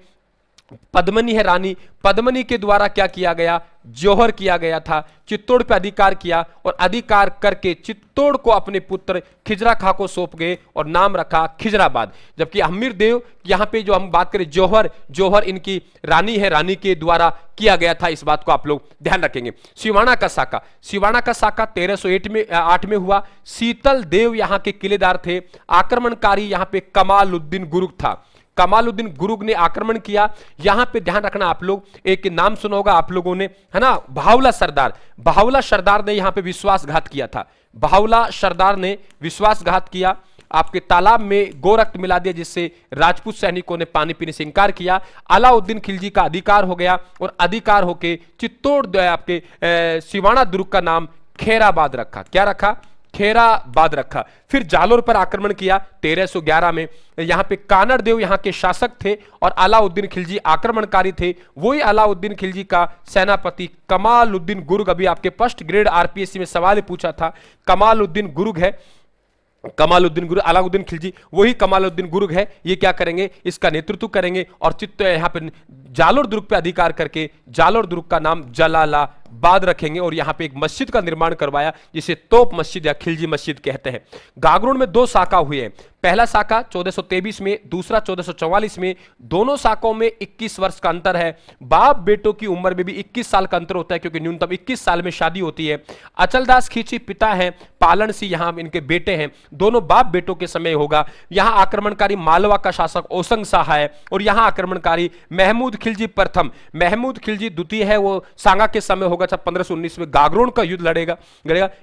S1: पद्मनी है रानी, पद्मनी के द्वारा क्या किया गया? जौहर किया गया था। चित्तौड़ पे अधिकार किया और अधिकार करके चित्तौड़ को अपने पुत्र खिजरा खां को सौंप गए और नाम रखा खिजराबाद। जबकि हमीर देव यहां पे जो हम बात करें जौहर, जौहर इनकी रानी है, रानी के द्वारा किया गया था। इस बात को आप लोग ध्यान रखेंगे। सिवाना का शाखा, सिवाना का शाखा 1308 में हुआ। शीतल देव यहां के किलेदार थे। आक्रमणकारी यहां पे कमालुद्दीन गुरुग था। कमालुद्दीन गुरुग ने आक्रमण किया। यहां पे ध्यान रखना आप लोग, एक नाम सुना होगा आप लोगों ने, है ना, बहावला सरदार। बहावला सरदार ने यहां पे विश्वासघात किया था। बहावला सरदार ने विश्वासघात किया, आपके तालाब में गोरक्त मिला दिया, जिससे राजपूत सैनिकों ने पानी पीने से इंकार किया। अलाउद्दीन खिलजी का अधिकार हो गया और अधिकार होके चित्तौड़ आपके सिवाना दुर्ग का नाम खैराबाद रखा। क्या रखा? खैराबाद रखा। फिर जालोर पर आक्रमण किया 1311 में। यहां पे कानड़ देव यहां के शासक थे और अलाउद्दीन खिलजी आक्रमणकारी थे। वही अलाउद्दीन खिलजी का सेनापति कमालुद्दीन गुरुग, अभी आपके फर्स्ट ग्रेड आरपीएससी में सवाल पूछा था, कमालुद्दीन गुरुग है। कमालुद्दीन गुरुग, अलाउद्दीन खिलजी वही कमालुद्दीन गुरुग है। ये क्या करेंगे? इसका नेतृत्व करेंगे और यहां पे जालोर दुर्ग पे अधिकार करके जालोर दुर्ग का नाम जलालाबाद रखेंगे और यहां पे एक मस्जिद का निर्माण करवाया, जिसे तोप मस्जिद या खिलजी मस्जिद कहते हैं। गागरोन में दो शाखा हुए हैं। पहला शाखा 1423 में, दूसरा 1444 में। दोनों शाखाओं में 21 वर्ष का अंतर है। बाप बेटों की उम्र में भी 21 साल का अंतर होता है, क्योंकि न्यूनतम 21 साल में शादी होती है। अचलदास खींची पिता हैं, पालन सिंह यहां इनके बेटे हैं। दोनों बाप बेटों के समय होगा। यहां आक्रमणकारी मालवा का शासक ओसंग शाह है और यहां आक्रमणकारी महमूद खिलजी प्रथम। महमूद खिलजी द्वितीय है, वो सांगा के समय होगा जब 1519 में गागरोन का युद्ध लड़ेगा।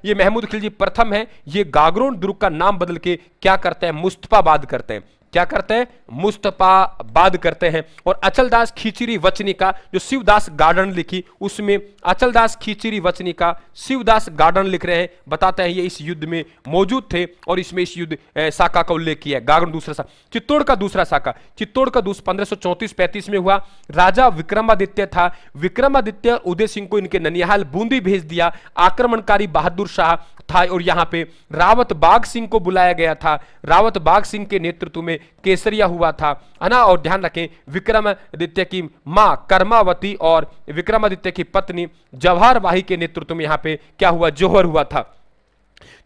S1: ये महमूद खिलजी प्रथम है। ये गागरोन दुर्ग का नाम बदल के क्या करते हैं? मुस्तफाबाद करते हैं। क्या करते हैं? मुस्तफाबाद करते हैं। और अचलदास खींचीरी वचनिका जो शिवदास गार्डन लिखी, उसमें अचलदास खींचीरी वचनिका शिवदास गार्डन लिख रहे हैं, बताते हैं ये इस युद्ध में मौजूद थे और इसमें इस युद्ध शाखा का उल्लेख किया है। गागरोन दूसरा शाखा। चित्तौड़ का दूसरा शाखा, चित्तौड़ का 1534-35 में हुआ। राजा विक्रमादित्य था। विक्रमादित्य उदय सिंह को इनके ननिहाल बूंदी भेज दिया। आक्रमणकारी बहादुर शाह था और यहां पे रावत बाग सिंह को बुलाया गया था। रावत बाग सिंह के नेतृत्व में केसरिया हुआ था, है ना। और ध्यान रखें विक्रमादित्य की मां कर्मावती और विक्रमादित्य की पत्नी जवाहर बाई के नेतृत्व में यहां पे क्या हुआ? जौहर हुआ था।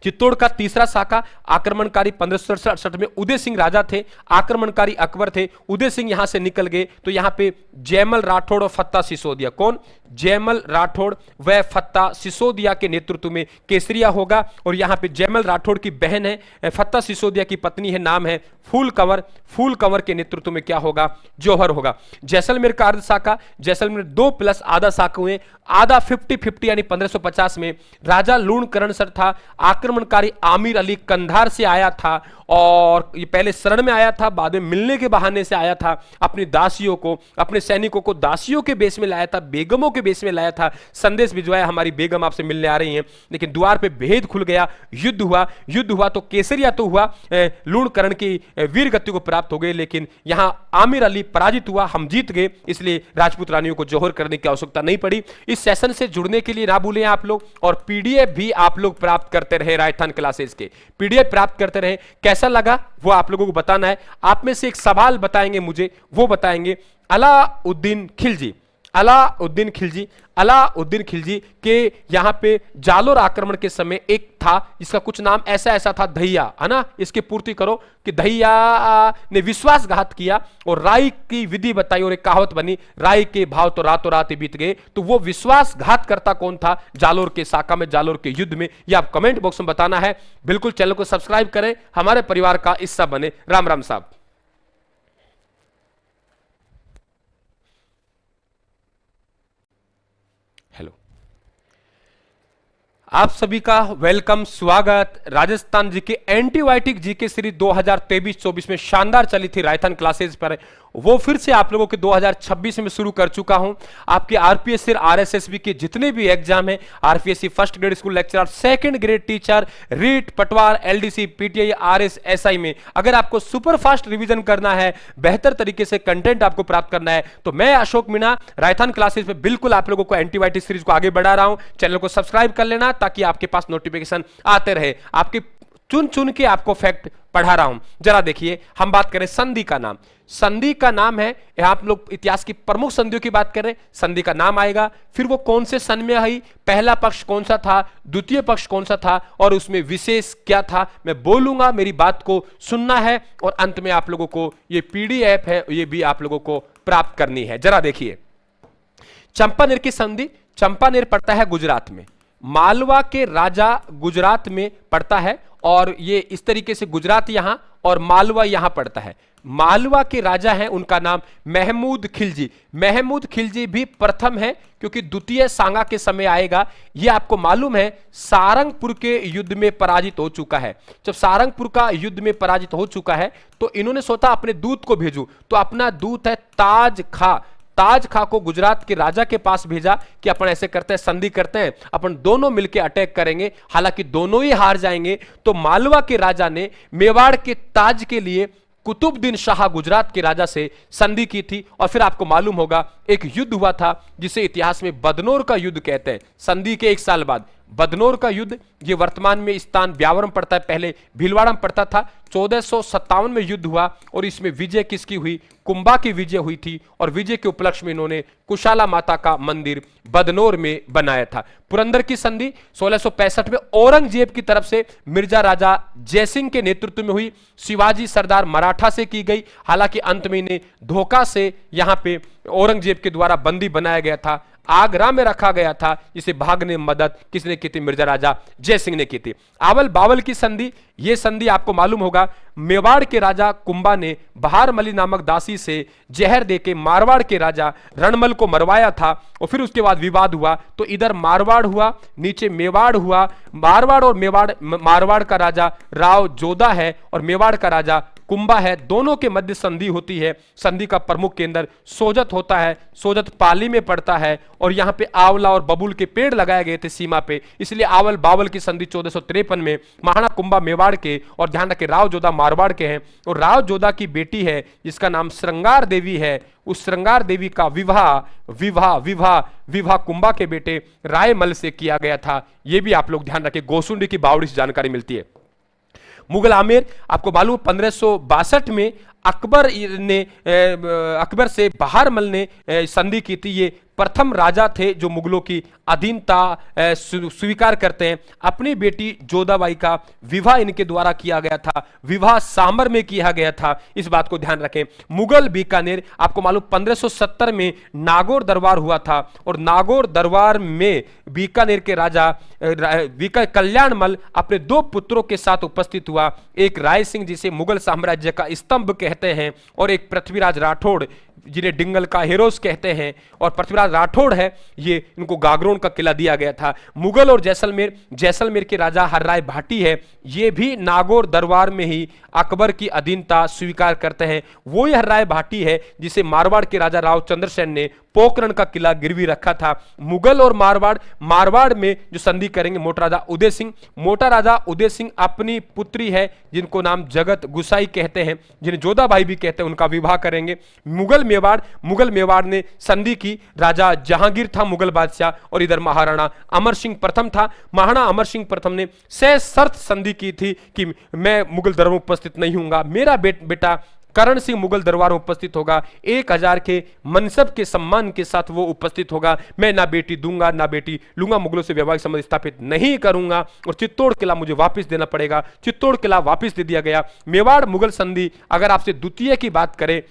S1: चित्तौड़ का तीसरा शाखा आक्रमणकारी 1567 में उदय सिंह राजा थे। आक्रमणकारी अकबर थे। उदय सिंह यहां से निकल गए तो यहां पे जयमल राठौड़ और फत्ता सिसोदिया, कौन? जयमल राठौड़ व फत्ता सिसोदिया के नेतृत्व में केसरिया होगा। और यहां पे जयमल राठौड़ की बहन है, फत्ता सिसोदिया की पत्नी है, नाम है फूल कंवर। फूल कंवर के नेतृत्व में क्या होगा? जौहर होगा। जैसलमेर का अर्ध शाखा, जैसलमेर 2 प्लस आधा शाखा हुए। आधा 50-50 यानी 1550 में राजा लूणकरण सर था। आक्रमण
S2: आक्रमणकारी आमिर अली कंधार से आया था और ये पहले शरण में आया था, बाद में मिलने के बहाने से आया था। अपनी दासियों को, अपने सैनिकों को दासियों के बेस में लाया था, बेगमों के बेस में लाया था। संदेश भिजवाया, हमारी बेगम आपसे मिलने आ रही हैं। लेकिन द्वार पे भेद खुल गया, युद्ध हुआ तो केसरिया तो हुआ, लूणकरण की वीर गति को प्राप्त हो गए, लेकिन यहां आमिर अली पराजित हुआ, हम जीत गए। इसलिए राजपूत रानियों को जौहर करने की आवश्यकता नहीं पड़ी। इस सेशन से जुड़ने के लिए ना भूलें आप लोग, और पीडीएफ भी आप लोग प्राप्त करते रहे राजस्थान क्लासेस के, पीडीएफ प्राप्त करते रहे। कैसा लगा वो आप लोगों को बताना है। आप में से एक सवाल बताएंगे मुझे, वो बताएंगे अलाउद्दीन खिलजी, अलाउद्दीन खिलजी के यहां पे जालोर आक्रमण के समय एक था जिसका कुछ नाम ऐसा था दहिया, है ना। इसकी पूर्ति करो कि दहिया ने विश्वासघात किया और राय की विधि बताई और एक कहावत बनी, राय के भाव तो रातों रात ही बीत गए। तो वो विश्वासघात करता कौन था जालोर के साका में, जालोर के युद्ध में? ये आप कमेंट बॉक्स में बताना है। बिल्कुल चैनल को सब्सक्राइब करें, हमारे परिवार का हिस्सा बने। राम राम साहब। हेलो, आप सभी का वेलकम, स्वागत। Rajasthan GK antibiotic GK series 2023-24 में शानदार चली थी राजस्थान क्लासेस पर, वो फिर से आप लोगों के 2026 में शुरू कर चुका हूं। आपके आरपीएससी आरएसएसबी के जितने भी एग्जाम है, RPSC first grade school lecturer, second grade teacher, REET, पटवार, एलडीसी, पीटीआई, आरएस, एसआई में अगर आपको सुपर फास्ट रिवीजन करना है, बेहतर तरीके से कंटेंट आपको प्राप्त करना है, तो मैं अशोक मीणा राजस्थान क्लासेस में बिल्कुल आप लोगों को एंटीबायोटिक सीरीज को आगे बढ़ा रहा हूं। चैनल को सब्सक्राइब कर लेना ताकि आपके पास नोटिफिकेशन आते रहे। आपके चुन के आपको फैक्ट पढ़ा रहा हूं। जरा देखिए, हम बात करें संधि का नाम। संधि का नाम है, यहां आप लोग इतिहास की प्रमुख संधियों की बात करें, संधि का नाम आएगा, फिर वो कौन से सन में आई, पहला पक्ष कौन सा था, द्वितीय पक्ष कौन सा था और उसमें विशेष क्या था। मैं बोलूंगा, मेरी बात को सुनना है और अंत में आप लोगों को ये पीडीएफ है, ये भी आप लोगों को प्राप्त करनी है। जरा देखिए, चंपानेर की संधि, चंपानेर पड़ता है गुजरात में, मालवा के राजा गुजरात में पड़ता है, और ये इस तरीके से गुजरात यहां और मालवा यहां पड़ता है। मालवा के राजा हैं, उनका नाम महमूद खिलजी। महमूद खिलजी भी प्रथम है क्योंकि द्वितीय सांगा के समय आएगा। ये आपको मालूम है सारंगपुर के युद्ध में पराजित हो चुका है। जब सारंगपुर का युद्ध में पराजित हो चुका है तो इन्होंने सोचा अपने दूत को भेजूं, तो अपना दूत है ताज खा को गुजरात के राजा के पास भेजा कि अपन ऐसे करते हैं, संधि करते हैं, अपन दोनों मिलकर अटैक करेंगे। हालांकि दोनों ही हार जाएंगे। तो मालवा के राजा ने मेवाड़ के ताज के लिए कुतुबुद्दीन शाह गुजरात के राजा से संधि की थी। और फिर आपको मालूम होगा एक युद्ध हुआ था जिसे इतिहास में बदनौर का युद्ध कहते हैं। संधि के 1 साल बाद बदनौर का युद्ध, ये वर्तमान में स्थान ब्यावर में पड़ता है, पहले भीलवाड़ा में पड़ता था। 1457 में युद्ध हुआ और इसमें विजय किसकी हुई? कुंभा की विजय हुई थी। और विजय के उपलक्ष्य में इन्होंने कुशाला माता का मंदिर बदनौर में बनाया था। पुरंदर की संधि 1665 में औरंगजेब की तरफ से मिर्जा राजा जयसिंह के नेतृत्व में हुई, शिवाजी सरदार मराठा से की गई। हालांकि अंत में इन्हें धोखा से यहां पे औरंगजेब के द्वारा बंदी बनाया गया था, आगरा में रखा गया था, जिसे भागने में मदद किसने की थी? मिर्जा राजा जयसिंह ने की थी। आवल बावल की संधि, यह संधि आपको मालूम होगा मेवाड़ के राजा कुंभा ने बहारमली नामक दासी से जहर देके मारवाड़ के राजा रणमल को मरवाया था और फिर उसके बाद विवाद हुआ। तो इधर मारवाड़ हुआ, नीचे मेवाड़ हुआ। मारवाड़ और मारवाड़ का राजा राव जोधा है और मेवाड़ का राजा कुंभा है। दोनों के मध्य संधि होती है। संधि का प्रमुख केंद्र सोजत होता है। सोजत पाली में पड़ता है और यहां पे आंवला और बबूल के पेड़ लगाए गए थे सीमा पे, इसलिए आवल बावल की संधि 1453 में महाराणा कुंभा मेवाड़ के, और ध्यान रखें राव जोधा मारवाड़ के हैं, और राव जोधा की बेटी है जिसका नाम श्रृंगार देवी है। उस श्रृंगार देवी का विवाह कुंभा के बेटे रायमल से किया गया था। यह भी आप लोग ध्यान रखें, गोसुंडी की बावड़ी से जानकारी मिलती है। मुगल आमेर, आपको मालूम 1562 में अकबर से बहारमल ने संधि की थी। ये प्रथम राजा थे जो मुगलों की अधीनता स्वीकार करते हैं। अपनी बेटी जोधाबाई का विवाह इनके द्वारा किया गया था, विवाह सामर में किया गया था, इस बात को ध्यान रखें। मुगल बीकानेर, आपको मालूम 1570 में नागौर दरबार हुआ था और नागौर दरबार में बीकानेर के राजा कल्याणमल अपने 2 पुत्रों के साथ उपस्थित हुआ। एक राय सिंह जिसे मुगल साम्राज्य का स्तंभ कहते हैं और एक पृथ्वीराज राठौड़
S1: जिन्हें डिंगल का हेरोस कहते हैं, और पृथ्वीराज राठौड़ है, ये इनको गागरोन का किला दिया गया था। मुगल और जैसलमेर के राजा हर्राय भाटी है, ये भी नागौर दरबार में ही अकबर की अधीनता स्वीकार करते हैं। वो ही हर्राय भाटी है जिसे मारवाड़ के राजा राव चंद्रसेन ने पोखरण का किला गिरवी रखा था। मुगल और मारवाड़ में जो संधि करेंगे मोटा राजा उदय सिंह अपनी पुत्री है जिनको नाम जगत गुसाई कहते हैं, जिन्हें जोधा भाई भी कहते हैं, उनका विवाह करेंगे। मुगल मेवाड़ ने संधि की, राजा जहांगीर था मुगल बादशाह, और इधर महाराणा अमर सिंह प्रथम था। महाराणा अमर सिंह प्रथम ने सशर्त संधि की थी कि मैं मुगल दरबार में उपस्थित नहीं हूंगा, मेरा बेटा करण सिंह मुगल दरबार में उपस्थित होगा, 1000 के मनसब के सम्मान के साथ वो उपस्थित होगा। मैं ना बेटी दूंगा ना बेटी लूंगा, मुगलों से वैवाहिक संबंध स्थापित नहीं करूंगा, और चित्तौड़ किला मुझे वापस देना पड़ेगा। चित्तौड़ किला वापस दे दिया गया। मेवाड़ मुगल संधि अगर आपसे द्वितीय की बात करें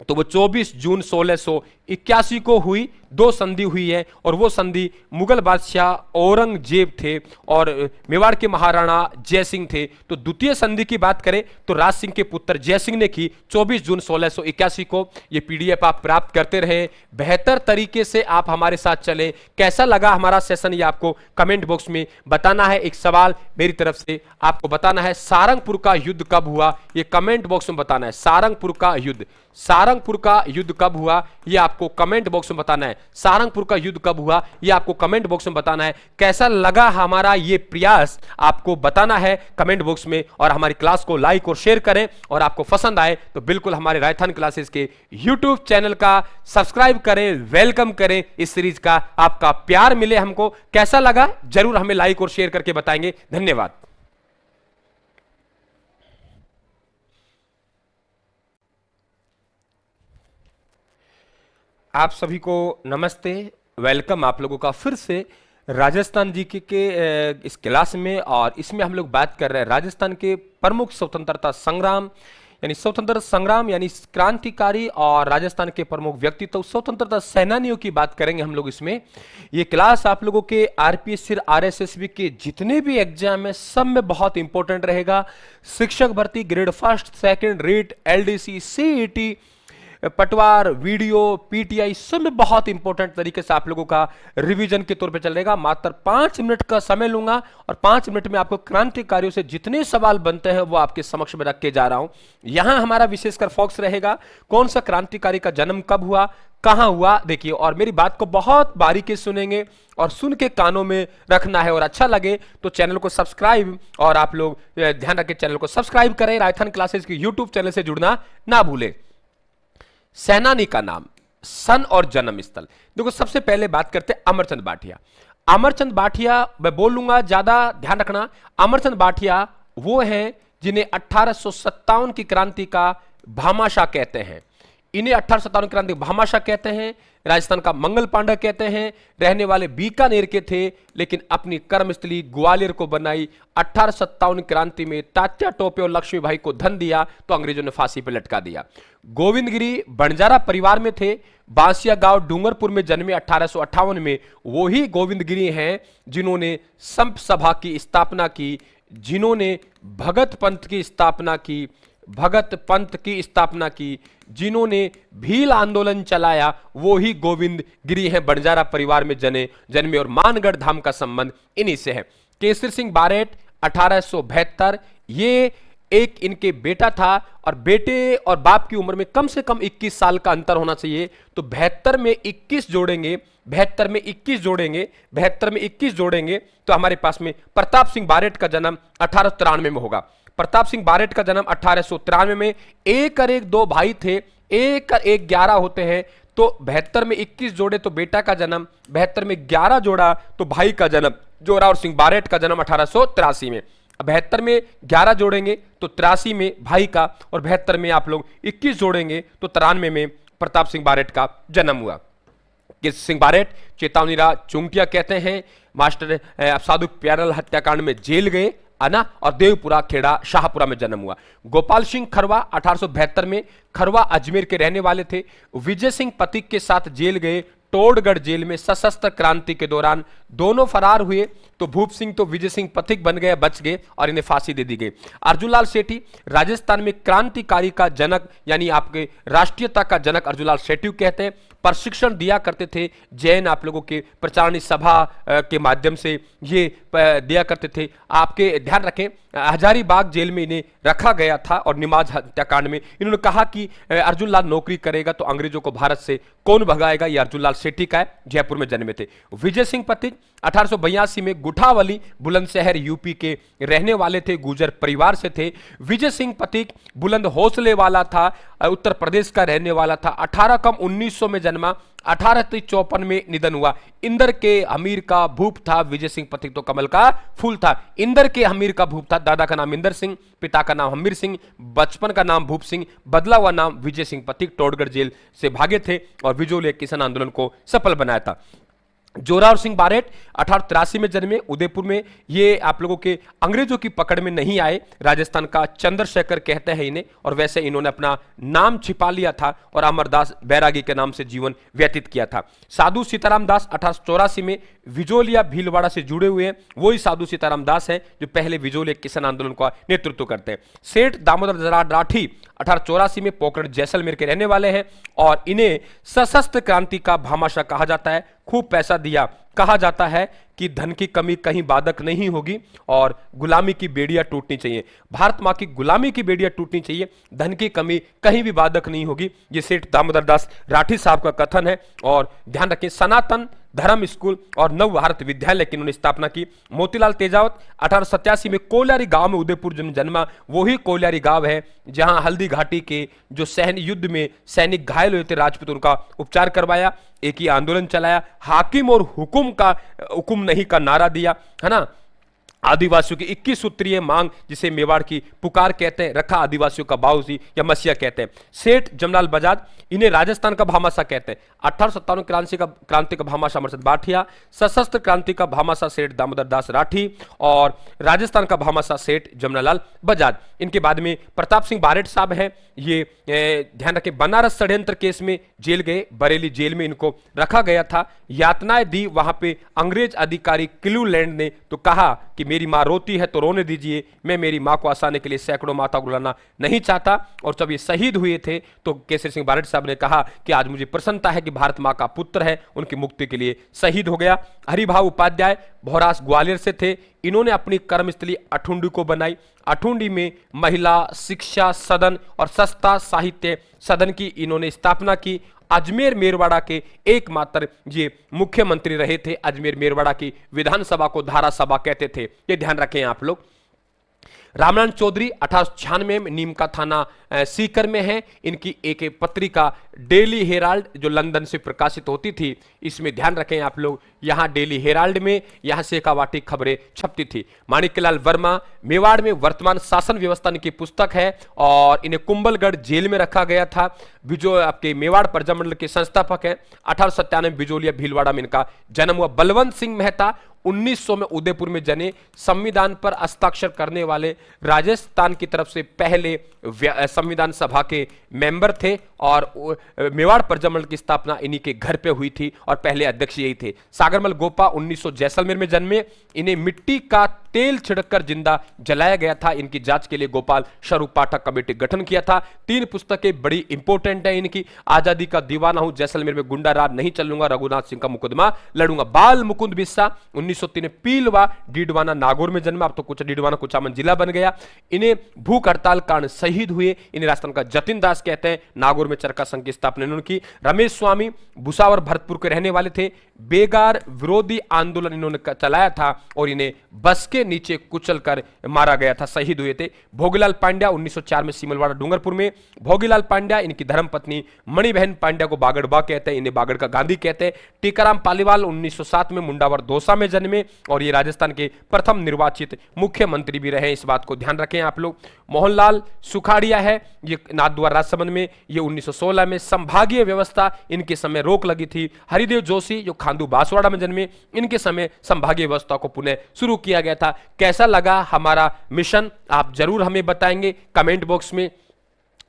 S1: तो वो 24 जून 1681 को हुई। 2 संधि हुई है, और वो संधि मुगल बादशाह औरंगजेब थे और मेवाड़ के महाराणा जयसिंह थे। तो द्वितीय संधि की बात करें तो राज सिंह के पुत्र जयसिंह ने की 24 जून 1681 को। ये पीडीएफ आप प्राप्त करते रहे, बेहतर तरीके से आप हमारे साथ चले। कैसा लगा हमारा सेशन, ये आपको कमेंट बॉक्स में बताना है। एक सवाल मेरी तरफ से आपको बताना है, सारंगपुर का युद्ध कब हुआ, ये कमेंट बॉक्स में बताना है। सारंगपुर का युद्ध कब हुआ, ये आपको कमेंट बॉक्स में बताना है। सारंगपुर का युद्ध कब हुआ, ये आपको कमेंट बॉक्स में बताना है। कैसा लगा हमारा ये प्रयास, आपको बताना है कमेंट बॉक्स में, और हमारी क्लास को लाइक और शेयर करें। और आपको पसंद आए तो बिल्कुल हमारे राजस्थान क्लासेस के यूट्यूब चैनल का सब्सक्राइब करें, वेलकम करें। इस सीरीज का आपका प्यार मिले हमको। कैसा लगा जरूर हमें लाइक और शेयर करके बताएंगे। धन्यवाद। आप सभी को नमस्ते, वेलकम आप लोगों का फिर से राजस्थान जी के इस क्लास में। और इसमें हम लोग बात कर रहे हैं राजस्थान के प्रमुख स्वतंत्रता संग्राम यानी क्रांतिकारी, और राजस्थान के प्रमुख व्यक्तित्व स्वतंत्रता सेनानियों की बात करेंगे हम लोग इसमें। ये क्लास आप लोगों के आरपीएससी आरएसएसबी के जितने भी एग्जाम है सब में बहुत इंपॉर्टेंट रहेगा। शिक्षक भर्ती grade first second REET LDC CET पटवार वीडियो पीटीआई सब में बहुत इंपॉर्टेंट तरीके से आप लोगों का रिवीजन के तौर पे चलेगा। मात्र 5 मिनट का समय लूंगा, और 5 मिनट में आपको क्रांतिकारियों से जितने सवाल बनते हैं वो आपके समक्ष में रख के जा रहा हूं। यहां हमारा विशेषकर फोकस रहेगा कौन सा क्रांतिकारी का जन्म कब हुआ, कहां हुआ। देखिए, और मेरी बात को बहुत बारीकी से सुनेंगे और सुन के कानों में रखना है। और अच्छा लगे तो चैनल को सब्सक्राइब, और आप लोग ध्यान रखें चैनल को सब्सक्राइब करें। राजस्थान क्लासेस के यूट्यूब चैनल से जुड़ना ना भूलें। सेनानी का नाम, सन और जन्म स्थल। देखो, सबसे पहले बात करते हैं अमरचंद भाटिया। अमरचंद भाटिया मैं बोल लूंगा, ज्यादा ध्यान रखना। अमरचंद भाटिया वो हैं जिन्हें 1857 की क्रांति का भामाशाह कहते हैं। इन्हें 1857 क्रांति भामाशाह कहते हैं। राजस्थान का मंगल पांडा कहते हैं। रहने वाले बीकानेर के थे, लेकिन अपनी कर्मस्थली ग्वालियर को बनाई। 1857 क्रांति में तात्या टोपे और लक्ष्मीबाई को धन दिया तो अंग्रेजों ने फांसी पर लटका दिया। गोविंदगिरी बंजारा परिवार में थे। बांसिया गांव डूंगरपुर में जन्मे 1858 में। वो ही गोविंदगिरी हैं जिन्होंने संप सभा की स्थापना की, जिन्होंने भगत पंथ की स्थापना की, जिन्होंने भील आंदोलन चलाया, वो ही गोविंदगिरी हैं, बंजारा परिवार में जन्मे। और मानगढ़ धाम का संबंध इन्हीं से है। केसरी सिंह बारेट 1872, ये एक इनके बेटा था, और बेटे और बाप की उम्र में कम से कम 21 साल का अंतर होना चाहिए। तो 72 में 21 जोड़ेंगे तो हमारे पास में प्रताप सिंह बारेट का जन्म 1893 में होगा। प्रताप सिंह बारेट का जन्म 1893 में। एक और एक 2 भाई थे, 1 और 1 11 होते हैं। तो 72 में 21 जोड़े तो बेटा का जन्म, 72 में 11 जोड़ा तो भाई का जन्म, जोरा और सिंह बारेट का जन्म 1883 में। 72 में 11 जोड़ेंगे तो 83 में भाई का, और 72 में आप लोग 21 जोड़ेंगे तो 93 में प्रताप सिंह बारेट का जन्म हुआ। केसरी सिंह बारेट चेतावनीराज चुंगटिया कहते हैं। मास्टर साधु प्यारेलाल हत्याकांड में जेल गए ना, और देवपुरा खेड़ा शाहपुरा में जन्म हुआ। गोपाल सिंह खरवा 1872 में, खरवा अजमेर के रहने वाले थे। विजय सिंह पथिक के साथ जेल गए,
S2: टोडगढ़ जेल में सशस्त्र क्रांति के दौरान दोनों फरार हुए तो भूप सिंह तो विजय सिंह पथिक बन गए, बच गए और इन्हें फांसी दे दी गई। अर्जुनलाल सेठी राजस्थान में क्रांतिकारी का जनक यानी आपके राष्ट्रीयता का जनक अर्जुनलाल सेठी कहते हैं। प्रशिक्षण दिया करते थे जैन आप लोगों के प्रचारणी सभा के माध्यम से ये दिया करते थे। आपके ध्यान रखें हजारीबाग जेल में इन्हें रखा गया था और निमाज हत्याकांड में इन्होंने कहा कि अर्जुनलाल नौकरी करेगा तो अंग्रेजों को भारत से कौन भगाएगा, ये अर्जुनलाल सेठी का है, जयपुर में जन्मे थे। विजय सिंह पथिक 1882 में गुठावली बुलंदशहर यूपी के रहने वाले थे, गुर्जर परिवार से थे। विजय सिंह पथिक बुलंद हौसले वाला था, उत्तर प्रदेश का रहने वाला था। 18 कम 1900 में जन्मा, 1854 में निधन हुआ। इंदर के अमीर का भूप था, विजय सिंह पथिक तो कमल का फूल था। इंदर के अमीर का भूप था, दादा का नाम इंदर सिंह, पिता का नाम हमीर सिंह, बचपन का नाम भूप सिंह, बदला हुआ नाम विजय सिंह पथिक। टोडगढ़ जेल से भागे थे और विजोले किसान आंदोलन को सफल बनाया था। जोरावर सिंह बारेट 1883 में जन्मे, उदयपुर में। ये आप लोगों के अंग्रेजों की पकड़ में नहीं आए, राजस्थान का चंद्रशेखर कहते हैं इन्हें, और वैसे इन्होंने अपना नाम छिपा लिया था और अमरदास बैरागी के नाम से जीवन व्यतीत किया था। साधु सीताराम दास 1884 में विजोलिया भीलवाड़ा से जुड़े हुए हैं, वही साधु सीताराम दास हैं जो पहले विजोलिया किसान आंदोलन का नेतृत्व करते हैं। सेठ दामोदर दरार राठी 1884 में पोखरण जैसलमेर के रहने वाले हैं और इन्हें सशस्त्र क्रांति का भामाशाह कहा जाता है। खूब पैसा दिया, कहा जाता है कि धन की कमी कहीं बाधक नहीं होगी और गुलामी की बेड़ियां टूटनी चाहिए, भारत मां की गुलामी की बेड़ियां टूटनी चाहिए, धन की कमी कहीं भी बाधक नहीं होगी। ये सेठ दामोदर दास राठी साहब का कथन है। और ध्यान रखें सनातन धर्म स्कूल और नव भारत विद्यालय की इन्होंने स्थापना की। मोतीलाल तेजावत 1887 में कोल्यारी गांव में उदयपुर जन्मा, वही कोल्यारी गांव है जहां हल्दी घाटी के जो सैन्य युद्ध में सैनिक घायल हुए थे राजपूत, उनका उपचार करवाया, एक ही आंदोलन चलाया, हाकिम और हुकुम नहीं का नारा दिया, है ना। आदिवासियों की 21 सूत्रीय मांग जिसे मेवाड़ की पुकार कहते हैं, रखा आदिवासियों का बाऊसी या मसीहा कहते हैं। सेठ जमलाल बजाज इन्हें राजस्थान का भामाशाह कहते हैं। 1857 क्रांति का भामाशाह अमरचंद बाठिया, सशस्त्र क्रांति का भामाशाह सेठ दामोदर दास राठी और राजस्थान का भामाशाह सेठ जमनालाल बजाज। इनके बाद में प्रताप सिंह बारेट साहब हैं, ये ध्यान रखें बनारस षड्यंत्र केस में जेल गए, बरेली जेल में इनको रखा गया था। यातनाएं दी वहां पे अंग्रेज अधिकारी क्लूलैंड ने, तो कहा कि मेरी मां रोती है तो रोने दीजिए, मैं मेरी मां को आसाने के लिए सैकड़ों माता को रुलाना नहीं चाहता। और जब ये शहीद हुए थे तो केसरी सिंह बारेट साहब ने कहा कि आज मुझे प्रसन्नता है कि भारत मां का पुत्र है, उनकी मुक्ति के लिए शहीद हो गया। हरिभाव उपाध्याय भौरास ग्वालियर से थे, इन्होंने अपनी कर्मस्थली अठुंडी को बनाई। अठुंडी में महिला शिक्षा सदन और सस्ता साहित्य सदन की इन्होंने स्थापना की। अजमेर मेरवाड़ा के एकमात्र ये मुख्यमंत्री रहे थे। अजमेर मेरवाड़ा की विधानसभा को धारा सभा कहते थे, ये ध्यान रखें आप लोग। रामनारायण चौधरी 1896 में नीम का थाना सीकर में है। इनकी एक पत्रिका डेली हेराल्ड जो लंदन से प्रकाशित होती थी, इसमें ध्यान रखें आप लोग, यहां डेली हेराल्ड में यहां शेखावाटी खबरें छपती थी। माणिक्यलाल वर्मा मेवाड़ में वर्तमान शासन व्यवस्था की पुस्तक है और इन्हें कुंभलगढ़ जेल में रखा गया था। बिजो आपके मेवाड़ प्रजामंडल के संस्थापक हैं। 1897 बिजोलिया भीलवाड़ा में इनका जन्म हुआ। बलवंत सिंह मेहता 1900 में उदयपुर में जने, संविधान पर हस्ताक्षर करने वाले राजस्थान की तरफ से पहले संविधान सभा के मेंबर थे और मेवाड़ प्रजामंडल की स्थापना इन्हीं के घर पे हुई थी और पहले अध्यक्ष यही थे। सागरमल गोपा 1900 जैसलमेर में जन्मे, इन्हें मिट्टी का तेल छिड़ककर जिंदा जलाया गया था। इनकी जांच के लिए गोपाल स्वरूप पाठक कमेटी गठन किया था। 3 पुस्तकें बड़ी इंपॉर्टेंट है इनकी, आजादी का दीवाना हूं, जैसलमेर में गुंडा राज नहीं चलूंगा, रघुनाथ सिंह का मुकदमा लड़ूंगा। बाल मुकुंद बिस्सा 1903 पीलवा डीडवाना नागौर में जन्मा, अब तो कुछ डीडवाना कुचामन जिला बन गया। इन्हें भूख हड़ताल कारण शहीद हुए, इन्हें राजस्थान का जतिन दास कहते हैं। नागौर में चरखा संघ की स्थापना इन्होंने की। रमेश स्वामी भुसावर भरतपुर के रहने वाले थे। बेगार विरोधी आंदोलन इन्होंने चलाया था और इन्हें बस के नीचे कुचलकर मारा गया था, शहीद हुए थे। भोगीलाल पांड्या 1904 में सीमलवाड़ा डूंगरपुर में। भोगीलाल पांड्या इनकी धर्मपत्नी मणिबहन पांड्या को बागड़बा कहते हैं, इन्हें बागड़ का गांधी कहते हैं। टीकाराम पालीवाल 1907 में मुंडावर दौसा में जन्मे और ये राजस्थान के प्रथम निर्वाचित मुख्यमंत्री भी रहे, इस बात को ध्यान रखें आप लोग। मोहनलाल सुखाड़िया है, ये नाथद्वारा राजसमंद में, ये 1916 में। संभागीय व्यवस्था इनके समय रोक लगी थी। हरिदेव जोशी जो खांडू बांसवाड़ा में जन्मे, इनके समय संभागीय व्यवस्था को पुनः शुरू किया गया था। कैसा लगा हमारा मिशन आप जरूर हमें बताएंगे कमेंट बॉक्स में।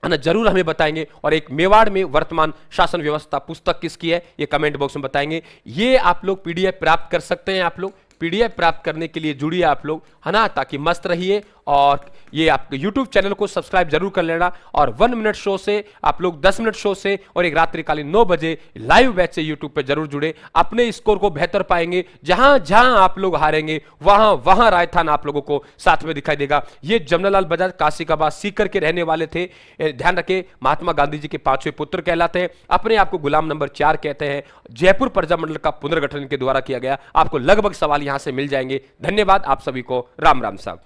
S1: है ना, जरूर हमें बताएंगे। और एक मेवाड़ में वर्तमान शासन व्यवस्था पुस्तक किसकी है ये कमेंट बॉक्स में बताएंगे। ये आप लोग पीडीएफ प्राप्त कर सकते हैं। आप लोग पीडीएफ प्राप्त करने के लिए जुड़िए आप लोग, है ना, ताकि मस्त रहिए। और ये आपके YouTube चैनल को सब्सक्राइब जरूर कर लेना। और 1 मिनट शो से आप लोग 10 मिनट शो से और एक रात्रिकालीन 9 बजे लाइव बैच से YouTube पे जरूर जुड़े। अपने स्कोर को बेहतर पाएंगे। जहां जहां आप लोग हारेंगे वहां वहां राजस्थान आप लोगों को साथ में दिखाई देगा। ये जमनालाल बजाज काशिकाबाद सीकर के रहने वाले थे। ध्यान रखें, महात्मा गांधी जी के 5वें पुत्र कहलाते हैं। अपने आप को गुलाम नंबर 4 कहते हैं। जयपुर प्रजामंडल का पुनर्गठन इनके द्वारा किया गया। आपको लगभग सवाल यहां से मिल जाएंगे। धन्यवाद आप सभी को। राम राम साहब।